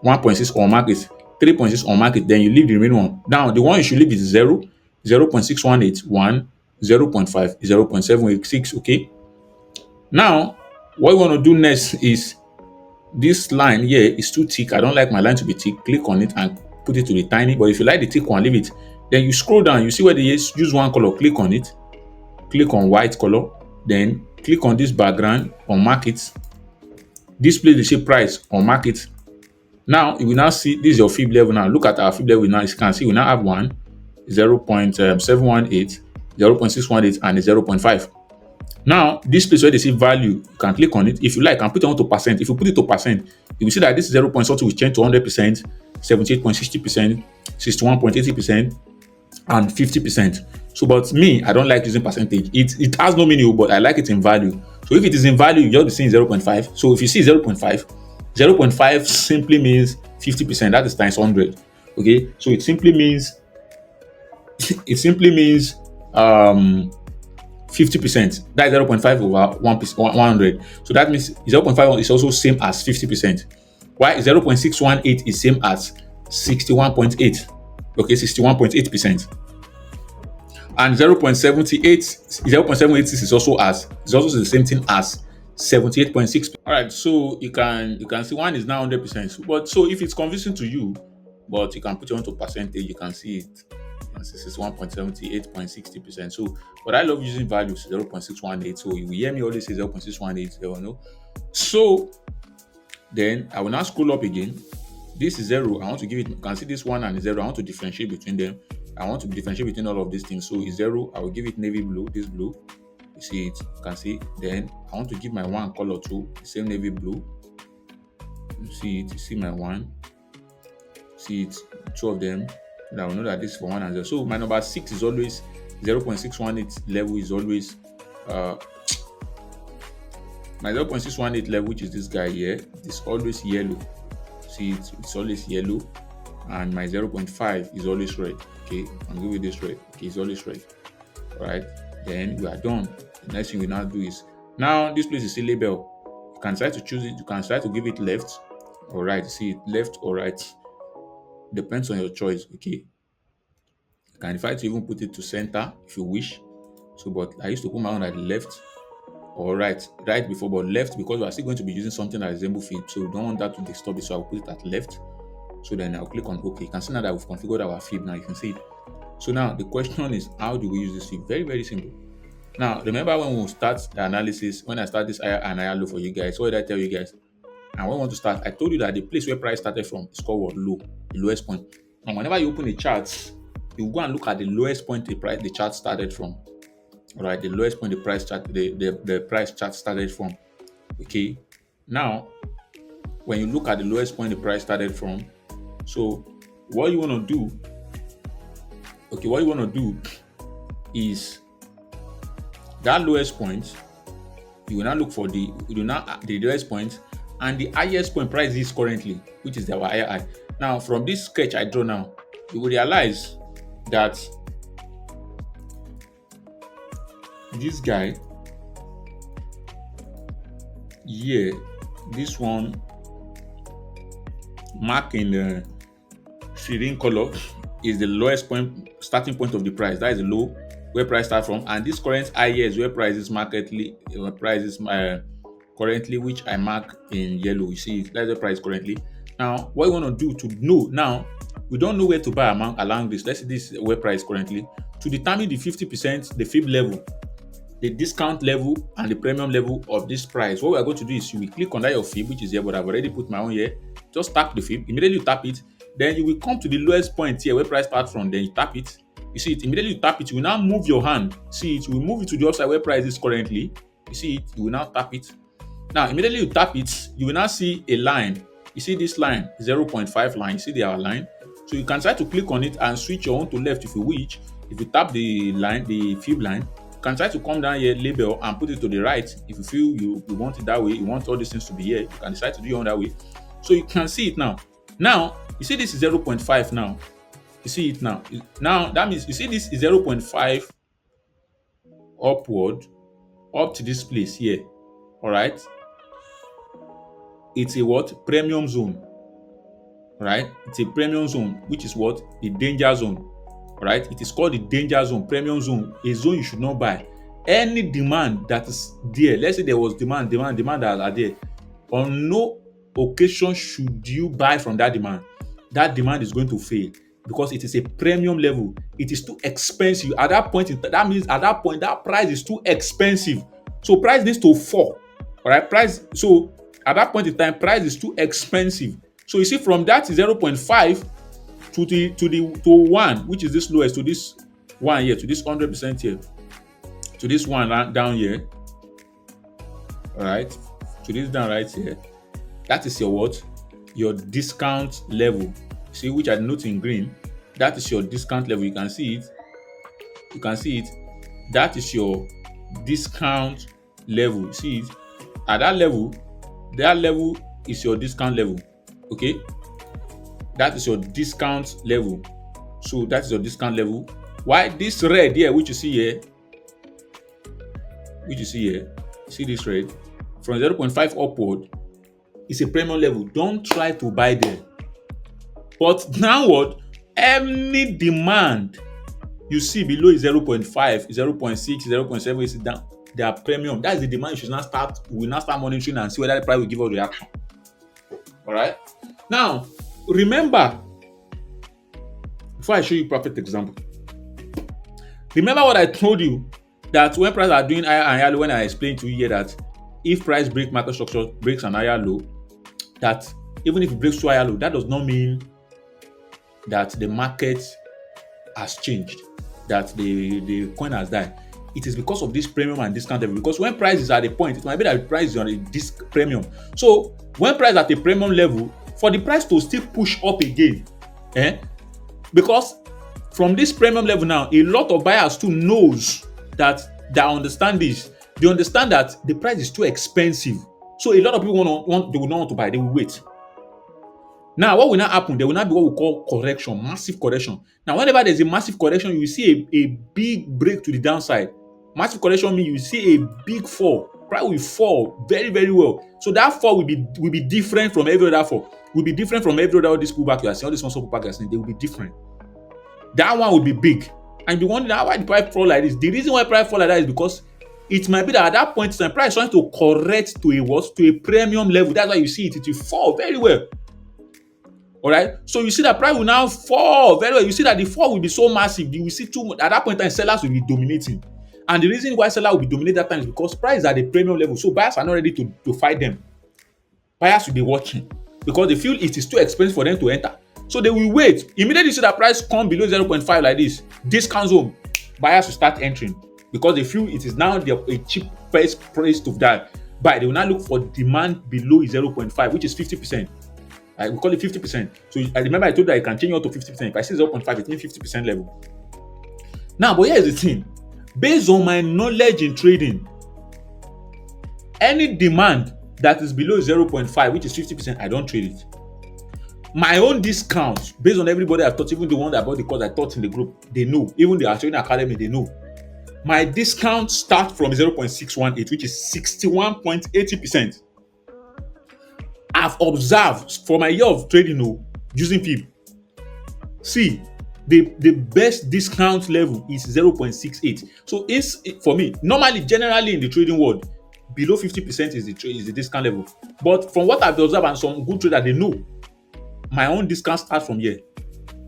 1.6 on market. 3.6 on market. Then you leave the remaining one. Now, the one you should leave is 0, 0.618, 1, 0.5, 0.786. Okay. Now, what you want to do next is this line here is too thick. I don't like my line to be thick. Click on it and put it to the tiny. But if you like the thick one, leave it. Then you scroll down, you see where they use one color, click on it, click on white color, then click on this background on market, display the shape price on market. Now you will now see this is your fib level now. Look at our fib level now. As you can see, we now have 1, 0.718, 0.618, and a 0.5. Now, this place where they see value, you can click on it. If you like, you can put it on to percent. If you put it to percent, you will see that this 0 point something will change to 100%, 78.60%, 61.80%, and 50%. So, but me, I don't like using percentage. It has no meaning, but I like it in value. So if it is in value, you just be seeing 0.5. So if you see 0.5, 0.5 simply means 50%. That is times 100. Okay, so it simply means 50%. That is 0.5 over 100. So that means 0.5 is also same as 50%. Why 0.618 is same as 61.8. Okay, 61.8%. And 0.76 is also the same thing as 78.6. All right, so you can see one is now 100%. But so if it's confusing to you, but you can put it onto percentage, you can see it. This is 1.78.60%. So, but I love using values 0.618. So you hear me always say 0.618. No? So then I will now scroll up again. This is 0. I want to give it. You can see this 1 and 0. I want to differentiate between them. I want to differentiate between all of these things. So it's 0. I will give it navy blue. This blue. You see it. You can see. Then I want to give my 1 color too. The same navy blue. You see it. You see my 1. See it. 2 of them. Now we know that this is for 1 and 0. So my number 6 is always 0.618 level is always my 0.618 level, which is this guy here, is always yellow. See it, it's always yellow, and my 0.5 is always red. Okay, I'm going with this red. Okay, it's always red. All right, then we are done. The next thing we now do is now this place is still label. You can try to choose it. You can try to give it left or right. See it left or right. Depends on your choice. Okay, you can try to even put it to center if you wish. So, but I used to put my own at the left or right before, but left because we are still going to be using something that resembles feed, so we don't want that to disturb it. So I'll put it at left. So then I'll click on OK. You can see now that we've configured our feed. Now you can see it. So now the question is, how do we use this feed? Very, very simple. Now remember when we start the analysis, when I start this higher and higher low for you guys, what did I tell you guys? And when we want to start, I told you that the place where price started from is called what? Low, the lowest point. And whenever you open the charts, you go and look at the lowest point the chart started from. All right, the lowest point the price chart started from. Okay, now when you look at the lowest point the price started from, so what you want to do is that lowest point, you will now look for the lowest point and the highest point price is currently, which is our higher high. Now from this sketch I draw now, you will realize that this guy here, this one marked in the shading color, is the lowest point, starting point of the price. That is the low where price starts from, and this current high here is where price is currently, which I mark in yellow. You see, that's the price currently. Now, what you want to do to know now, we don't know where to buy along this. Let's see this where price currently. To determine the 50%, the fib level, the discount level, and the premium level of this price, what we are going to do is you will click on that your fib, which is here, but I've already put my own here. Just tap the fib. Immediately you tap it, then you will come to the lowest point here where price starts from. Then you tap it. You see it. Immediately you tap it, you will now move your hand. See it. You will move it to the upside where price is currently. You see it. You will now tap it. Now immediately you tap it, you will now see a line. You see this line, 0.5 line. You see the line. So you can try to click on it and switch your own to left if you wish. If you tap the line, the fib line, you can try to come down here, label, and put it to the right. If you feel you want it that way, you want all these things to be here, you can decide to do it on that way. So you can see it now. Now, you see this is 0.5 now. You see it now. Now, that means you see this is 0.5 upward up to this place here. All right. It's a what? Premium zone. Right? It's a premium zone, which is what? The danger zone. Right? It is called the danger zone, premium zone, a zone you should not buy. Any demand that is there, let's say there was demand that are there, on no occasion should you buy from that demand. that demand is going to fail because it is a premium level. It is too expensive. At that point, that means at that point, that price is too expensive. So price needs to fall. All right, price. So at that point in time, price is too expensive. So you see, from that 0.5 to 1, which is this lowest, to this one here, to this 100% here, to this one down here. All right, to this down right here. That is your what? Your discount level. See, which I note in green. That is your discount level. You can see it. You can see it. That is your discount level. See it. At that level is your discount level. Okay. That is your discount level. So that is your discount level. Why this red here, which you see here, see this red from 0.5 upward is a premium level. Don't try to buy there. But downward, any demand you see below is 0.5, 0.6, 0.7 is down. They are premium. That's the demand you should now start. We will now start monitoring and see whether the price will give us reaction. All right. Now, remember, before I show you a perfect example, remember what I told you that when prices are doing higher and higher low, when I explained to you here that if price break market structure breaks an higher low, that even if it breaks to higher low, that does not mean that the market has changed, that the coin has died. It is because of this premium and discount level. Because when price is at a point, it might be that the price is on a disc premium. So when price at a premium level, for the price to still push up again, because from this premium level now, a lot of buyers too knows that they understand this. They understand that the price is too expensive. So a lot of people they will not want to buy. They will wait. Now, what will not happen? There will not be what we call correction, massive correction. Now, whenever there's a massive correction, you will see a big break to the downside. Massive correction means you will see a big fall. Price will fall very, very well. So that fall will be different from every other fall. Will be different from every other this pullback you are seeing. All this one pullback you are seeing, they will be different. That one will be big. And you wonder why the price fall like this. The reason why price fall like that is because it might be that at that point in time, price is trying to correct to a what? To a premium level. That's why you see it will fall very well. All right. So you see that price will now fall very well. You see that the fall will be so massive. You will see too much. At that point in time, sellers will be dominating. And the reason why sellers will be dominating that time is because price is at the premium level. So buyers are not ready to fight them. Buyers will be watching because they feel it is too expensive for them to enter. So they will wait. Immediately you see that price come below 0.5 like this, discount zone, buyers will start entering because they feel it is now a cheapest price to buy. They will now look for demand below 0.5, which is 50%. We call it 50%. So I remember I told you that I can change it to 50%. If I say 0.5, it means 50% level. Now, but here's the thing. Based on my knowledge in trading, any demand that is below 0.5, which is 50%, I don't trade it. My own discount, based on everybody I've taught, even the one that bought the course I taught in the group, they know. Even the trading academy, they know. My discount starts from 0.618, which is 61.80%. I've observed for my year of trading using FIB. See, the best discount level is 0.68. So it's for me, normally, generally in the trading world, below 50% is the discount level. But from what I've observed and some good traders, they know my own discount starts from here,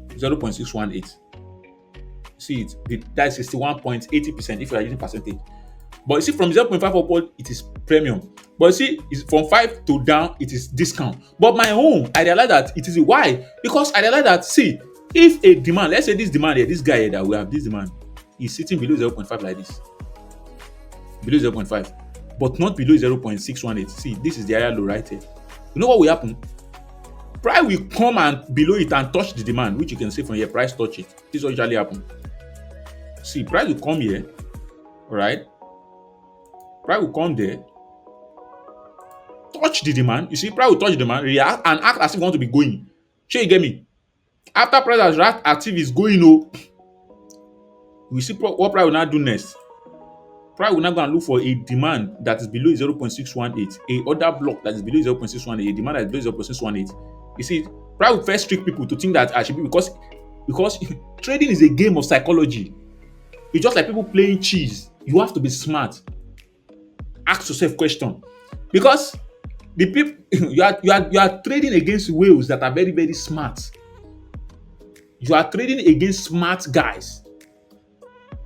0.618. See it, that's 61.80% if you are using percentage. But you see, from 0.5 upward, it is premium. But you see, it's from 5 to down, it is discount. But my own, I realize that it is why? Because I realize that, see, if a demand, let's say this demand here, this guy here that we have this demand, is sitting below 0.5 like this. Below 0.5, but not below 0.618. See, this is the higher low right here. You know what will happen? Price will come and below it and touch the demand, which you can see from here, price touch it. This is what usually happen. See, price will come here, all right? Price will come there, touch the demand. You see, price will touch the demand, react, and act as if you want to be going. Sure, you get me? After price has react active is going, we see what price will now do next. Price will now go and look for a demand that is below 0.618, a other block that is below 0.618, a demand that is below 0.618. You see, price will first trick people to think that I should be because trading is a game of psychology. It's just like people playing cheese. You have to be smart. Ask yourself question, because the people you are trading against whales that are very, very smart. You are trading against smart guys.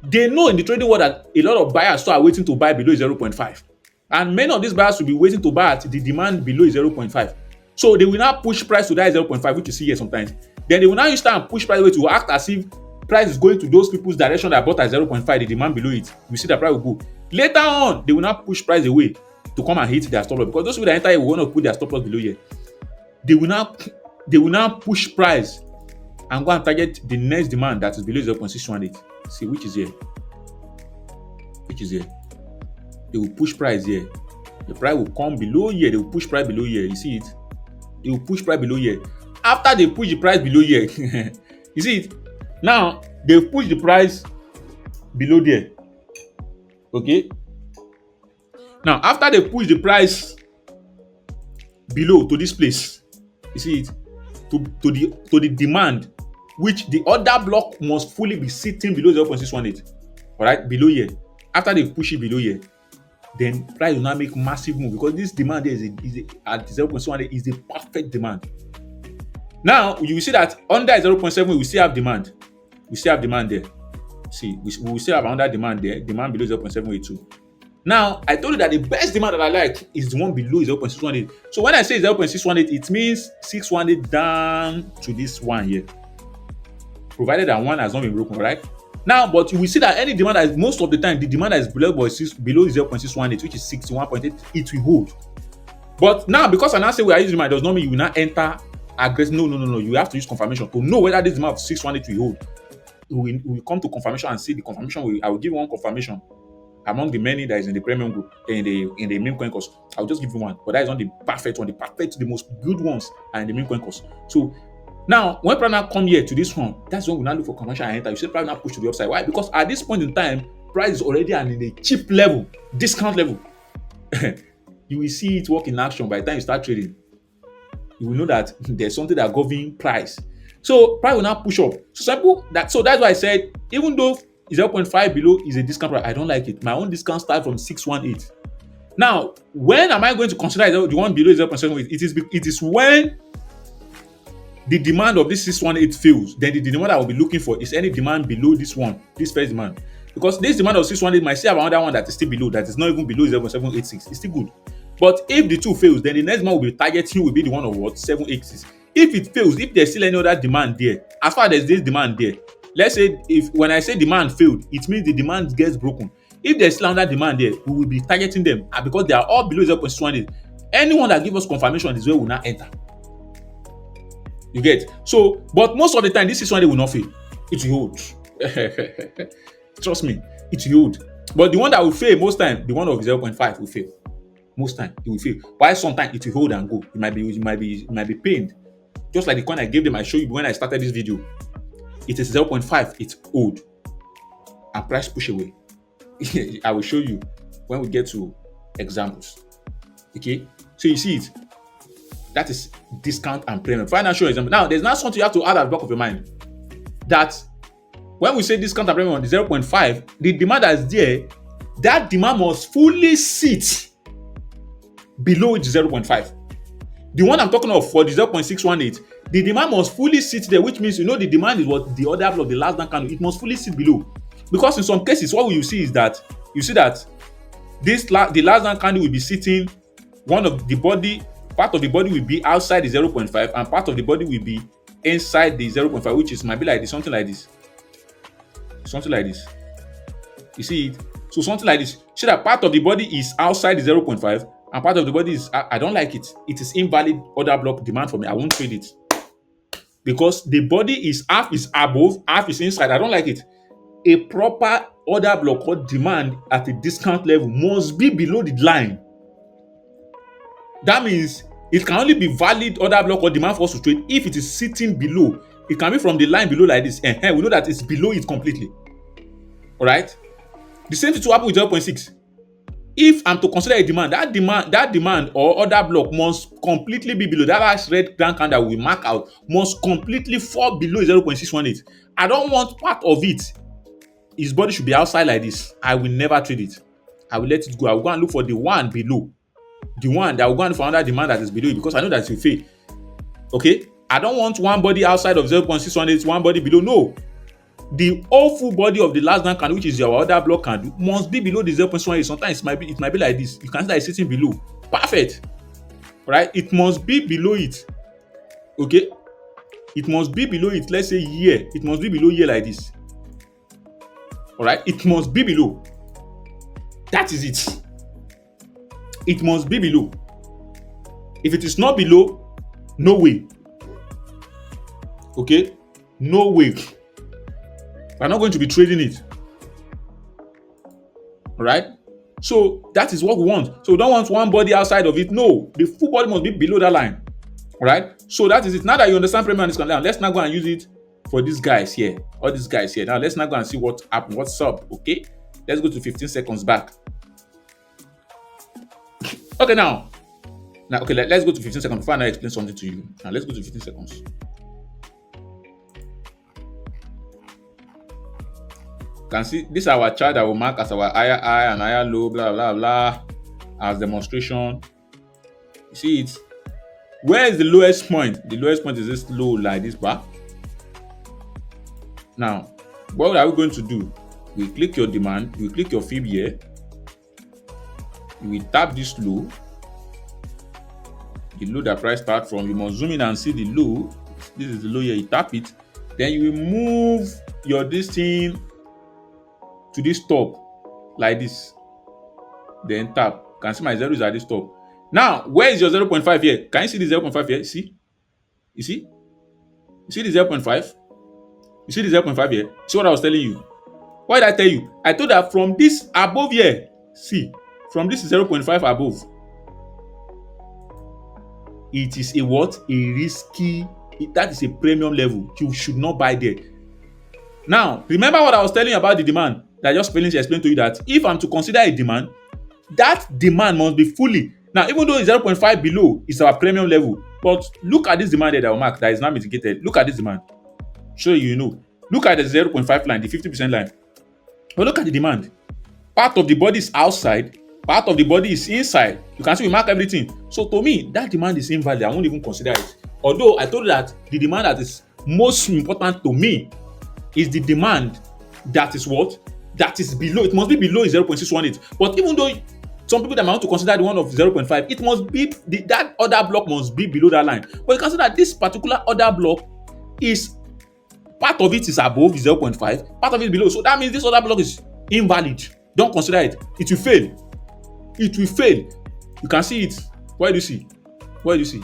They know in the trading world that a lot of buyers are waiting to buy below 0.5. And many of these buyers will be waiting to buy at the demand below 0.5. So they will now push price to that 0.5, which you see here sometimes. Then they will now use time and push price away to act as if price is going to those people's direction that bought at 0.5, the demand below it. You see the price will go. Later on, they will now push price away to come and hit their stop loss, because those people that enter here will want to put their stop loss below here. They will now push price and go and target the next demand that is below 0.618. See, which is here. They will push price here. The price will come below here. They will push price below here. You see it? They will push price below here. After they push the price below here, you see it? Now they push the price below there. Okay. Now after they push the price below to this place, you see it? To the demand, which the order block must fully be sitting below 0.618. All right, below here. After they push it below here, then price will now make massive move, because this demand there at 0.618 is the perfect demand. Now you will see that under 0.7 we still have demand. We still have demand there. See, we will still have another demand there. Demand below 0.782. Now I told you that the best demand that I like is the one below 0.618. So when I say 0.618, it means 618 down to this one here, provided that one has not been broken, right? Now, but you will see that any demand that is, most of the time, the demand that is below 0.618, which is 61.8, it will hold. But now, because I now say we are using demand, does not mean you will not enter aggressive. No. You have to use confirmation to know whether this demand of 618 will hold. We will come to confirmation and see the confirmation. I will give one confirmation among the many that is in the premium group, in the Memecoin course. I will just give you one, but that is not the perfect one. The most good ones are in the Memecoin course. So now, when price now come here to this one, that's when we now look for commercial and enter. You see price now push to the upside. Why? Because at this point in time, price is already in a cheap level, discount level. You will see it work in action by the time you start trading. You will know that there's something that governs price. So price will now push up. So that's why I said, even though 0.5 below is a discount price, I don't like it. My own discount starts from 618. Now, when am I going to consider the one below 0.7? It is when the demand of this 618 fails, then the demand I will be looking for is any demand below this one, this first demand. Because this demand of 618 might still have another one that is still below, that is not even below 0.786. It's still good. But if the two fails, then the next demand will be targeting will be the one of what? 786. If it fails, if there's still any other demand there, as far as this demand there, let's say when I say demand failed, it means the demand gets broken. If there's still another demand there, we will be targeting them, and because they are all below 0.618, anyone that gives us confirmation is where we will not enter. You get? So, but most of the time, this is when they will not fail. It will hold. Trust me, it will hold. But the one that will fail most time, the one of 0.5 will fail. Most time it will fail. While sometimes it will hold and go. It might be pained. Just like the coin I gave them, I showed you when I started this video. It is 0.5, it's hold. And price push away. I will show you when we get to examples. Okay? So you see it. That is discount and premium. Financial example. Now, there's not something you have to add at the back of your mind. That when we say discount and premium on the 0.5, the demand that is there, that demand must fully sit below the 0.5. The one I'm talking of for the 0.618, the demand must fully sit there, which means the demand is what the order block, the last down candle, it must fully sit below. Because in some cases, what you see is that the last down candle will be sitting, part of the body will be outside the 0.5 and part of the body will be inside the 0.5, which might be like this, something like this. You see it? So something like this. See that part of the body is outside the 0.5 and part of the body is, I don't like it. It is invalid order block demand for me. I won't trade it. Because the body is half is above, half is inside. I don't like it. A proper order block or demand at a discount level must be below the line. That means it can only be valid order block or demand for us to trade if it is sitting below. It can be from the line below like this. We know that it's below it completely. Alright? The same thing to happen with 0.6. If I'm to consider a demand, that demand or order block must completely be below. That last red down candle we mark out must completely fall below 0.618. I don't want part of it. His body should be outside like this. I will never trade it. I will let it go. I will go and look for the one below. The one that will go and for another demand that is below it, because I know that it will fail. Okay? I don't want one body outside of 0.618, one body below. No. The whole full body of the last down candle, which is your order block candle, must be below the 0.118. Sometimes it might be like this. You can see that it's sitting below. Perfect. Right? It must be below it. Okay? It must be below it. Let's say here. It must be below here like this. Alright? It must be below. That is it. It must be below. If it is not below, no way. Okay? No way. We're not going to be trading it. Alright? So that is what we want. So we don't want one body outside of it. No. The full body must be below that line. Alright? So that is it. Now that you understand premium and discount line, let's now go and use it for these guys here. All these guys here. Now let's now go and see what happened. What's up? Okay? Let's go to 15 seconds back. Okay, now okay, let's go to 15 seconds before I explain something to you. Now let's go to 15 seconds. You can see this is our chart that will mark as our higher high and higher low, blah blah blah, as demonstration. You see it? Where is the lowest point? The lowest point is this low like this bar. Now, what are we going to do? We click your demand, we click your fib here, we tap this low, the low that price start from. You must zoom in and see the low. This is the low here. You tap it, then you will move your this thing to this top like this, then tap. You can see my zero is at this top. Now, where is your 0.5 here? Can you see the 0.5 here? See? You see? You see the 0.5? You see the 0.5 here? See what I was telling you? What did I tell you? I told that from this above here, see, from this 0.5 above, it is a what? A risky, that is a premium level. You should not buy there. Now, remember what I was telling you about the demand? That I just explained to you that if I'm to consider a demand, that demand must be fully. Now, even though it's 0.5 below, it's our premium level. But look at this demand there that will mark that is not mitigated. Look at this demand. Show you know. Look at the 0.5 line, the 50% line. But look at the demand. Part of the body is outside, part of the body is inside. You can see we mark everything. So to me, that demand is invalid. I won't even consider it. Although I told you that the demand that is most important to me is the demand that is what? That is below. It must be below 0.618. But even though some people that might want to consider the one of 0.5, it must be that other block must be below that line. But you can see that this particular other block is part of it is above 0.5, part of it is below. So that means this other block is invalid. Don't consider it. It will fail. It will fail. You can see it. Where do you see? Where do you see?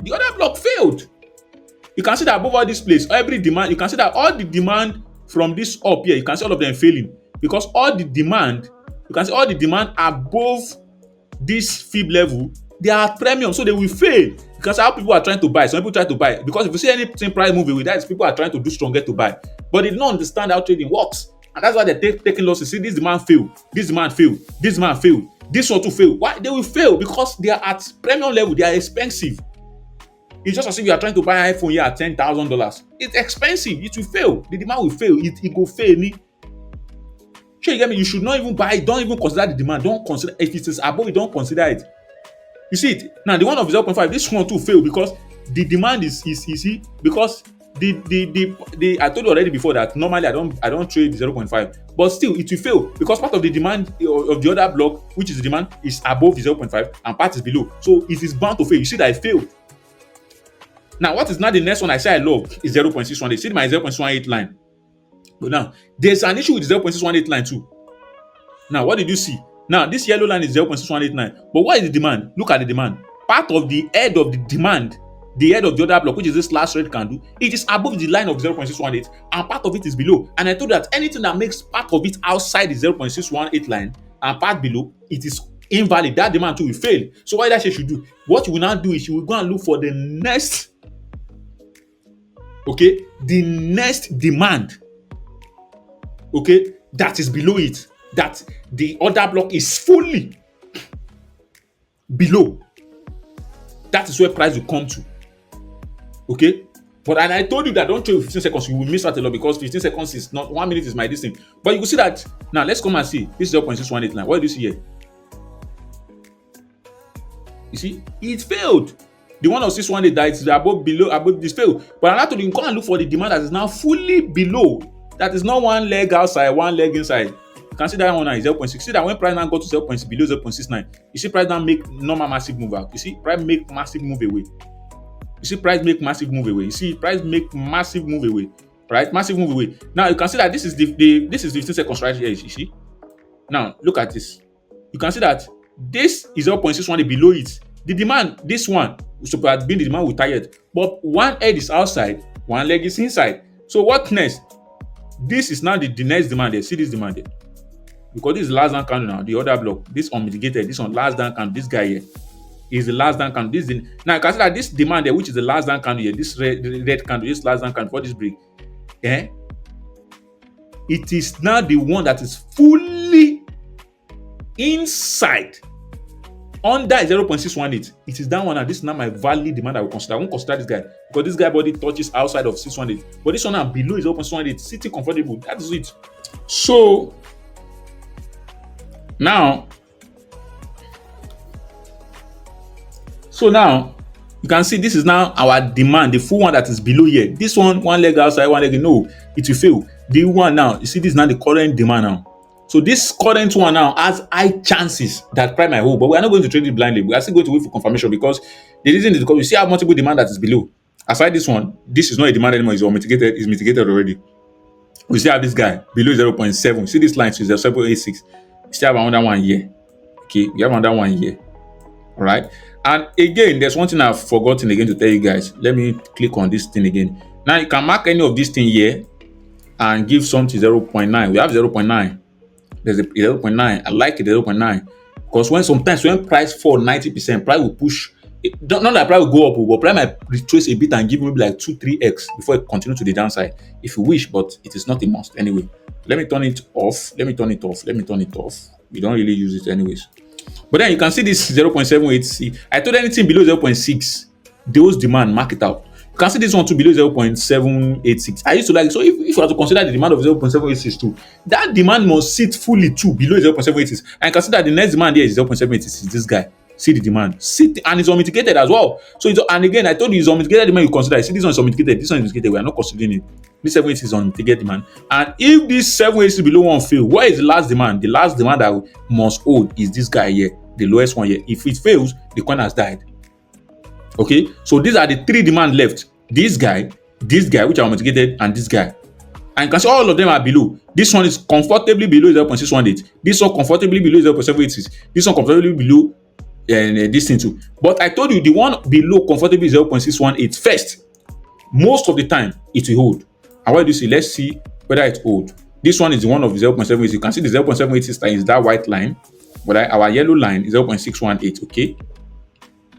The other block failed. You can see that above all this place, every demand, you can see that all the demand from this up here, you can see all of them failing. Because all the demand, you can see all the demand above this fib level, they are premium, so they will fail. Because how people are trying to buy, some people try to buy. Because if you see anything price moving with that, is people are trying to do stronger to buy. But they don't understand how trading works. And that's why they're taking losses. See, this demand fail, this demand fail, this demand fail, this one to fail. Why? They will fail because they are at premium level, they are expensive. It's just as if you are trying to buy an iPhone here at $10,000. It's expensive. It will fail. The demand will fail. It will fail. Sure, you get me? You should not even buy it. Don't even consider the demand. Don't consider. If it is above it, don't consider it. You see it? Now, the one of 0.5, this one too fail because the demand is easy. Because the I told you already before that normally I don't trade 0.5. But still, it will fail because part of the demand of the other block, which is the demand, is above 0.5 and part is below. So it is bound to fail. You see that it failed. Now, what is now the next one I say I love is 0.618. See my 0.18 line. But now, there's an issue with the 0.618 line too. Now, what did you see? Now, this yellow line is 0.6189. But what is the demand? Look at the demand. Part of the head of the demand, the head of the other block, which is this last red candle, it is above the line of 0.618 and part of it is below. And I told you that anything that makes part of it outside the 0.618 line and part below, it is invalid. That demand too will fail. So what that should do? What you will now do is you will go and look for the next, okay, the next demand, okay, that is below it, that the other block is fully below. That is where price will come to. Okay, but and I told you that don't trade 15 seconds, you will miss out a lot because 15 seconds is not 1 minute is my distance. But you will see that now. Let's come and see this 0.618 line. What do you see here? You see, it failed. The one of 618 that is above this fail. But I have to go and look for the demand that is now fully below. That is not one leg outside, one leg inside. You can see that one now is 0.6. See that when price now go to 0.6 below 0.69, you see price now make normal massive move out. You see price make massive move away. You see price make massive move away. You see price make massive move away. Right? Massive move away. Now you can see that this is this is 15 seconds right here. You see? Now look at this. You can see that this is 0.61 below it. The demand, this one should have been the demand we target, but one head is outside, one leg is inside. So what next? This is now the next demand there. See this demand there. Because this is last down candle now, the other block, this unmitigated, this one last down candle, this guy here is the last down candle. Now you can see that this demand there, which is the last down candle here, this red candle, this last down candle for this break, it is now the one that is fully inside under 0.618. It is that one, and this is now my valid demand I will consider. I won't consider this guy because this guy body touches outside of 618, but this one now below is 0.618, sitting comfortable. That is it. So now you can see this is now our demand, the full one that is below here. This one leg outside, one leg, no, it will fail. The one now, you see this is now the current demand now. So this current one now has high chances that price might hold, but we are not going to trade it blindly. We are still going to wait for confirmation, because the reason is because you see how multiple demand that is below. Aside this one, this is not a demand anymore, it's mitigated, it's mitigated already. We still have this guy below 0.7. See this line to 0.86. We still have another one here. Okay, we have another one here. All right. And again, there's one thing I've forgotten again to tell you guys. Let me click on this thing again. Now you can mark any of this thing here and give something 0.9. We have 0.9. There's a 0.9. I like it, 0.9, because sometimes when price fall 90%, price will push. Not that price will go up, but price might retrace a bit and give maybe like 2-3x before it continue to the downside, if you wish, but it is not a must anyway. Let me turn it off. Let me turn it off. We don't really use it anyways. But then you can see this 0.78. I told anything below 0.6, those demand, mark it out. You can see this one too below 0.786. I used to like, so if you have to consider the demand of 0.786 too, that demand must sit fully too below 0.786. And you can see that the next demand here is 0.786. Is this guy. See the demand. And it's unmitigated as well. So and again, I told you it's unmitigated demand you consider. See, this one is unmitigated. This one is mitigated. We are not considering it. This 786 is unmitigated demand. And if this 786 below one fail, what is the last demand? The last demand that we must hold is this guy here, the lowest one here. If it fails, the coin has died. Okay, so these are the three demands left. This guy, which are mitigated, and this guy. And you can see all of them are below. This one is comfortably below 0.618. This one comfortably below 0.786. This one comfortably below this thing too. But I told you the one below comfortably 0.618 first. Most of the time it will hold. And what do you see? Let's see whether it holds. This one is the one of 0.786. You can see the 0.786 is that white line, but our yellow line is 0.618. Okay.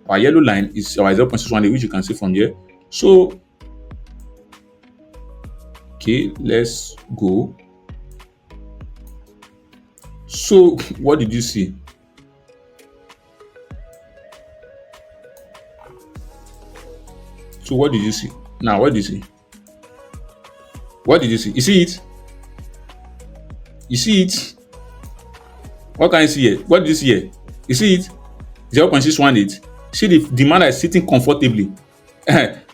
Our yellow line is our 0.618, which you can see from here. So, okay, let's go. So, what did you see? So, what did you see? Now, what did you see? What did you see? You see it? You see it? What can you see here? What did you see here? You see it? 0.618. See the demand that is sitting comfortably.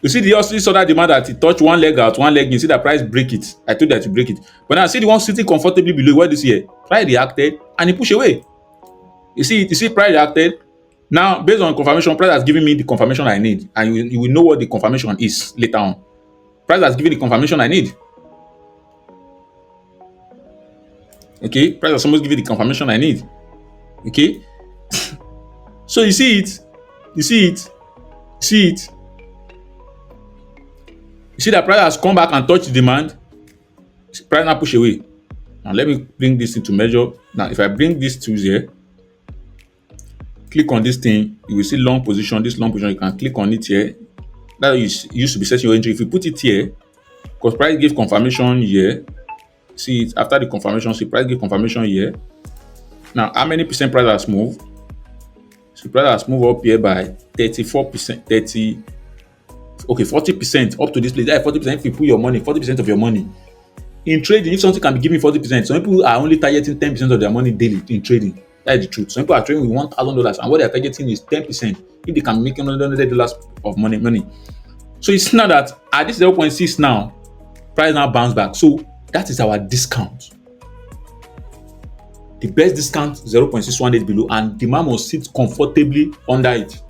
You see this other demand that it touch one leg out, one leg in. You see that price break it. I told you that to break it. But now see the one sitting comfortably below. What do you see here? Price reacted and it push away. You see it? You see price reacted. Now, based on confirmation, price has given me the confirmation I need. And you will know what the confirmation is later on. Price has given the confirmation I need. Okay? Price has almost given the confirmation I need. Okay? So you see it? You see it? You see it? You see that price has come back and touched the demand. Price now push away. Now let me bring this into measure. Now if I bring these two here, click on this thing, you will see long position. This long position, you can click on it here. That used to be setting your entry. If you put it here, because price gives confirmation here. See it after the confirmation. See price give confirmation here. Now how many percent price has moved? So price has moved up here by 34%, 40% up to this place. 40% if you put your money, 40% of your money. In trading, if something can be giving 40%, some people are only targeting 10% of their money daily in trading. That is the truth. Some people are trading with $1,000 and what they are targeting is 10%. If they can make $100 of money. So it's now that at this 0.6 now, price now bounce back. So that is our discount. The best discount 0.618 below, and demand must sit comfortably under it.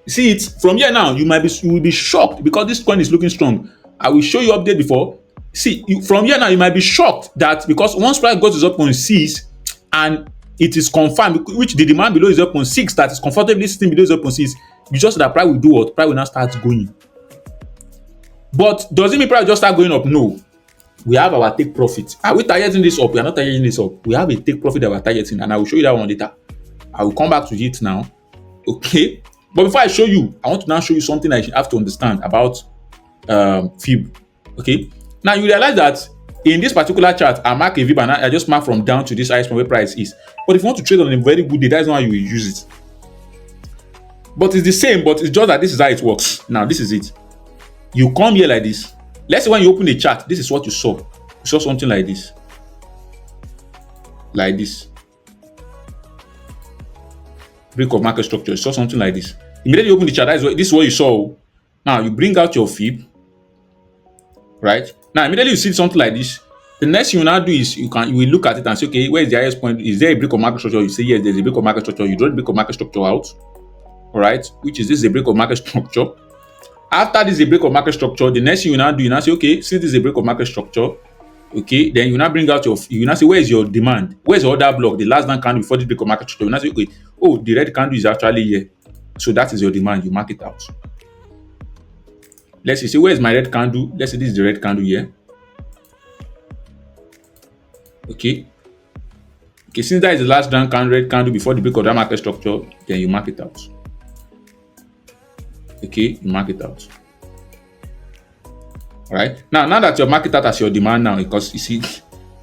You see it from here now, you will be shocked because this coin is looking strong. I will show you update before. See, from here now, you might be shocked that because once price goes to 0.6 and it is confirmed, which the demand below is 0.6, that is comfortably sitting below 0.6, you just that price will do what? Price will now start going. But does it mean price just start going up? No. We have our take profit. Are we targeting this up? We are not targeting this up. We have a take profit that we're targeting, and I will show you that one later. I will come back to it now. Okay. But before I show you, I want to now show you something I have to understand about fib. Okay. Now you realize that in this particular chart, I mark a fib and I just mark from down to this highest point where price is. But if you want to trade on a very good day, that's not how you will use it. But it's the same, but it's just that this is how it works. Now this is it. You come here like this. Let's say when you open the chart, this is what you saw. You saw something like this. Like this. Break of market structure. You saw something like this. Immediately you open the chart, this is what you saw. Now you bring out your fib. Right? Now immediately you see something like this. The next thing you now do is you will look at it and say, okay, where is the highest point? Is there a break of market structure? You say yes, there's a break of market structure. You draw the break of market structure out. Alright, which is this is a break of market structure. After this is a break of market structure, the next thing you now do, you now say, okay, since this is a break of market structure, okay, then you now bring out you now say, where is your demand? Where's the other block, the last down candle before this break of market structure? You now say, okay, oh, the red candle is actually here. So that is your demand, you mark it out. Let's say, where is my red candle? Let's say this is the red candle here. Okay. Okay, since that is the last down candle, red candle before the break of that market structure, then you mark it out. Okay, you mark it out. All right. Now that you mark it out as your demand now, because you see,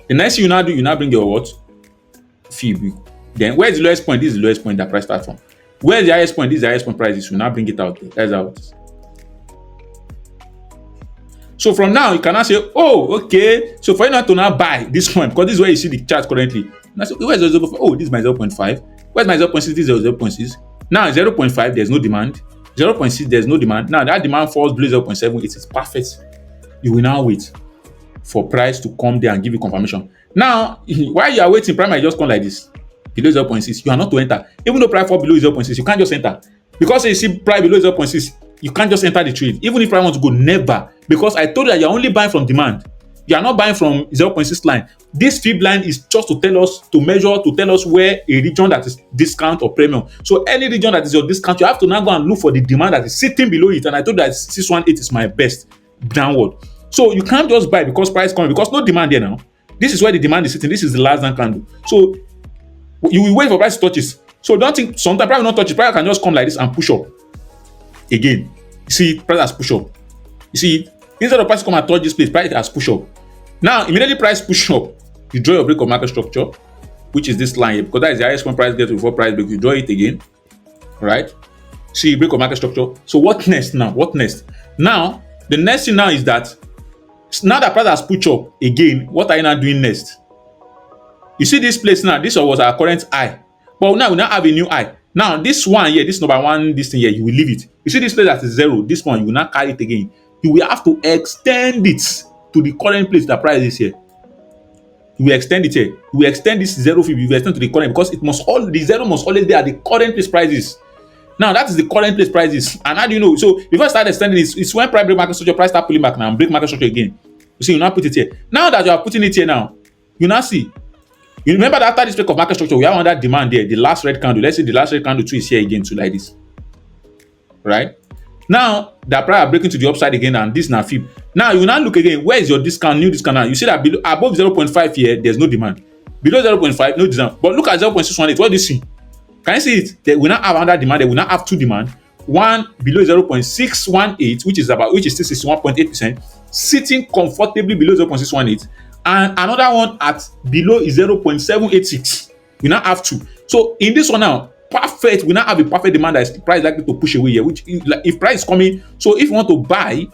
the next thing you now do, you now bring your what? Fib. Then where's the lowest point? This is the lowest point that price starts from. Where's the highest point? This is the highest point price is. You now bring it out. That's how it is. So from now, you can now say, oh, okay. So for you not to now buy this point, because this is where you see the chart currently. Now say, where's the 0.5? Oh, this is my 0.5. Where's my 0.6? This is 0.6. Now 0.5, there's no demand. 0.6, there's no demand. Now that demand falls below 0.7, it is perfect. You will now wait for price to come there and give you confirmation. Now, while you are waiting, price might just come like this, below 0.6. You are not to enter. Even though price falls below 0.6, you can't just enter. Because you see price below 0.6, you can't just enter the trade. Even if price wants to go, never. Because I told you that you're only buying from demand. You are not buying from 0.6 line. This fib line is just to tell us, to measure, to tell us where a region that is discount or premium. So any region that is your discount, you have to now go and look for the demand that is sitting below it. And I told you that 618 is my best downward. So you can't just buy because price coming, because no demand there now. This is where the demand is sitting. This is the last down candle. So you will wait for price to touch it. So don't think sometimes price will not touch it. Price can just come like this and push up. Again, you see, price has pushed up. You see, instead of price come and touch this place, price has pushed up. Now, immediately price push up, you draw your break of market structure, which is this line here, because that is the highest point price gets before price break. You draw it again, right? See, break of market structure. So what next now? What next? Now, the next thing now is that now that price has pushed up again, what are you now doing next? You see this place now, this was our current high, but now we now have a new high. Now, this one here, this number one, this thing here, you will leave it. You see this place that is 0, this one, you will not carry it again. You will have to extend it to the current place that price is here. You will extend it here. You will extend this 0 fib, you will extend to the current, because the 0 must always be at the current place prices. Now, that is the current place prices. And how do you know? So, before I start extending this, it's when price break market structure, price start pulling back now and break market structure again. You see, you now put it here. Now that you are putting it here now, you now see. You remember that after this break of market structure, we have another demand there. The last red candle. Let's say the last red candle too is here again too, like this. Right? Now that price are breaking to the upside again, and this now fib. Now you now look again. Where is your discount? New discount now. You see that below, above 0.5 here, there's no demand. Below 0.5, no demand. But look at 0.618. What do you see? Can you see it? They will not have another demand. They will not have two demand. One below 0.618, which is still 61.8%, sitting comfortably below 0.618. And another one at below is 0.786. We now have two. So in this one now, perfect. We now have a perfect demand that is price likely to push away here. Which if price is coming, so if you want to buy,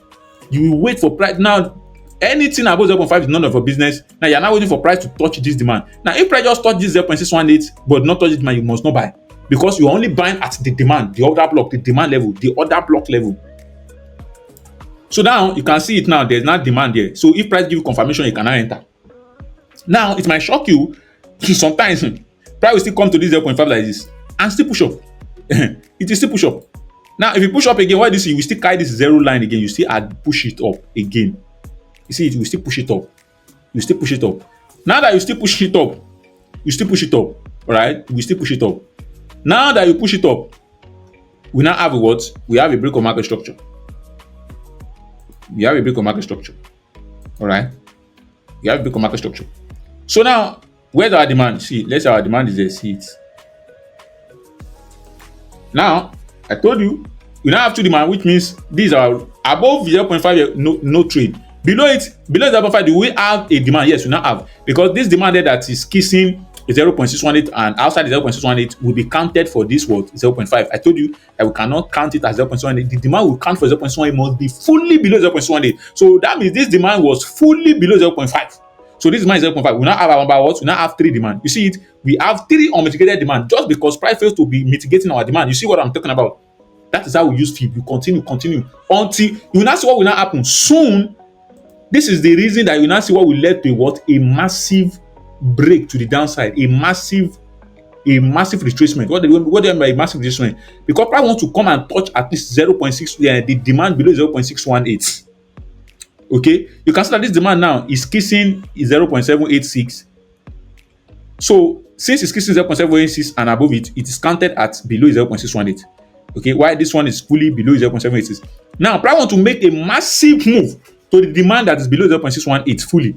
you will wait for price. Now anything above 0.5 is none of your business. Now you're now waiting for price to touch this demand. Now if price just touch this 0.618 but not touch this demand, you must not buy, because you're only buying at the demand, the order block, the demand level, the order block level. So now you can see it now, there's not demand there. So if price give you confirmation, you cannot enter. Now it might shock you sometimes price will still come to this 0.5 like this and still push up. It will still push up. Now if you push up again, what do you see? You will still carry this zero line again, you still add push it up again. You see it will still push it up. You still push it up. Now that you still push it up, you still push it up. Alright, we still push it up. Now that you push it up, we now have a what? We have a break of market structure. We have a break of market structure. Alright. We have a break of market structure. So now, where's our demand? See, let's say our demand is there. See it. Now, I told you, we now have two demand, which means these are above 0.5, no trade. Below it, below 0.5, do we have a demand? Yes, we now have. Because this demand there that is kissing 0.618 and outside the 0.618 will be counted for this what? 0.5. I told you that we cannot count it as 0.618. The demand will count for 0.618 must be fully below 0.618. So that means this demand was fully below 0.5. So this demand is 0.5. We now have about what? We now have three demand. You see it? We have three unmitigated demand just because price fails to be mitigating our demand. You see what I'm talking about? That is how we use FIB. You continue until you will not see what will not happen soon. This is the reason that you now see what will lead to what? A massive break to the downside, a massive retracement. What do you mean by a massive retracement? Because price wants to come and touch at least 0.6, the demand below 0.618. Okay, you can see that this demand now is kissing 0.786. So since it's kissing 0.786 and above it, it is counted at below 0.618. Okay, while this one is fully below 0.786. Now price want to make a massive move to the demand that is below 0.618 fully.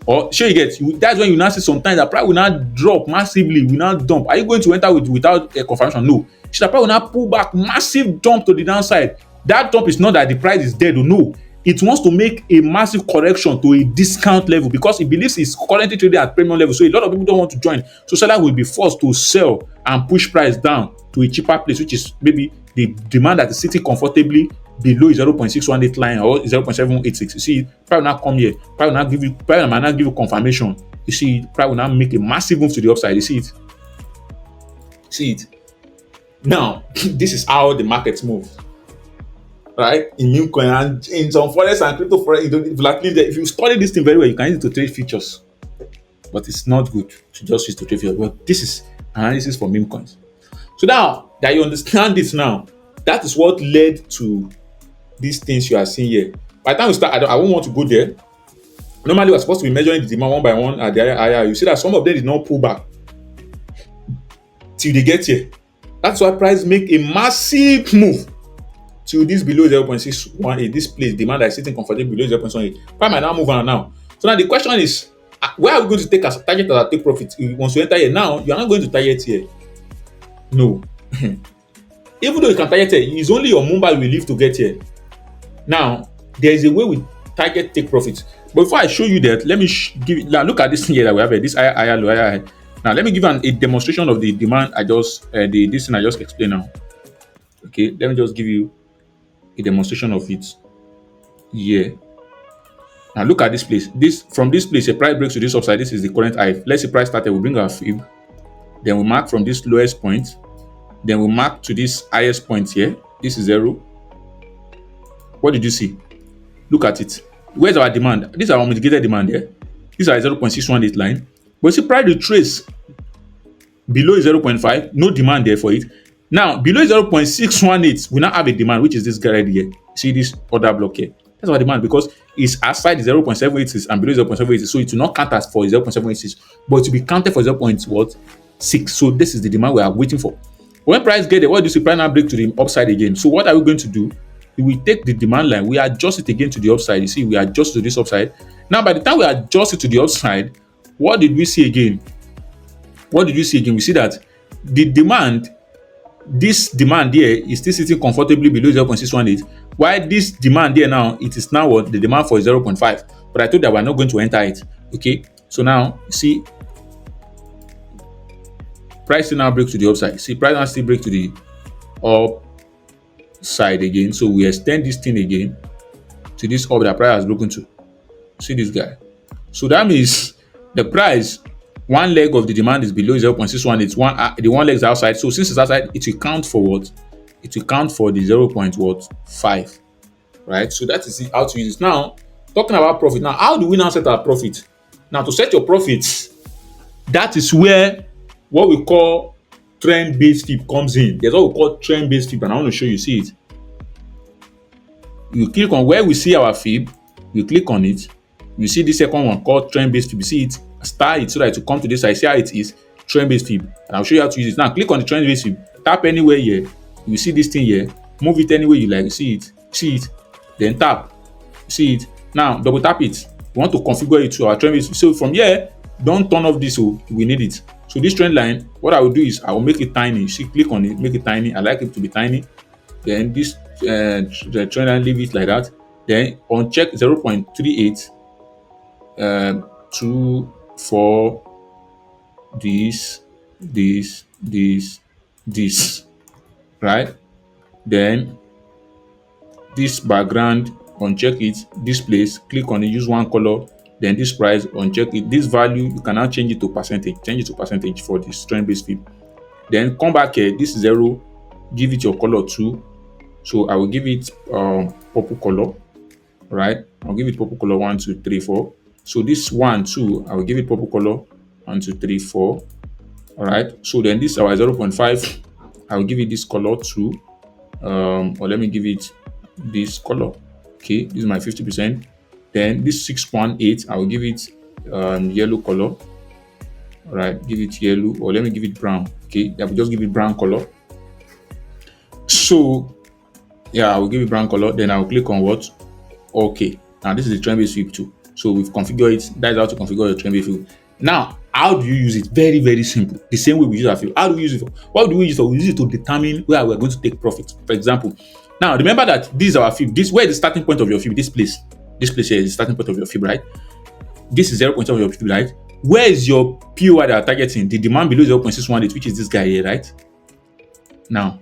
Or sure you get, that's when you now see sometimes that price will not drop massively, will not dump. Are you going to enter without a confirmation? No. So the price will not pull back, massive dump to the downside. That dump is not that the price is dead or no. It wants to make a massive correction to a discount level because it believes it's currently trading at premium level. So a lot of people don't want to join. So seller will be forced to sell and push price down to a cheaper place, which is maybe the demand that is sitting comfortably below 0.618 line or 0.786. You see, price will not come here. Price will not give you confirmation. You see, price will not make a massive move to the upside. You see it? See it? Now, this is how the markets move. Right? In Memecoin and in some forex and crypto forex, volatility, if you study this thing very well, you can use it to trade futures. But it's not good to just use to trade futures. But this is analysis for Memecoins. So now that you understand this now, that is what led to these things you are seeing here. By the time we start, I won't want to go there. Normally, we're supposed to be measuring the demand one by one at the higher. You see that some of them did not pull back till they get here. That's why price make a massive move to this below 0.618. This place, demand that is sitting comfortably below 0.18. Price might now move on now. So now the question is, where are we going to take as a target as a take profit? Once you enter here now, you are not going to target here. No. Even though you can target here, it's only your Mumbai will live to get here. Now, there is a way we target take profit. But before I show you that, let me look at this thing here that we have here, this higher, low, higher. Now, let me give a demonstration of the demand this thing I just explained now. Okay, let me just give you a demonstration of it here. Now, look at this place. From this place, a price breaks to this upside. This is the current high. Let's say price started, we bring our fib. Then we mark from this lowest point. Then we mark to this highest point here. This is 0. What did you see? Look at it. Where's our demand? This is our mitigated demand here. This is our 0.618 line. But you see, price retrace below 0.5, no demand there for it. Now, below 0.618, we now have a demand, which is this guy right here. See this other block here. That's our demand because it's outside the 0.786 and below 0.786. So it will not count as for 0.786, but it will be counted for 0.6. So this is the demand we are waiting for. When price get there, what do you see? Price now break to the upside again. So what are we going to do? We take the demand line, we adjust it again to the upside. You see, we adjust to this upside. Now, by the time we adjust it to the upside, what did we see again? What did you see again? We see that the demand, this demand here is still sitting comfortably below 0.618. While this demand here now, it is now what the demand for 0.5. But I told that we're not going to enter it. Okay, so now you see, price still now breaks to the upside. See, price now still breaks to the upside again. So we extend this thing again to this up that price has broken to. See this guy. So that means the price, one leg of the demand is below 0.61. It's the one leg is outside. So since it's outside, it will count for what? It will count for the 0.5, right? So that is how to use it. Now, talking about profit. Now, how do we now set our profit? Now, to set your profits, that is where what we call trend-based fib comes in. There's what we call trend-based fib, and I want to show you. See it. You click on where we see our fib. You click on it. You see this second one called trend-based fib. You see it, star it so that it will come to this side. See how it is trend-based fib, and I'll show you how to use it. Now, click on the trend-based fib. Tap anywhere here. You see this thing here. Move it anywhere you like. See it. Then tap. See it. Now, double tap it. We want to configure it to our trend-based fib. So from here, don't turn off this. So we need it. So this trend line, what I will do is I will make it tiny. See, click on it, make it tiny. I like it to be tiny. Then this the trend line, leave it like that. Then uncheck 0.38 to for this, right? Then this background, uncheck it. This place, click on it, use one color. Then this price, uncheck it. This value, you can now change it to percentage. Change it to percentage for this trend-based fib. Then come back here. This is 0. Give it your color 2. So I will give it purple color, right? I'll give it purple color 1, 2, 3, 4. So this 1, 2, I will give it purple color 1, 2, 3, 4. All right. So then this our 0.5. I will give it this color 2. Or let me give it this color. Okay, this is my 50%. Then this 6.8, I will give it yellow color. All right, give it yellow, or let me give it brown. Okay, I will just give it brown color. So yeah, I will give it brown color. Then I will click on what? Okay. Now this is the trend-based fib too. So we've configured it. That's how to configure your trend-based fib. Now, how do you use it? Very, very simple. The same way we use our fib. How do we use it for? What do we use it for? We use it to determine where we're going to take profit. For example, now remember that this is our fib. This where is the starting point of your fib? This place here is the starting point of your fib, right? This is 0.7 of your fib, right? Where is your POI that are targeting? The demand below 0.618, which is this guy here, right? Now,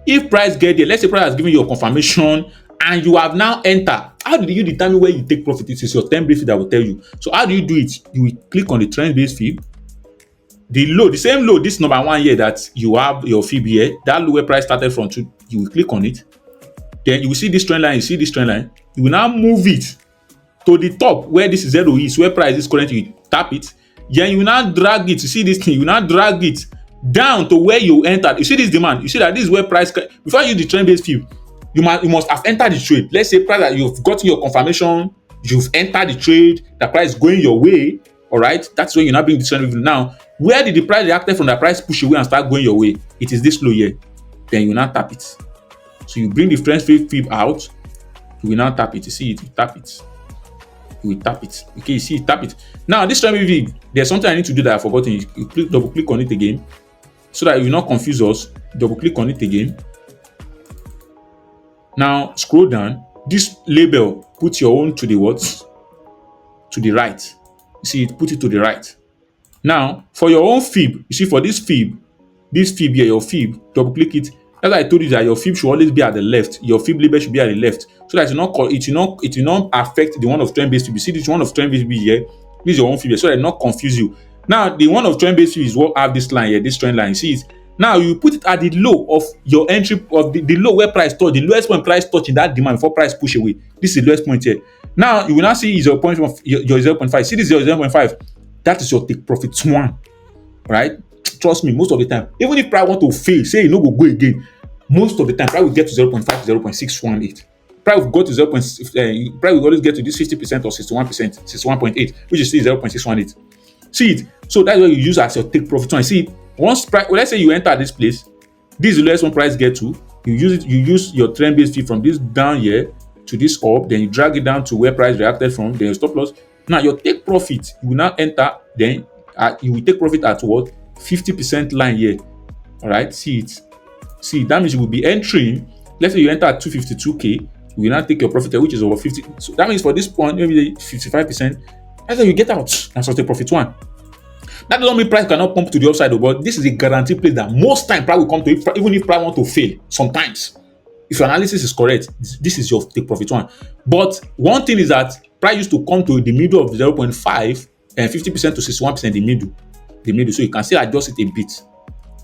if price get there, let's say price has given you a confirmation and you have now entered. How do you determine where you take profit? It is your trend-based fib that will tell you. So how do you do it? You will click on the trend-based fib. The low, the same low, this number 1 here that you have your fib here, that low where price started from 2, you will click on it. Then you will see this trend line, you see this trend line. You will now move it to the top where this 0 is, where price is currently. You tap it. Then you will now drag it. You see this thing, you will now drag it down to where you entered. You see this demand. You see that this is where price, before you use the trend-based fib, you must have entered the trade. Let's say price that you've gotten your confirmation, you've entered the trade, the price is going your way. All right, that's when you now bring the trend review. Now, where did the price react from the price push away and start going your way? It is this low here. Then you now tap it. So you bring the trend-based fib out. You will now tap it. You see it, you tap it. You will tap it. Okay, you see it, tap it. Now, this trend-based fib, there's something I need to do that I've forgotten. You click, double click on it again so that it will not confuse us. Double click on it again. Now, scroll down. This label, put your own to the what? To the right. You see it, put it to the right. Now, for your own fib, you see for this fib here, your fib, double click it. As I told you that your fib should always be at the left. Your fib label should be at the left, so that it will not affect the one of trend-based fib. You see this one of trend-based fib here. This is your own fib here, so that it not confuse you. Now, the one of trend-based fib is what have this line here, this trend line. You see it. Now you put it at the low of your entry of the low where price touch, the lowest point price touch in that demand before price push away. This is the lowest point here. Now you will now see is your point of your 0.5. See this is your 0.5. That is your take profit one, right? Trust me, most of the time, even if price want to fail, say you no go again, most of the time price will get to 0.5 to 0.618. Price will go to 0. Price will always get to this 50% or 61%, 61.8, which is still 0.618. See it. So that's what you use as your take profit one. See it. Once price, well, let's say you enter this place, this is the lowest one price get to. You use it. You use your trend-based fib from this down here to this up. Then you drag it down to where price reacted from. Then you stop loss. Now your take profit, you will now enter. Then you will take profit at what? 50% line here. All right. See it. See that means you will be entering. Let's say you enter at 252k. You will now take your profit, which is over 50. So that means for this point, maybe 55%. That's how you get out. That's your take profit one. That doesn't mean price cannot pump to the upside, but this is a guaranteed place that most time price will come to, even if price want to fail. Sometimes, if your analysis is correct, this is your take profit one. But one thing is that price used to come to the middle of 0.5 and 50% to 61% the middle. So you can still adjust it a bit.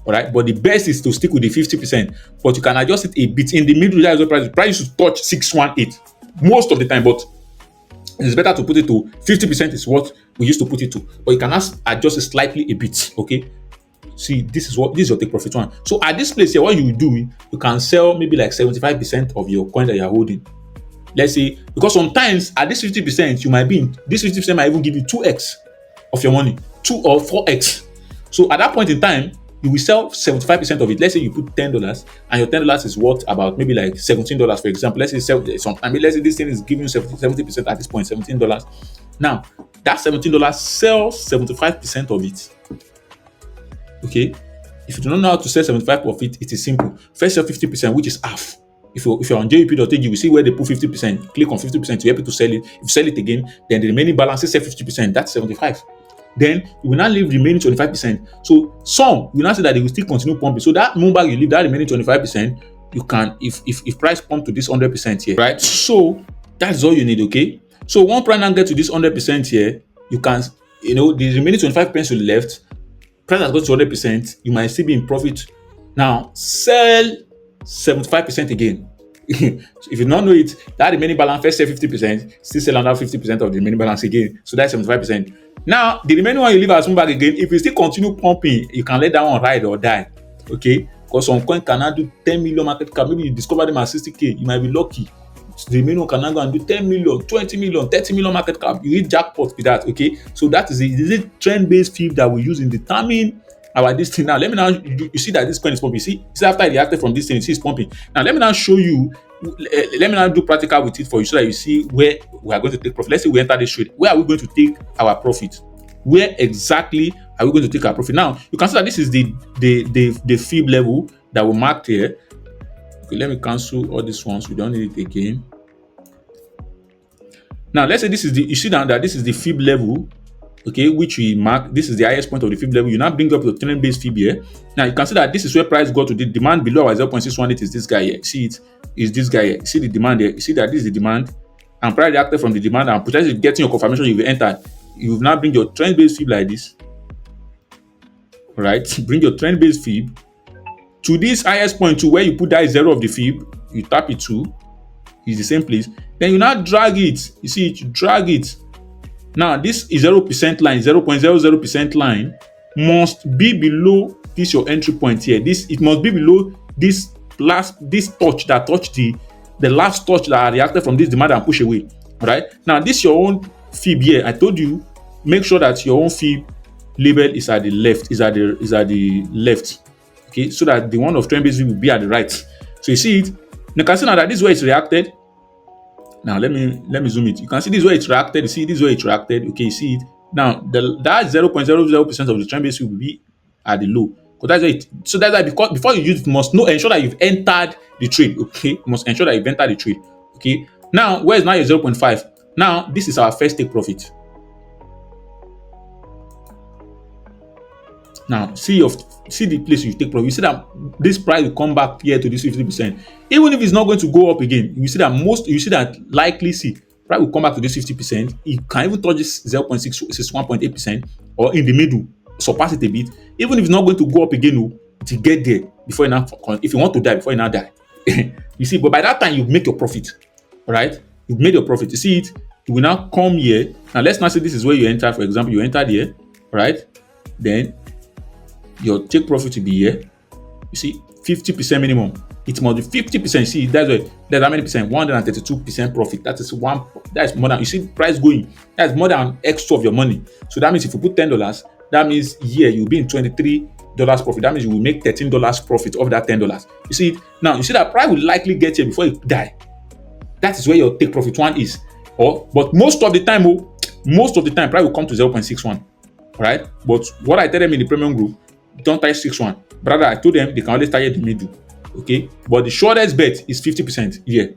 All right, but the best is to stick with the 50%, but you can adjust it a bit in the middle. That is the price used to touch 618 most of the time, but it's better to put it to 50% is what we used to put it to, but you can adjust it slightly a bit. Okay, see, this is your take profit one. So at this place here, what you do, you can sell maybe like 75% of your coin that you're holding. Let's say, because sometimes at this 50%, you might be in this 50% might even give you 2x of your money, 2 or 4x. So at that point in time, you will sell 75% of it. Let's say you put $10 and your $10 is worth about maybe like $17, for example. Let's say let's say this thing is giving you 70% at this point, $17. Now, that $17 sells 75% of it. Okay? If you do not know how to sell 75% of it, it is simple. First sell 50%, which is half. If you're on JUP.ag, you will see where they put 50%. Click on 50% to help you to sell it. If you sell it again, then the remaining balance is sell 50%. That's 75. Then you will not leave the remaining 25%. So some will not say that they will still continue pumping. So that number you leave, that remaining 25%, you can, if price pump to this 100% here, right? So that's all you need, okay? So one price now get to this 100% here, you can, the remaining 25% left, price has got to 100%, you might still be in profit. Now sell 75% again. So if you don't know it, that remaining balance, first sell 50%, still sell another 50% of the remaining balance again. So that's 75%. Now, the remaining one you leave as back again. If you still continue pumping, you can let that one ride or die. Okay? Because some coin cannot do 10 million market cap. Maybe you discover them at 60K. You might be lucky. The remaining one cannot go and do 10 million, 20 million, 30 million market cap. You hit jackpot with that. Okay? So that is a trend-based fee that we use in determining this thing. Now, let me now, you see that this coin is pumping. See after it reacted from this thing, you see it's pumping. Now, let me now show you, let me now do practical with it for you so that you see where we are going to take profit. Let's say we enter this trade. Where are we going to take our profit? Where exactly are we going to take our profit? Now, you can see that this is the fib level that we marked here. Okay, let me cancel all these ones. We don't need it again. Now, let's say this is you see that this is the fib level, okay, which we mark. This is the highest point of the fib level. You now bring up your trend-based fib here. Now, you can see that this is where price got to the demand below our 0.618 is this guy here. See it? Is this guy here. See the demand here. You see that this is the demand. And price reacted from the demand and potentially getting your confirmation you've entered. You now bring your trend-based fib like this. All right? Bring your trend-based fib to this highest point to where you put that 0 of the fib. You tap it to. It's the same place. Then you now drag it. You see it? You drag it. Now, this is 0% line, 0.00% line must be below this your entry point here. It must be below this touch that touched the last touch that reacted from this demand and push away. All right. Now, this your own fib here. I told you, make sure that your own fib label is at the left. Is at the left. Okay, so that the one of trend-based will be at the right. So you see it. You can see now that this is where it's reacted. Now let me zoom it. You can see this is where it reacted. You see this is where it reacted. Okay, you see it. Now that 0.00% of the trend base will be at the low. That's why so that's why because before you use it, you must ensure that you've entered the trade. Okay, you must ensure that you've entered the trade. Okay. Now where is now your 0.5? Now this is our first take profit. Now see the place you take profit. You see that this price will come back here to this 50%. Even if it's not going to go up again, you see that likely price will come back to this 50%. It can even touch this 0.61.8% or in the middle, surpass it a bit. Even if it's not going to go up again, to get there before if you want to die before you now die. You see, but by that time you make your profit. All right, you've made your profit. You see it, you will now come here. Now let's not say this is where you enter. For example, you entered here, right? Then your take profit will be here. You see, 50% minimum. It must be 50%. See, that's how many percent? 132% profit. That's more than, you see price going. That's more than extra of your money. So that means if you put $10, that means here you'll be in $23 profit. That means you will make $13 profit of that $10. You see it? Now you see that price will likely get here before you die. That is where your take profit one is. But most of the time, price will come to 0.61. Right? But what I tell them in the premium group, don't target 6-1. Brother, I told them they can only target the middle. Okay? But the shortest bet is 50% here.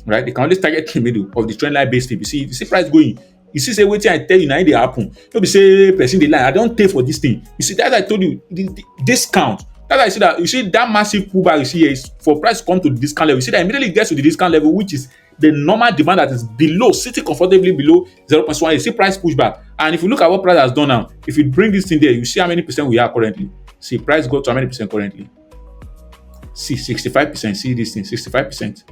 Right? They can only target the middle of the trend line based fee. You see price going. You see, say waiting, I tell you now they happen. Don't be say person the line. I don't pay for this thing. You see, that I told you, the discount. That I see that you see that massive pullback you see here is for price to come to the discount level. You see that immediately gets to the discount level, which is the normal demand that is below, sitting comfortably below 0.1, you see price pushback. And if you look at what price has done now, if you bring this thing there, you see how many percent we are currently. See, price go to how many percent currently? See, 65%. See this thing, 65%.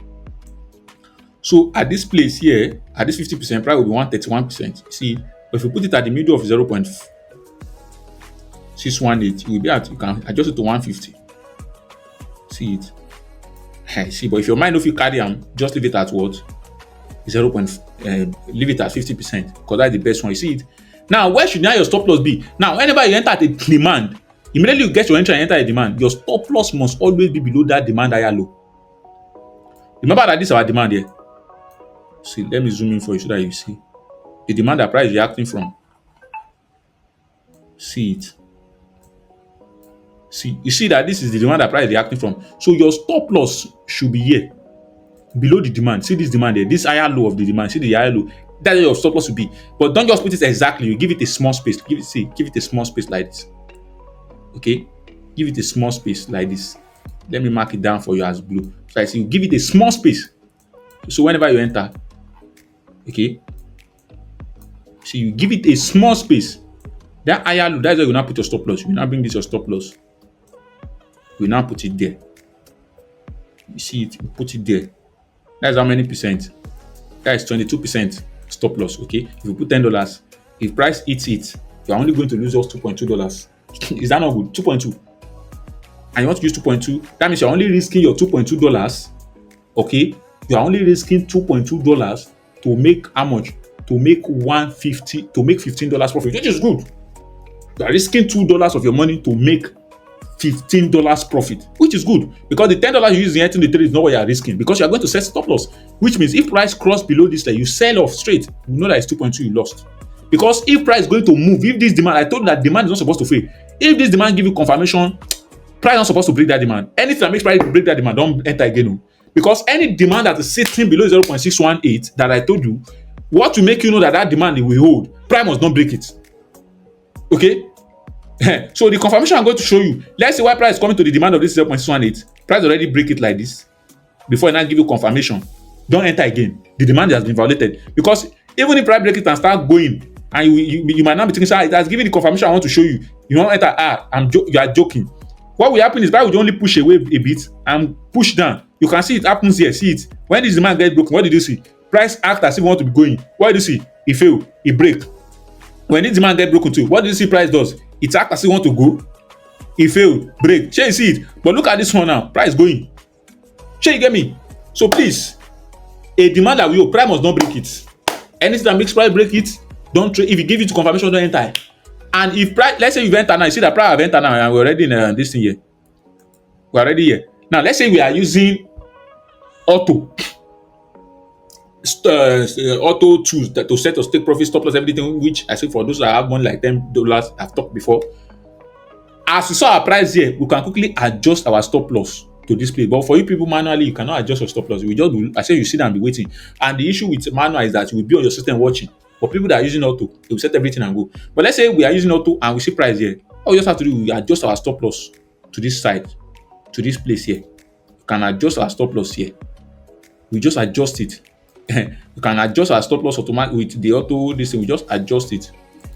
So at this place here, at this 50%, price will be 131%. See, but if you put it at the middle of 0.618, you will be at, you can adjust it to 150. See it. See, but if your mind, if you carry them, just leave it at what? Leave it at 50%, because that's the best one. You see it. Now, where should now your stop loss be? Now, whenever you enter at a demand, immediately you get your entry and enter a demand, your stop loss must always be below that demand higher low. Remember that this is our demand here. See, let me zoom in for you so that you see the demand that price is reacting from. See it. See, you see that this is the demand that price is reacting from. So your stop loss should be here, below the demand. See this demand here, this higher low of the demand. See the higher low. That's where your stop loss will be. But don't just put it exactly. You give it a small space. Give it a small space like this. Okay, give it a small space like this. Let me mark it down for you as blue. So I see you give it a small space. So whenever you enter, okay, so you give it a small space. That higher low, that's where you now put your stop loss. You now bring this your stop loss. We now put it there. You see it, you put it there. That's how many percent? That is 22% stop loss. Okay, if you put $10, if price eats it, you're only going to lose just $2.2. Is that not good? 2.2. And you want to use 2.2, that means you're only risking your $2.2. Okay, you're only risking $2.2 to make how much? To make $150, to make $15 profit, which is good. You are risking $2 of your money to make $15 profit, which is good, because the $10 you use in entering the trade is not what you are risking, because you are going to set stop loss, which means if price cross below this line, you sell off straight, you know that it's 2.2 you lost. Because if price is going to move, if this demand, I told you that demand is not supposed to fail. If this demand give you confirmation, price is not supposed to break that demand. Anything that makes price break that demand, don't enter again. Because any demand that is sitting below 0.618 that I told you, what will make you know that that demand will hold, price must not break it. Okay? So the confirmation I'm going to show you, let's see why price is coming to the demand of this 0.618. Price already break it like this before I now give you confirmation. Don't enter again. The demand has been violated. Because even if price break it and start going, and you might not be thinking, sir, it has given the confirmation I want to show you. You don't enter, you are joking. What will happen is price will only push away a bit and push down. You can see it happens here. See it. When this demand gets broken, what did you see? Price act as if it want to be going. What did you see? It failed. It break. When this demand get broken too, what do you see price does? It act as if it want to go. It failed. Break. Shall you see it? But look at this one now. Price going. Shall you get me? So please, a demand that will price must not break it. Anything that makes price break it, don't trade. If it give you to confirmation, don't enter. And if price, let's say you've entered now, you see that price have entered now, and we're already in this thing here. We're already here. Now let's say we are using auto. Auto tools to set or take profit, stop loss, everything, which I say for those that have money like $10, I've talked before. As we saw our price here, we can quickly adjust our stop loss to this place. But for you people manually, you cannot adjust your stop loss. We just do, I say you sit and be waiting. And the issue with manual is that you will be on your system watching. For people that are using auto, they will set everything and go. But let's say we are using auto and we see price here. All we just have to do, we adjust our stop loss to this side, to this place here. You can adjust our stop loss here. We just adjust it. You can adjust our stop loss automatically with the auto. This thing, we just adjust it,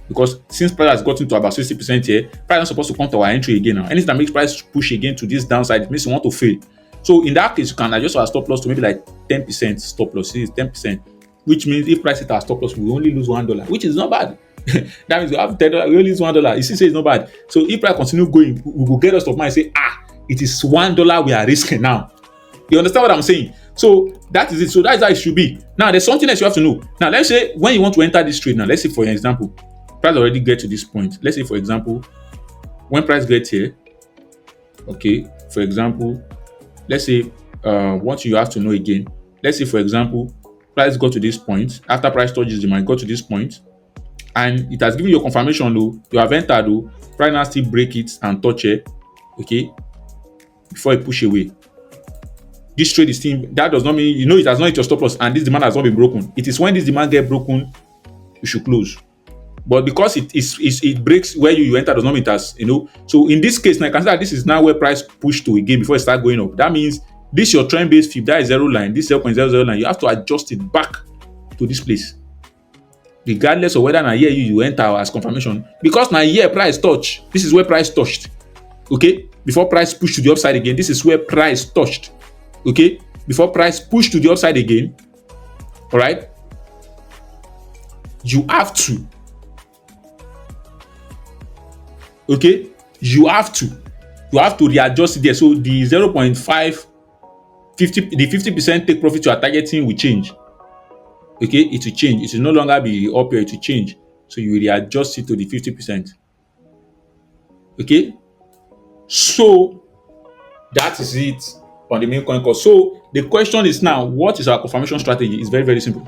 because since price has gotten to about 60% here, price is supposed to come to our entry again now. Anything that makes price push again to this downside, it means you want to fail. So in that case, you can adjust our stop loss to maybe like 10% stop loss. See, it's 10%, which means if price hit our stop loss, we only lose $1, which is not bad. That means we have $10, we only lose $1. You see, say it's not bad. So if price continue going, we will get us of mind and say, it is $1 we are risking now. You understand what I'm saying? So that is it. So that's how it should be. Now there's something else you have to know. Now let's say when you want to enter this trade, now let's say for example, price already get to this point. Let's say for example, when price gets here, okay, for example, let's say what you have to know again. Let's say for example, price got to this point. After price touches the demand, got to this point, and it has given you a confirmation though. You have entered though. Price now still break it and touch it, okay, before it push away. This trade is still, that does not mean, it has not hit your stop loss and this demand has not been broken. It is when this demand get broken, you should close. But because it breaks where you enter, does not mean it has, So in this case, now consider this is now where price pushed to again before it start going up. That means This your trend based fib, that is zero line, this 0.00 line, you have to adjust it back to this place. Regardless of whether na here you enter as confirmation, because na here price touch. This is where price touched. Okay, before price push to the upside again, this is where price touched. Okay, before price push to the upside again, all right, you have to, okay, you have to readjust it there. So the 0.5 the 50% take profit you are targeting will change. Okay, it will change. It will no longer be up here, it will change. So you will readjust it to the 50%. Okay, so that is it on the Memecoin course. So the question is now, what is our confirmation strategy? It's very, very simple.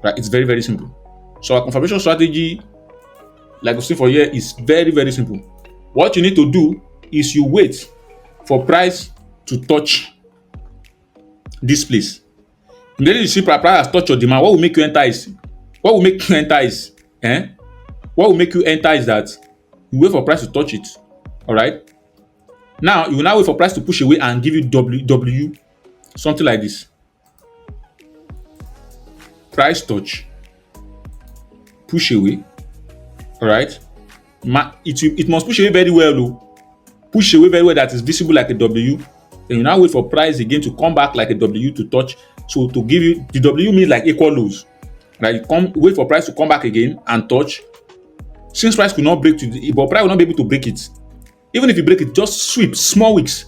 Right? It's very, very simple. So our confirmation strategy, like we see for here, is very, very simple. What you need to do is you wait for price to touch this place. Immediately you see price has touched your demand. What will make you enter is that you wait for price to touch it. All right. Now you will now wait for price to push away and give you W, something like this. Price touch, push away. All right. It must push away very well, though. Push away very well, that is visible like a W. Then you now wait for price again to come back like a W to touch. So to give you the W means like equal lows. Right? You wait for price to come back again and touch. Since price could not break but price will not be able to break it. Even if you break it, just sweep small wicks.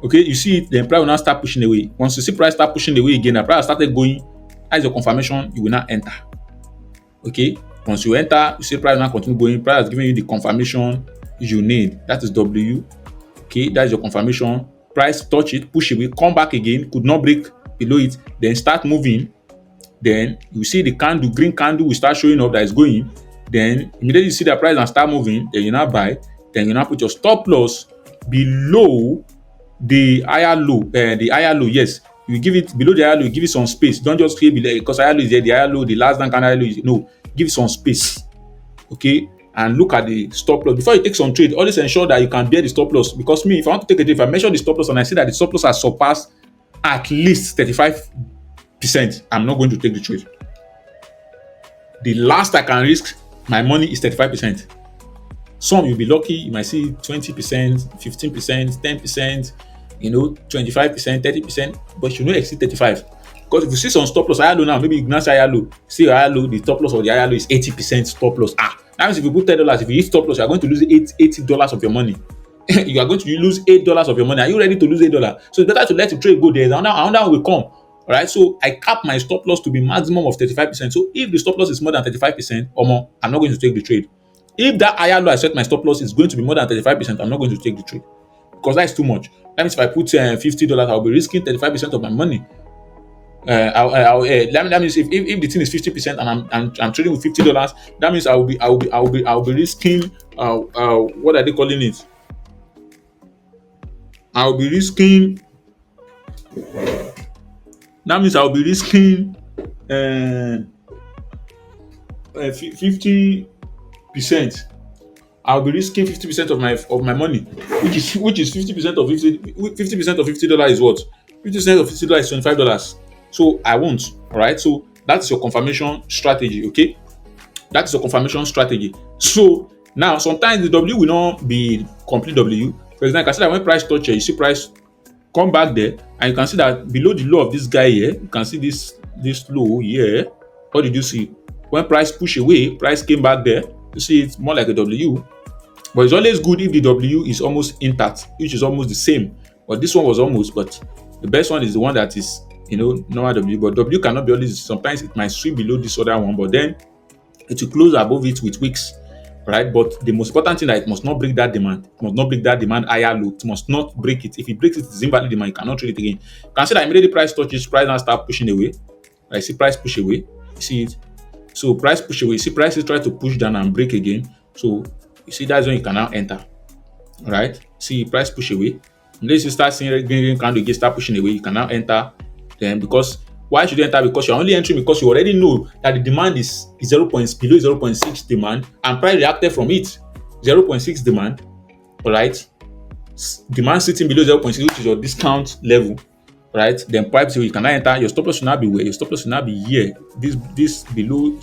Okay, you see it, then price will now start pushing away. Once you see price start pushing away again, the price started going, as your confirmation, you will now enter. Okay, once you enter, you see price will now continue going. Price is giving you the confirmation you need. That is W. Okay, that is your confirmation. Price touch it, push away, come back again, could not break below it, then start moving. Then you see the candle, green candle will start showing up that is going. Then immediately you see the price and start moving, then you now buy. Then you now put your stop loss below the higher low. Yes, you give it below the higher low. You give it some space. Don't just create below because higher low is there. The higher low, the last down higher low is no. Give it some space. Okay, and look at the stop loss before you take some trade. Always ensure that you can bear the stop loss. Because me, if I want to take a trade, if I measure the stop loss and I see that the stop loss has surpassed at least 35%, I'm not going to take the trade. The last I can risk my money is 35%. Some you'll be lucky, you might see 20%, 15%, 10%, 25%, 30%, but you don't exceed 35. Because if you see some stop loss higher low now, maybe you ignore higher low, see higher low, the stop loss of the higher low is 80% stop loss. That means if you put $10, if you hit stop loss, you are going to lose $80 of your money. You are going to lose $8 of your money. Are you ready to lose $8? So it's better to let the trade go there. Another will come. All right. So I cap my stop loss to be maximum of 35%. So if the stop loss is more than 35% or more, I'm not going to take the trade. If that higher low I set my stop loss is going to be more than 35%, I'm not going to take the trade because that is too much. That means if I put $50, I'll be risking 35% of my money. That means if the thing is 50% and I'm trading with $50, that means I'll be risking what are they calling it? I'll be risking. That means I'll be risking 50%. I'll be risking 50% of my money, which is 50% of $50 is what? 50% of $50 is $25. So I won't. All right. So that's your confirmation strategy. Okay, that's your confirmation strategy. So now sometimes the W will not be complete W. For example, you can see that when price touch here, you see price come back there, and you can see that below the low of this guy here, you can see this low here. What did you see? When price push away, price came back there. You see it's more like a W, but it's always good if the W is almost intact, which is almost the same. But this one was almost, but the best one is the one that is normal W. But W cannot be always. Sometimes it might sweep below this other one, but then it will close above it with wicks. Right, but the most important thing that it must not break that demand. It must not break that demand higher low. It must not break it. If it breaks it, it's invalid demand. You cannot trade it again. You can see that immediately price touches, price now start pushing away. I see price push away. You see it. So price push away. You see prices try to push down and break again. So you see that's when you can now enter. All right. See price push away. Unless you start seeing green candle again start pushing away, you can now enter. Then because why should you enter? Because you're only entering because you already know that the demand is below 0.6 demand and price reacted from it. 0.6 demand. All right. demand sitting below 0.6, which is your discount level, right? Then price you cannot enter. Your stop loss should not be where? Your stop loss should not be here. This below.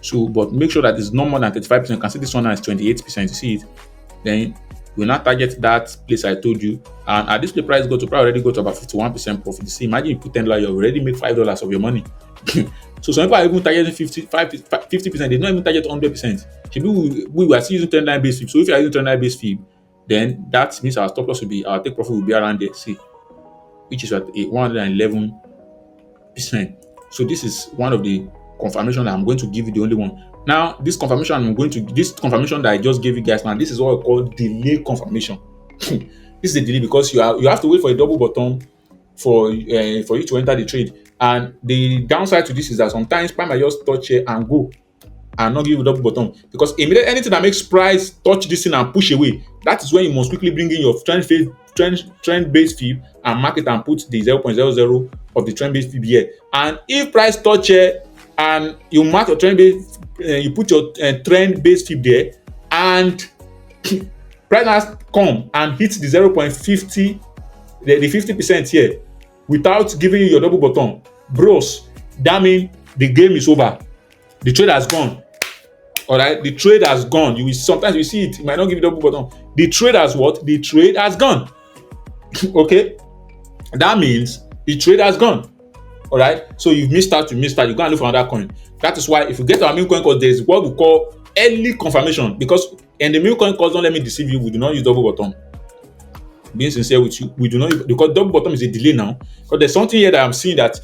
So, but make sure that it's not more than 35%. You can see this one now is 28%. You see it? Then we now target that place I told you. And at this price go to probably already go to about 51% profit. You see, imagine you put $10, you already make $5 of your money. So some people are even targeting 50%. They don't even target 100%. We were still using $10 base fee. So if you are using $10 base fee, then that means our stop loss will be, our take profit will be around there. See, which is at 111%. So this is one of the confirmation that I'm going to give you, the only one. Now, this confirmation that I just gave you guys, man, this is what I call delay confirmation. This is a delay because you have to wait for a double bottom for you to enter the trade. And the downside to this is that sometimes price might just touch here and go and not give you double bottom, because immediately anything that makes price touch this thing and push away, that is when you must quickly bring in your trend based fib and mark it and put the 0.00 of the trend based fib here. And if price touch here and you mark your trend base, you put your trend based fib there, and price has come and hit the 0.50, the 50% here without giving you your double bottom, bros, that means the game is over. The trade has gone. All right, the trade has gone. Sometimes you see it might not give you double bottom. The trade has what? The trade has gone. Okay, that means the trade has gone. All right, so you've missed out. You go and look for another coin. That is why if you get our Memecoin course, there's what we call early confirmation, because in the Memecoin course, don't let me deceive you, we do not use double bottom. Being sincere with you, we do not, because double bottom is a delay now. Because there's something here that I'm seeing that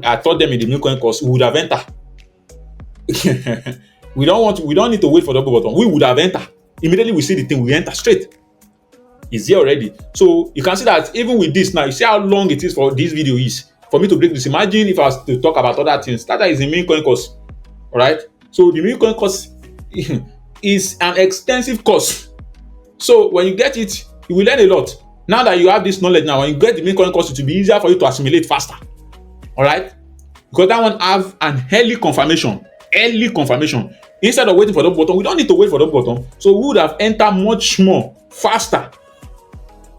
I taught them in the Memecoin course, we would have entered. We don't need to wait for double bottom. We would have entered. Immediately we see the thing, we enter straight. It's here already. So you can see that even with this now, you see how long it is for this video is for me to break this. Imagine if I was to talk about other things. That is the Memecoin course. All right. So the Memecoin course is an extensive course. So when you get it, you will learn a lot. Now that you have this knowledge, now when you get the Memecoin course, it will be easier for you to assimilate faster. All right. Because that one have an early confirmation. Instead of waiting for double bottom, we don't need to wait for double bottom, so we would have entered much more faster.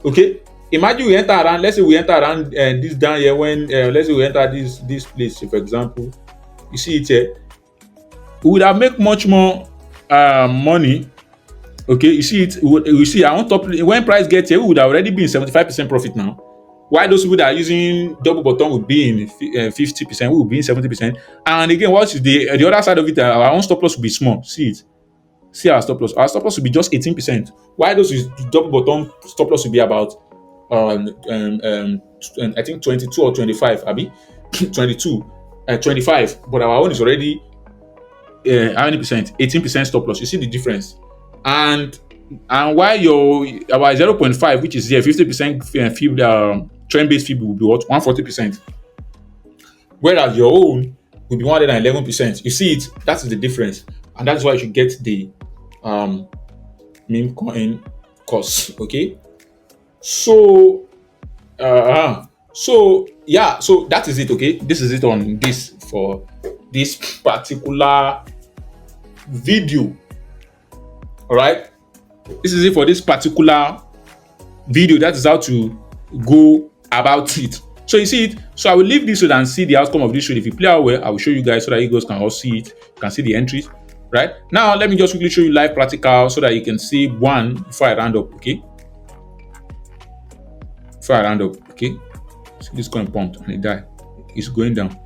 Okay, imagine we enter around, let's say we enter around this down here, when let's say we enter this place, for example, you see it here, we would have made much more money. Okay, you see it, we see on top, when price gets here, we would have already been 75% profit now. Why those people that are using double bottom would be in 50%, we will be in 70%. And again, what is the other side of it? Our own stop loss will be small. See it. See our stop loss. Our stop loss will be just 18%. Why those with double bottom stop loss will be about I think 22 or 25, Abi? 22, 25. But our own is already how many percent? 18% stop loss. You see the difference. And why our 0.5, which is here, 50% fib, trend-based fib will be what? 140%. Whereas your own will be 111%. You see it? That is the difference. And that's why you should get the Memecoin course. Okay. So yeah, so that is it. Okay, this is it on this for this particular video. All right, this is it for this particular video. That is how to go about it. So you see it. So I will leave this so and see the outcome of this trade. If you play out well, I will show you guys so that you guys can all see it. You can see the entries. Right now, let me just quickly show you live practical so that you can see one before I round up. Okay. Before I round up. Okay. See this coin pumped and it died. It's going down.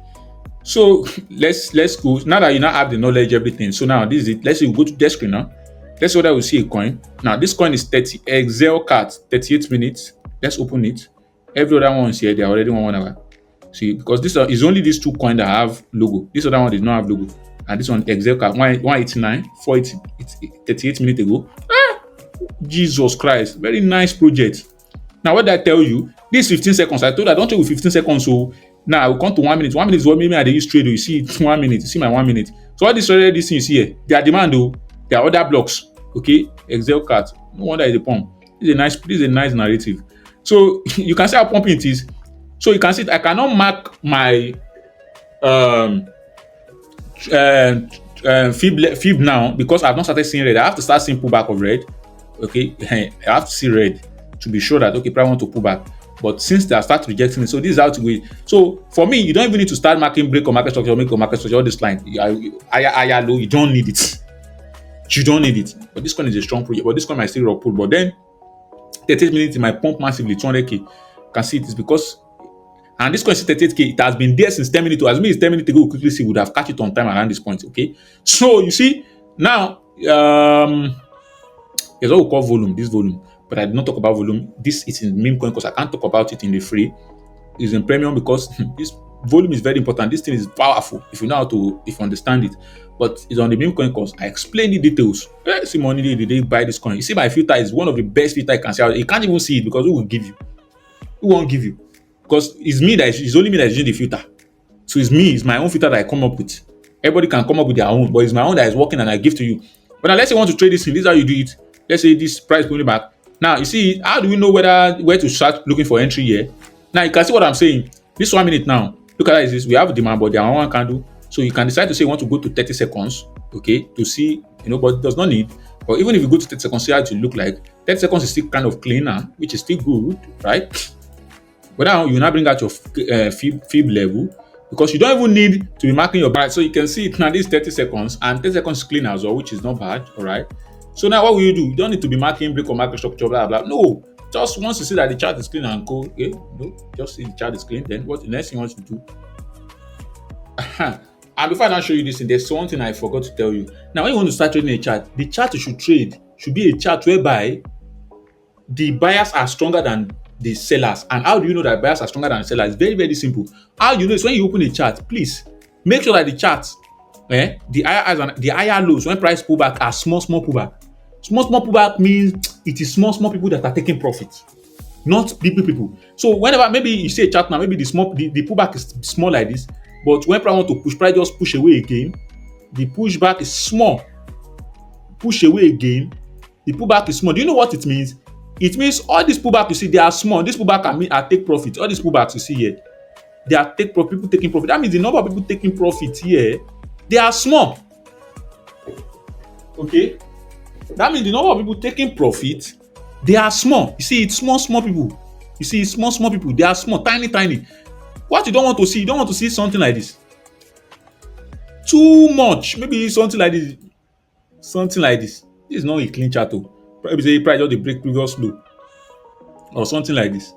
So let's go. Now that you now have the knowledge, everything. So now this is it. Let's say we go to DexScreener. Let's see whether we see a coin. Now this coin is 30 Excel card, 38 minutes. Let's open it. Every other one is here. They are already 1 hour. See, because this is only these two coins that have logo. This other one does not have logo. And this one Excel card 189, 480, it's 38 minutes ago. Jesus Christ, very nice project. Now what did I tell you? This 15 seconds. I told you I don't take with 15 seconds. So now I will come to 1 minute. 1 minute is what maybe I use trade. You see it 1 minute. You see my 1 minute. So all this already this thing you see here, they are demand though. There are other blocks. Okay, Excel card. No wonder it's a pump. This is a nice narrative. So you can see how pumping it is. So you can see I cannot mark my fib now because I've not started seeing red. I have to start seeing pullback of red. Okay, I have to see red. to be sure that okay, price want to pull back. But since they have started rejecting it, so this is how to go. So for me, you don't even need to start marking break or market structure or make a market structure. All this line, low, you don't need it. You don't need it. But this one is a strong project. But this one might still rock pull. But then 38 minutes, it might pump massively 200k. You can see it is because, and this question 38k, it has been there since 10 minutes. As me is 10 minutes ago, we quickly see, would have catch it on time around this point. Okay. So you see now, there's what we call volume. This volume, but I did not talk about volume. This is in Memecoin because I can't talk about it in the free. It's in premium because this volume is very important. This thing is powerful if you know how to, if you understand it. But it's on the Memecoin course. I explain the details. See money, did they buy this coin? You see, my filter is one of the best filter I can see. You can't even see it because who will give you? Who won't give you? Because it's me that it's only me that is using the filter. So it's me, it's my own filter that I come up with. Everybody can come up with their own, but it's my own that is working and I give to you. But now let's say you want to trade this thing, this is how you do it. Let's say this price going back. Now you see, how do we know where to start looking for entry here? Now you can see what I'm saying. This 1 minute now. Look at this. We have demand, but there are one candle. So you can decide to say you want to go to 30 seconds, okay, to see, but it does not need. But even if you go to 30 seconds, see how it will look like. 30 seconds is still kind of cleaner, which is still good, right? But now you now bring out your fib level because you don't even need to be marking your buy. So you can see it now. This 30 seconds and 30 seconds is clean as well, which is not bad, all right? So now what will you do? You don't need to be marking break or market structure, blah blah. No, just once you see that the chart is clean and cool, okay, no, just see the chart is clean. Then what the next thing you want to do? And before I now show you this thing, there's something I forgot to tell you. Now, when you want to start trading a chart, the chart you should trade should be a chart whereby the buyers are stronger than the sellers. And how do you know that buyers are stronger than the sellers? It's very, very simple. How do you know? It's when you open a chart, please make sure that the chart, the higher highs and the higher lows, when price pullback are small pullback. Small pullback means it is small people that are taking profit, not big people. So whenever maybe you see a chart now, maybe the pullback is small like this, but when price want to push, price just push away again. The pushback is small. Push away again. The pullback is small. Do you know what it means? It means all these pullback you see, they are small. This pullback are take profit. All these pullbacks you see here, they are people taking profit. That means the number of people taking profit here, they are small. Okay? That means the number of people taking profit, they are small. You see, it's small people. You see, it's small people. They are small, tiny. What you don't want to see, you don't want to see something like this. Too much. Maybe something like this. Something like this. This is not a clean chart. Probably say price just break previous low. Or something like this.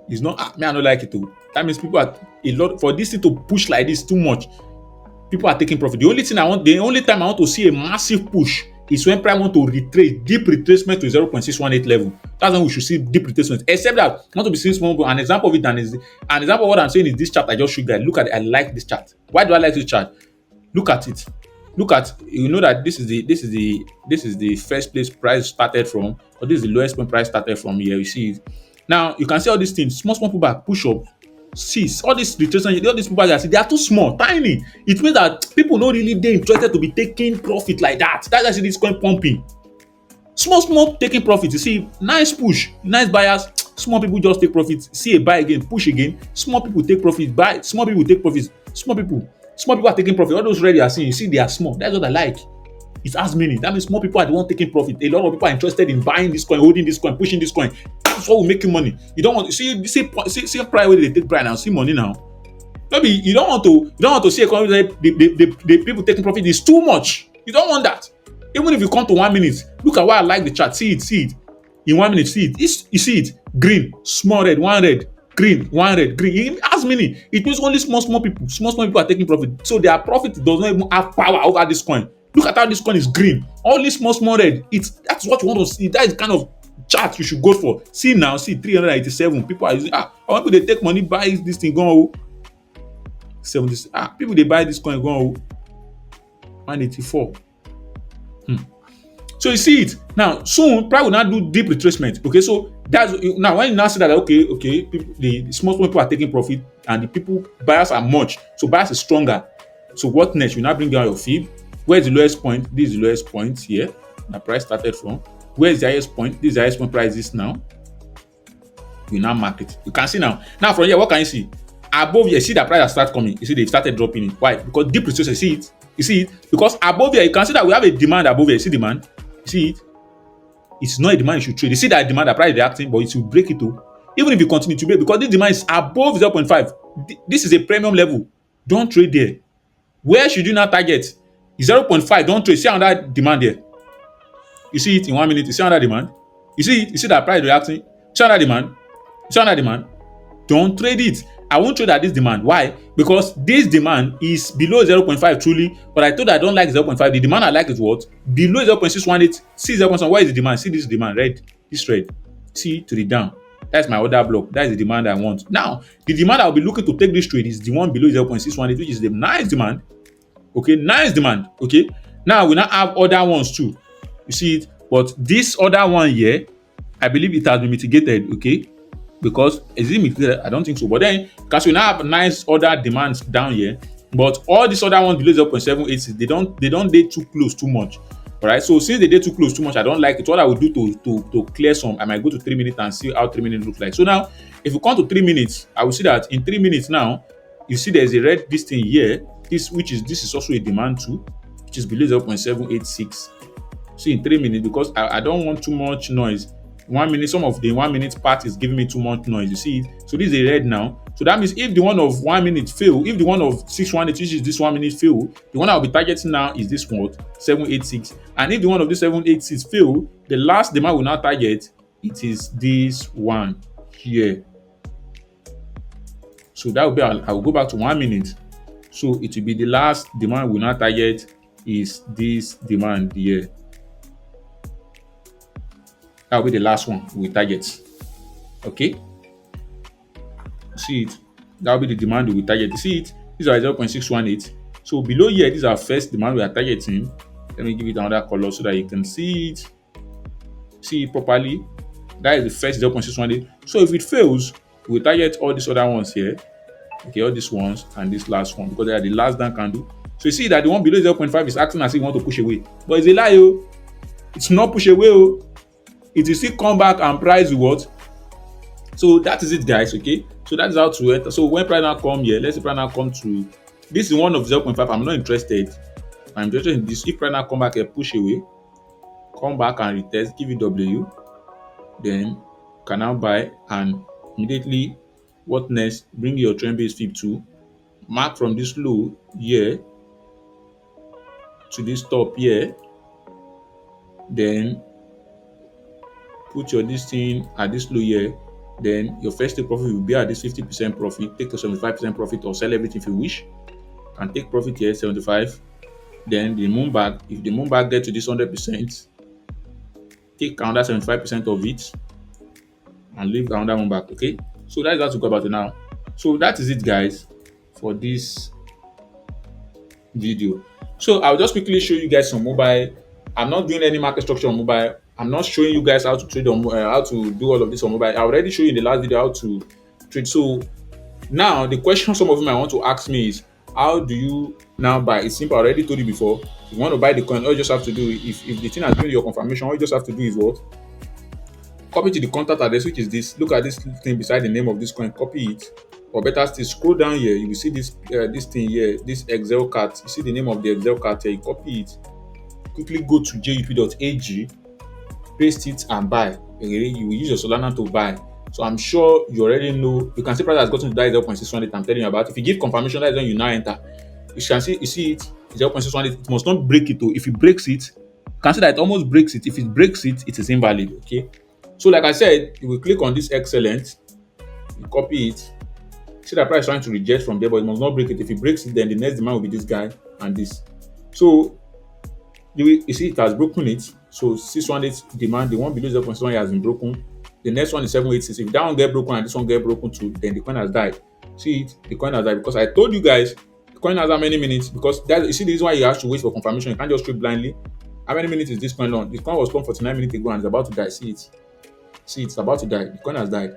It's not, I don't like it too. That means people are a lot, for this thing to push like this too much, people are taking profit. The only time I want to see a massive push is when price want to retrace, deep retracement to 0.618 level. That's when we should see deep retracement. Except that not to be seeing small, an example of it, an example of what I'm saying is this chart I just showed you guys. Look at it. I like this chart. Why do I like this chart? Look at it. You know that this is the first place price started from, or this is the lowest point price started from here. You see it. Now you can see all these things, small pullback, push up, cease, all these retracement, all these pullbacks I see, they are too small, tiny. It means that people not really they interested to be taking profit like that. That's why this coin pumping. Small taking profit. You see, nice push, nice buyers. Small people just take profit. See a buy again, push again. Small people take profit, buy. Small people take profit. Small people are taking profit. All those red you are seeing, you see, they are small. That's what I like. It's as many. That means small people are the one taking profit. A lot of people are interested in buying this coin, holding this coin, pushing this coin. That's what will make you money. You don't want to see price where they take price now, see money now. Maybe you don't want to see a coin where the people taking profit is too much. You don't want that. Even if you come to 1 minute, look at why I like the chart. See it. In 1 minute, see it. You see it. Green, small red, one red, green, one red, green. As many. It means only small people are taking profit. So their profit does not even have power over this coin. Look at how this coin is green. Only small red. That's what you want to see. That is the kind of chart you should go for. See now, see 387. People are using when people they take money, buy this thing, go 70. People they buy this coin, go 184. So you see it now. Soon, price will not do deep retracement. Okay, so that's now when you now see that okay, people, the small people are taking profit and the people buyers are much. So buyers is stronger. So what next? You now bring down your fib. Where's the lowest point? This is the lowest point here. The price started from. Where's the highest point? This is the highest point price is now. We now mark it. You can see now. Now from here, what can you see? Above here, see the price has started coming. You see they started dropping it. Why? Because deep retracement. See it? You see it? Because above here, you can see that we have a demand above here. See demand? You see it? it's not a demand you should trade. You see that demand, the price reacting, but it will break it too. Even if you continue to break, because this demand is above 0.5, this is a premium level. Don't trade there. Where should you now target? 0.5, don't trade. See another demand there. You see it in 1 minute, you see another demand. You see it, you see that price reacting. You see another demand. You see another demand. Don't trade it. I won't trade at this demand. Why? Because this demand is below 0.5 truly, but I told I don't like 0.5. The demand I like is what? Below 0.618. See 0.1. Where is the demand? See this demand, red. This red. See to the down. That's my order block. That is the demand I want. Now, the demand I'll be looking to take this trade is the one below 0.618, which is the nice demand. Okay, nice demand. Okay. Now we now have other ones too. You see it? But this other one here, I believe it has been mitigated. Okay. Because is it mitigated? I don't think so. But then, because we now have nice other demands down here, but all these other ones below 0.786, they don't date too close too much. All right. So since they date too close too much, I don't like it. What I will do to clear some, I might go to 3 minutes and see how 3 minutes looks like. So now, if you come to 3 minutes, I will see that in 3 minutes now, you see there's a red this thing here. This is also a demand too, which is below 0.786. See in 3 minutes, because I don't want too much noise. 1 minute, some of the 1 minute part is giving me too much noise. You see it? So this is a red now. So that means if the one of 1 minute fail, if the one of 618, which is this 1 minute fail, the one I'll be targeting now is this one, 786. And if the one of this 786 fail, the last demand will now target, it is this one here. So that will be, I will go back to 1 minute. So it will be the last demand we now target is this demand here. That will be the last one we target. Okay. See it? That will be the demand we target. You see it? These are 0.618. So below here, this is our first demand we are targeting. Let me give it another color so that you can see it. See it properly. That is the first 0.618. So if it fails, we target all these other ones here. Okay, all these ones and this last one, because they are the last down candle. So you see that the one below 0.5 is acting as if you want to push away. But it's a lie, oh. It's not push away, oh. It will still come back and price what? So that is it, guys. Okay. So that is how to enter. So when price now come here, let's say price now come to this is one of 0.5. I'm not interested. I'm interested in this. If price now come back and push away, come back and retest, give it W, then can now buy and immediately what next? Bring your trend base fib to mark from this low here to this top here, then put your this thing at this low here, then your first take profit will be at this 50% profit, take a 75% profit or sell everything if you wish, and take profit here 75. Then the moon back, if the moon back get to this 100%, take another 75% of it and leave another one back. Okay, so that's how to go about it now. So that is it, guys, for this video. So I'll just quickly show you guys some mobile. I'm not doing any market structure on mobile. I'm not showing you guys how to trade on how to do all of this on mobile. I already showed you in the last video how to trade. So now the question some of you might want to ask me is, how do you now buy? It's simple. I already told you before. If you want to buy the coin, all you just have to do, if the thing has given you your confirmation, all you just have to do is what? Copy to the contact address, which is this. Look at this thing beside the name of this coin. Copy it. Or better still, scroll down here. You will see this this thing here, this Excel card. You see the name of the Excel card here. You copy it. Quickly go to jup.ag, paste it and buy. You will use your Solana to buy. So I'm sure you already know. You can see price has gotten to that 0.618. I'm telling you about. If you give confirmation, that is when you now enter. You can see, you see it 0.618. It must not break it though. If it breaks it, you can see that it almost breaks it. If it breaks it, it is invalid. Okay. So like I said, you will click on this excellent, you copy it. See that price trying to reject from there, but it must not break it. If it breaks it, then the next demand will be this guy and this. So you see it has broken it. So 618 demand, the one below 0.1 has been broken. The next one is 786. If that one get broken and this one get broken too, then the coin has died. See it, the coin has died because I told you guys the coin has how many minutes? Because that you see this is why you have to wait for confirmation. You can't just trade blindly. How many minutes is this coin on? This coin was 49 minutes ago and it's about to die. See it. See, it's about to die. The coin has died.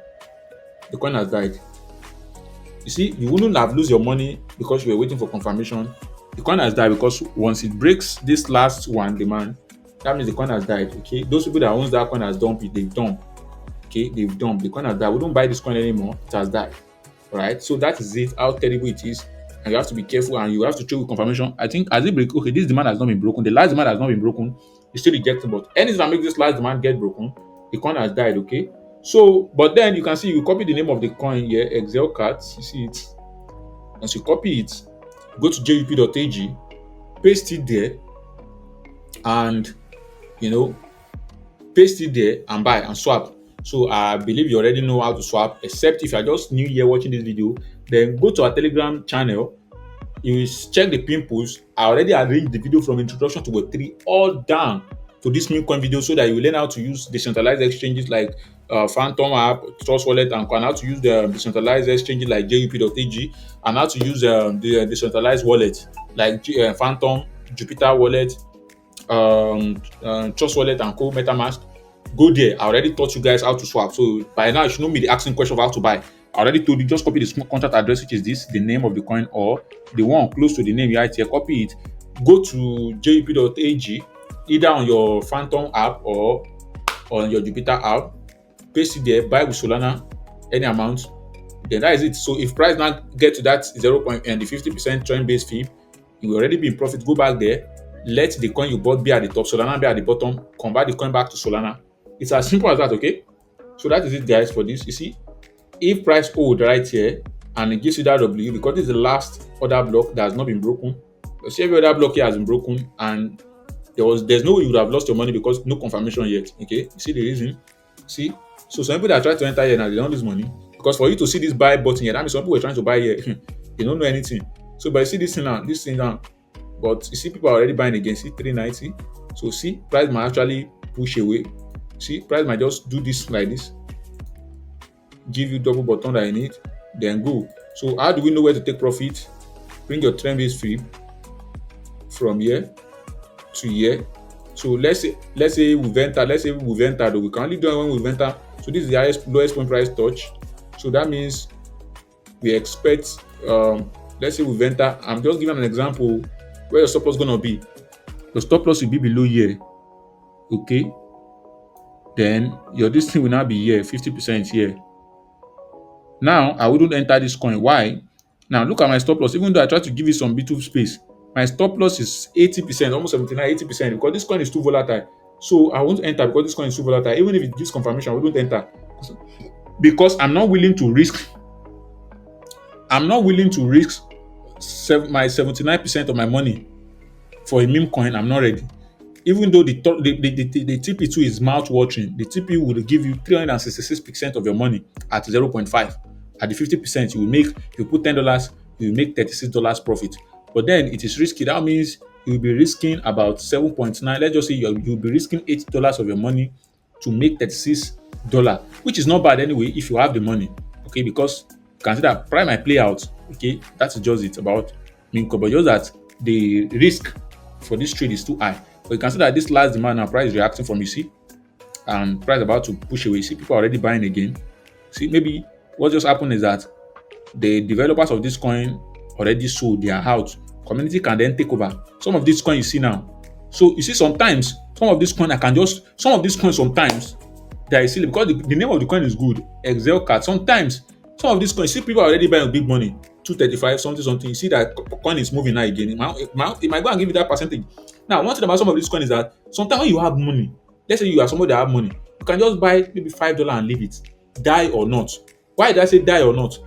The coin has died. You see, you wouldn't have lose your money because you were waiting for confirmation. The coin has died because once it breaks this last one demand, that means the coin has died. Okay, those people that owns that coin has dumped it. They've dumped. Okay, they've dumped. The coin has died. We don't buy this coin anymore. It has died. All right. So that is it. How terrible it is. And you have to be careful and you have to check with confirmation. I think as it break, okay, this demand has not been broken. The last demand has not been broken. it's still rejecting. But anything that makes this last demand get broken, the coin has died. Okay. So, but then you can see you copy the name of the coin here, Excel cards. You see it. Once you copy it, go to jup.ag, paste it there, and you know, paste it there and buy and swap. So I believe you already know how to swap, except if you're just new here watching this video, then go to our Telegram channel. You will check the pin post. I already arranged the video from introduction to Web3 all down to this Memecoin video so that you will learn how to use decentralized exchanges like Phantom app, Trust Wallet, and how to use the decentralized exchanges like jup.ag, and how to use the decentralized wallet like Phantom, Jupiter Wallet, Trust Wallet, and Co. MetaMask. Go there. I already taught you guys how to swap. So by now you should know me the asking question of how to buy. I already told you, just copy the small contract address, which is this, the name of the coin, or the one close to the name you write here. Copy it. Go to jup.ag, either on your Phantom app or on your Jupiter app. Paste it there. Buy with Solana, any amount. Then that is it. So if price now get to that 0. And the 50% trend based fee, you will already be in profit. Go back there. Let the coin you bought be at the top, Solana be at the bottom. Convert the coin back to Solana. It's as simple as that. Okay. So that is it, guys, for this. You see, if price hold right here and it gives you that W, because this is the last other block that has not been broken. You see, every other block here has been broken, and there's no way you would have lost your money because no confirmation yet. Okay, you see the reason? See, so some people that try to enter here now, they don't lose money, because for you to see this buy button here, that means some people were trying to buy here. They don't know anything. So but you see this thing now, but you see people are already buying again. See 390. So see, price might actually push away. See, price might just do this like this, give you double button that you need, then go. So how do we know where to take profit? Bring your trend based fee from here to here. So let's say we've entered, we can only do it when we've entered. So this is the lowest point price touch. So that means we expect let's say we've entered. I'm just giving an example where your stop loss gonna be. The stop loss will be below here. Okay. Then your this thing will now be here, 50% here. Now I wouldn't enter this coin. Why? Now look at my stop loss. Even though I try to give it some B2 space, my stop loss is 80%, almost 79, 80%, because this coin is too volatile. So I won't enter because this coin is too volatile. Even if it gives confirmation, I wouldn't enter because I'm not willing to risk. My 79% of my money for a meme coin. I'm not ready. Even though the TP2 is mouth watering, the TP will give you 366% of your money at 0.5. At the 50%, you put $10, you will make $36 profit. But then it is risky. That means you'll be risking about 7.9. Let's just say you'll be risking $8 of your money to make $36, which is not bad anyway if you have the money. Okay, because you can see that price might play out. Okay, that's just it about Memecoin, but just that the risk for this trade is too high. But you can see that this last demand now, price is reacting from, you see, and price about to push away. You see, people are already buying again. See, maybe what just happened is that the developers of this coin already sold, they are out. Community can then take over some of this coin you see now. So you see, sometimes some of this coin sometimes they are silly because the name of the coin is good, Excel card. Sometimes some of these coins, see, people are already buying big money, 235 something. You see that coin is moving now again. It might go and give you that percentage. Now, one thing about some of these coins is that sometimes when you have money, let's say you are somebody that have money, you can just buy maybe $5 and leave it, die or not. Why did I say die or not?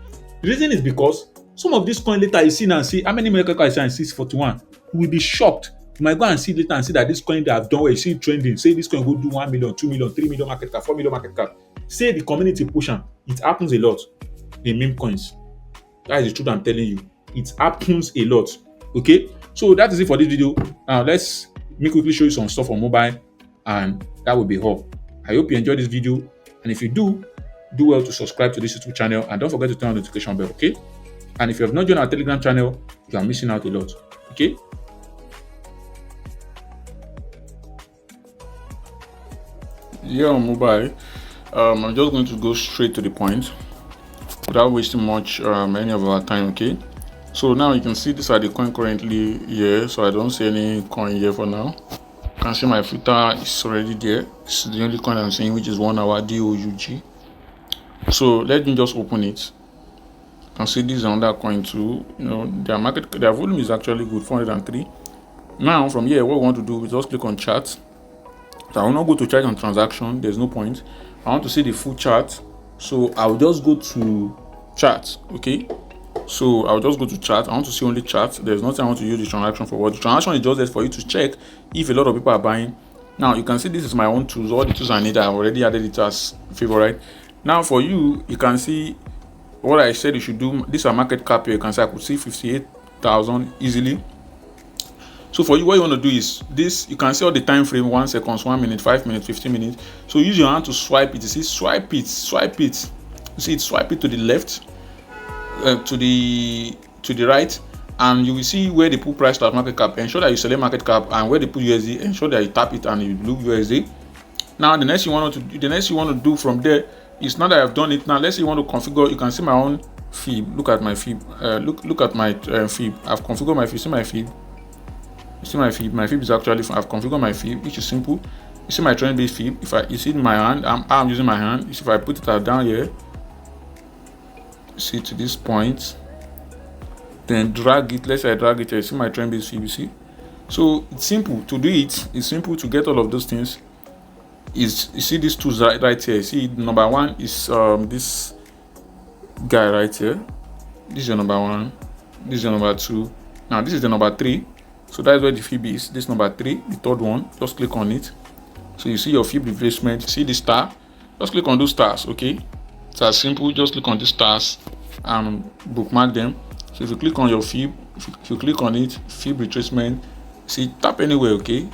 The reason is because some of these coins later you see now and see how many Memecoin is in 641. You will be shocked. You might go and see later and see that this coin they have done well. You see it trending. Say this coin will do 1 million, 2 million, 3 million market cap, 4 million market cap. Say the community push them. It happens a lot in meme coins. That is the truth I'm telling you. It happens a lot. Okay, so that is it for this video. Now let me quickly show you some stuff on mobile, and that will be all. I hope you enjoyed this video, and if you do well to subscribe to this YouTube channel, and don't forget to turn on the notification bell. Okay, and if you have not joined our Telegram channel, you are missing out a lot. Okay. Here on mobile, I'm just going to go straight to the point without wasting much any of our time. Okay, so now you can see these are the coin currently here. So I don't see any coin here for now. You can see my filter is already there. This is the only coin I'm seeing, which is 1 hour DOUG. So let me just open it. You can see this is another coin too. You know, their volume is actually good, 403. Now from here, what we want to do is just click on chat. So I will not go to chart and transaction. There's no point. I want to see the full chart. So I'll just go to chart. Okay. So I'll just go to chart. I want to see only chart. There's nothing I want to use the transaction for. What the transaction is just there for you to check if a lot of people are buying. Now you can see this is my own tools. All the tools I need, I've already added it as favorite. Now for you, you can see what I said you should do. This is a market cap here. You can see I could see 58,000 easily. So for you, what you want to do is this. You can see all the time frame: 1 second, 1 minute, 5 minutes, 15 minutes. So use your hand to swipe it. You see, swipe it, swipe it. You see, it swipe it to the left, to the right, and you will see where they put price to market cap. Ensure that you select market cap, and where they put USD, ensure that you tap it and you look USD. Now the next you want to do from there is, now that I've done it, now let's say you want to configure. You can see my own fib. Look at my fib. Look at my fib. I've configured my fib. See my fib. You see my fib. My fib is actually, I've configured my fib, which is simple. You see my trend based fib. You see my hand, I'm using my hand. You see, if I put it down here, you see to this point, then drag it. Let's say I drag it here. You see my trend based fib. You see. So it's simple to do it. It's simple to get all of those things. You see these tools right here. See, number one is this guy right here. This is your number one. This is your number two. Now this is the number three. So that's where the fib is. This number three, the third one. Just click on it. So you see your fib replacement. See the star. Just click on those stars. Okay. It's as simple. Just click on these stars and bookmark them. So if you click on your fib, if you click on it, fib retracement. See, tap anywhere. Okay.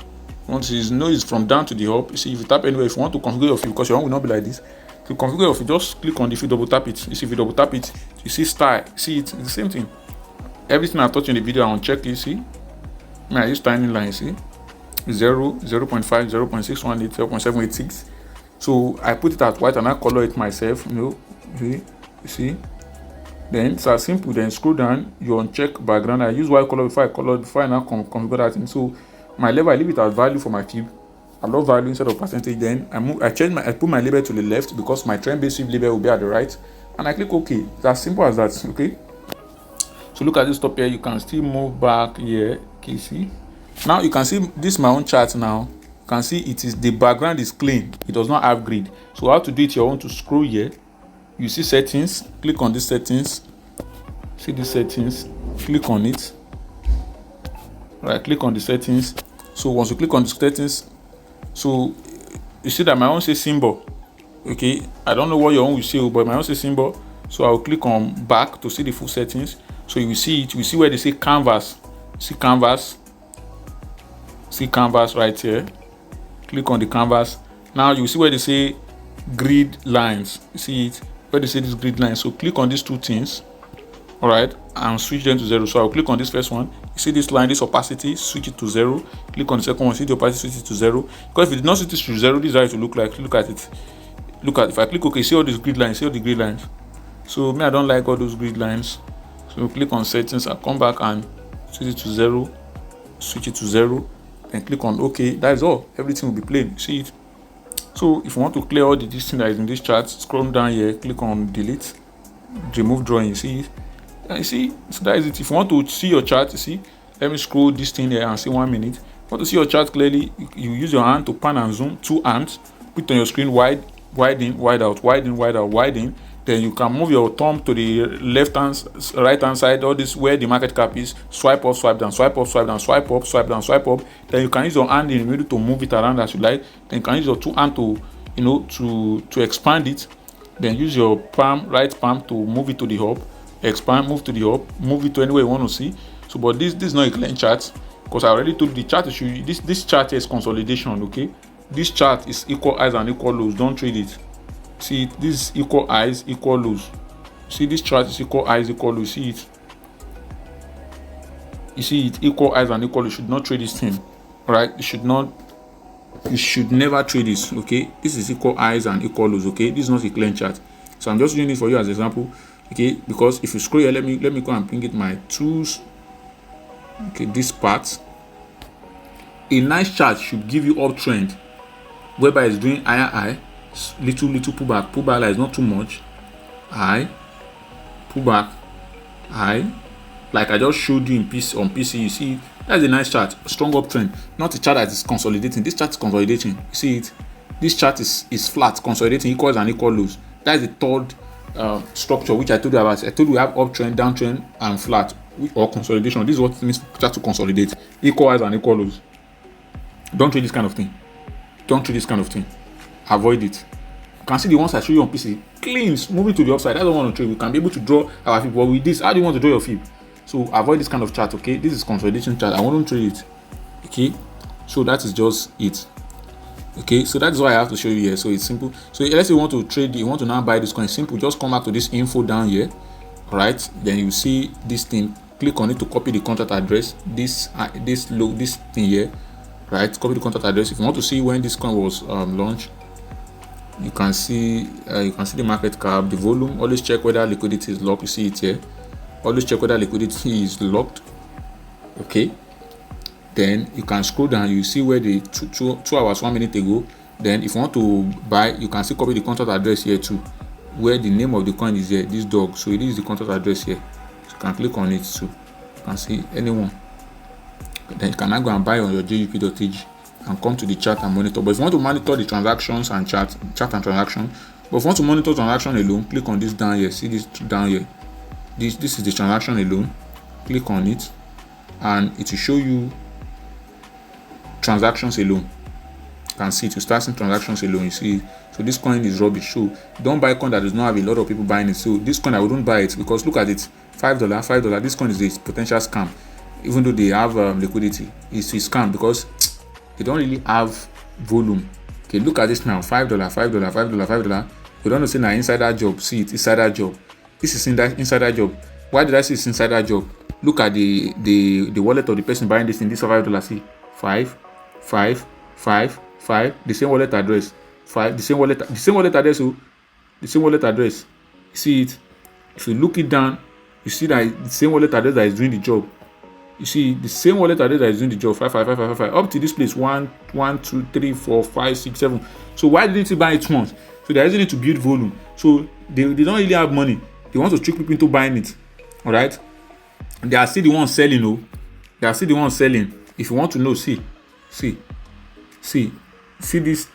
Once you know it's from down to the up, you see, if you tap anywhere, if you want to configure your fib, because your own will not be like this. If you configure your fib, just click on the fib, double tap it. You see, if you double tap it, you see style. See, it's the same thing. Everything I've taught you in the video, I want to check. You see, I use tiny line. See, 0, 0.5, 0.618, 0.786. So I put it at white and I color it myself. You know, you see. Then it's as simple. Then scroll down, you uncheck background. I use white color before I now configure that thing. So my label, I leave it as value for my fib. I love value instead of percentage. Then I put my label to the left because my trend based fib label will be at the right, and I click OK. It's as simple as that. Okay. So look at this top here. You can still move back here. Okay, see. Now you can see this is my own chart. Now you can see it is, the background is clean. It does not have grid. So how to do it? You want to scroll here. You see settings. Click on these settings. See these settings. Click on it. Right, click on the settings. So once you click on the settings, so you see that my own says symbol. Okay, I don't know what your own will say, but my own says symbol. So I will click on back to see the full settings. So you will see it. You see where they say canvas. See canvas. See canvas right here. Click on the canvas. Now you see where they say grid lines. You see it where they say this grid lines. So click on these two things. All right, and switch them to 0. So I'll click on this first one. You see this line, this opacity, switch it to 0. Click on the second one, see the opacity, switch it to 0. Because if it did not switch it to 0, this is how it will look like. Look at it. Look at it. If I click OK, see all these grid lines, see all the grid lines. So me, I don't like all those grid lines. So click on settings, I'll come back and switch it to 0, switch it to 0, and click on OK. That is all. Everything will be plain. See it. So if you want to clear all the distance that is in this chart, scroll down here, click on delete, remove drawing. You see it. You see, so that is it. If you want to see your chart, you see, let me scroll this thing here and see 1 minute. If you want to see your chart clearly, you use your hand to pan and zoom, 2 hands, put on your screen wide, widen, wide out, widen, wide out, widen. Then you can move your thumb to the left hand, right hand side, all this where the market cap is, swipe up, swipe down, swipe up, swipe down, swipe up, swipe down, swipe up. Then you can use your hand in the middle to move it around as you like. Then you can use your 2 hands to, you know, to expand it. Then use your palm, right palm, to move it to the up. Expand, move to the up, move it to anywhere you want to see. So but this is not a clean chart, because I already told you the chart is this chart is consolidation. Okay, this chart is equal highs and equal lows. Don't trade it. See, this is equal highs, equal lows. See, this chart is equal highs, equal lows. See it. You see it, equal highs and equal lows. You should not trade this thing. All right, you should not. You should never trade this. Okay, this is equal highs and equal lows. Okay, this is not a clean chart. So I'm just using it for you as an example. Okay, because if you scroll here, let me go and bring it my tools. Okay, this part. A nice chart should give you uptrend, whereby it's doing higher, little pullback like it's not too much, high, pullback, high, like I just showed you in PC on PC. You see, that's a nice chart, strong uptrend, not a chart that is consolidating. This chart is consolidating. You see it? This chart is flat, consolidating, equals and equal lows. That is the third structure which I told you about. I told you we have uptrend, downtrend, and flat or consolidation. This is what it means for chart to consolidate, equal highs and equal lows. Don't trade this kind of thing. Don't trade this kind of thing. Avoid it. You can see the ones I show you on PC, clean, moving to the upside. That's what I want to trade. We can be able to draw our fib. But with this, how do you want to draw your fib? So avoid this kind of chart, okay? This is consolidation chart. I want to trade it, okay? So that is just it, okay? So that's why I have to show you here. So it's simple. So let's say you want to trade, you want to now buy this coin. Simple. Just come back to this info down here, all right? Then you see this thing. Click on it to copy the contract address. This thing here, right? Copy the contract address. If you want to see when this coin was launched, you can see the market cap, the volume. Always check whether liquidity is locked. You see it here. Always check whether liquidity is locked, okay? Then you can scroll down. You see where the 2 hours 1 minute ago. Then if you want to buy, you can see copy the contract address here too, where the name of the coin is here, this dog. So it is the contract address here. So you can click on it too. You can see anyone. Then you can now go and buy on your JUP.ag and come to the chart and monitor. But if you want to monitor the transactions and chart and transaction, but if you want to monitor transaction alone, click on this down here. See this down here. This is the transaction alone. Click on it and it will show you transactions alone. You can see it will start seeing transactions alone. You see, so this coin is rubbish. So don't buy coin that does not have a lot of people buying it. So this coin I wouldn't buy it, because look at it, $5. This coin is a potential scam. Even though they have liquidity, it's a scam because they don't really have volume. Okay, look at this now, $5, $5. You don't know, say now insider job. See it, insider job. This is insider job. Why did I say it's insider job? Look at the wallet of the person buying this thing. This $5. See, 5, 5, 5, 5. The same wallet address. 5. The same wallet address. So the same wallet address. You see it? If you look it down, you see that the same wallet address that is doing the job. You see the same wallet address that is doing the job. 5, 5, 5, 5, 5, 5. Up to this place. 1, 2, 3, 4, 5, 6, 7. So why didn't he buy it once? So they're using it to build volume. So they don't really have money. They want to trick people into buying it. All right. And they are still the ones selling. Oh, they are still the ones selling. If you want to know, see this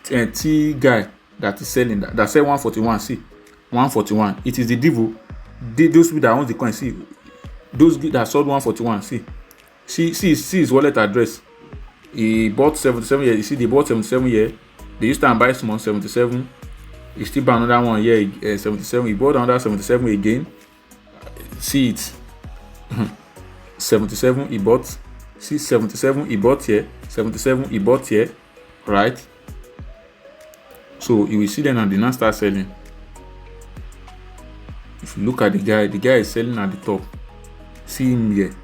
T guy that is selling that sell 141. See, 141. It is the devil. Those people that own the coin. See, those that sold 141. See his wallet address. He bought 77 here. You see, they bought 77 here. They used to buy small 77. He still bought another one here, 77. He bought another 77 again. See it. 77 he bought. See, 77 he bought here. 77 he bought here. Right? So you will see them and they now start selling. If you look at the guy is selling at the top. See him here.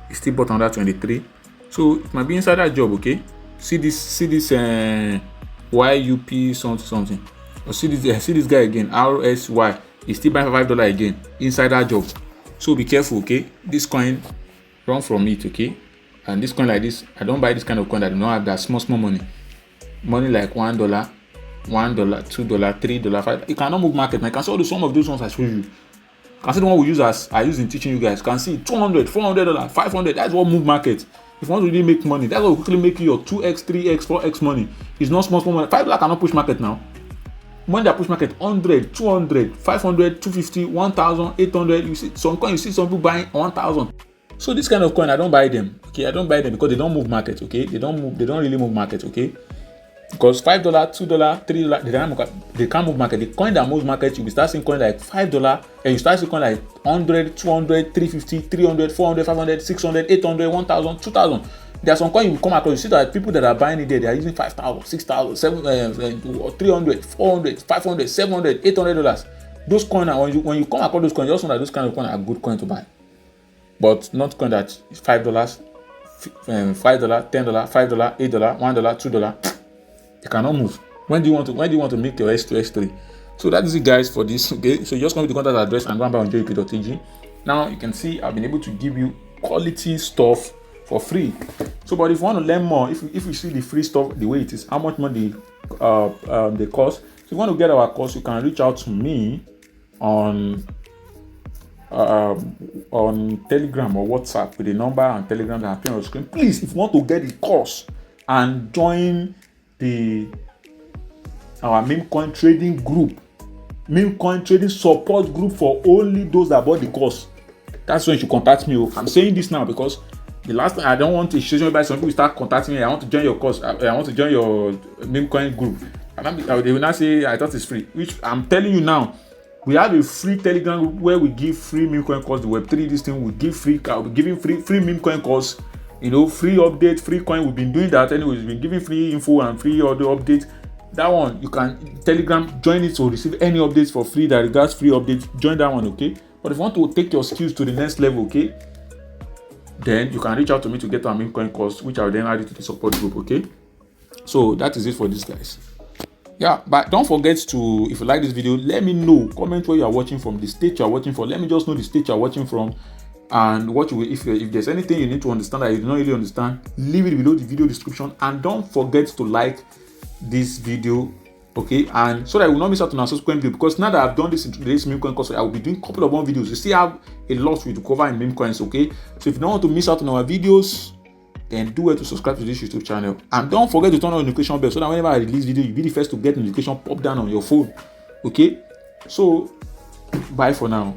He still bought another 23. So it might be insider job, okay? See this YUP something. Or see this guy again, RSY. He's still buying $5 again. Insider job. So be careful, okay? This coin, run from it, okay? And this coin like this, I don't buy this kind of coin that do not have that small money. Money like $1, $2, $3, $5. You cannot move market. I can see some of those ones I showed you. You can see the one we use as I use in teaching you guys. You can see $200, $400, $500. That's what move market. If you want to really make money, that's what will quickly make you your 2x, 3x, 4x money. It's not small money. $5 cannot push market now. When they push market 100, 200, 500, 250, 1,000, 800, you see some coin, you see some people buying 1,000. So this kind of coin, I don't buy them. Okay, I don't buy them because they don't move market. Okay, they don't really move market. Okay, because $5, $2, $3, they can't move market. The coin that moves market, you will start seeing coin like $5, and you start seeing coin like 100, 200, 350, 300, 400, 500, 600, 800, 1,000, 2,000. There are some coins you come across, you see that people that are buying it there, they are using 5,000, 6,000, 300, 400, 500, 700, $800. Those coins, when you come across those coins, you also know that those kind of coins are good coins to buy. But not coin that is $5, $10, $5, $8, $1, $2. You cannot move. When do you want to make your S2, S3? So that is it, guys, for this. Okay, so you just come to the contact address and go and buy on JP.ag. Now you can see I've been able to give you quality stuff for free. So, but if you want to learn more, if you see the free stuff the way it is, how much money they cost. If you want to get our course, you can reach out to me on on Telegram or WhatsApp with the number and Telegram that appear on your screen. Please, if you want to get the course and join our Memecoin trading group, Memecoin trading support group for only those that bought the course, that's when you should contact me. I'm saying this now because the last time I don't want a situation whereby some people start contacting me. I want to join your course. I want to join your Memecoin group. And they will not say I thought it's free. Which I'm telling you now, we have a free Telegram group where we give free Memecoin course. The Web3 this thing we give free. We're giving free Memecoin course. You know, free update, free coin. We've been doing that anyway. We've been giving free info and free audio update. That one you can Telegram join it to receive any updates for free that regards free updates. Join that one, okay? But if you want to take your skills to the next level, okay, then you can reach out to me to get our Memecoin course, which I will then add it to the support group, okay? So that is it for this, guys. Yeah, but don't forget to, if you like this video, let me know. Comment where you are watching from, the state you are watching from. Let me just know the state you are watching from, and what you will, if there's anything you need to understand that you do not really understand, leave it below the video description. And don't forget to like this video, okay, and so that I will not miss out on our subsequent video, because now that I've done this in today's Memecoin course, I will be doing a couple of more videos. You still have a lot to cover in Memecoins, okay? So if you don't want to miss out on our videos, then do it to subscribe to this YouTube channel, and don't forget to turn on the notification bell so that whenever I release video, you'll be the first to get notification pop down on your phone, okay? So bye for now.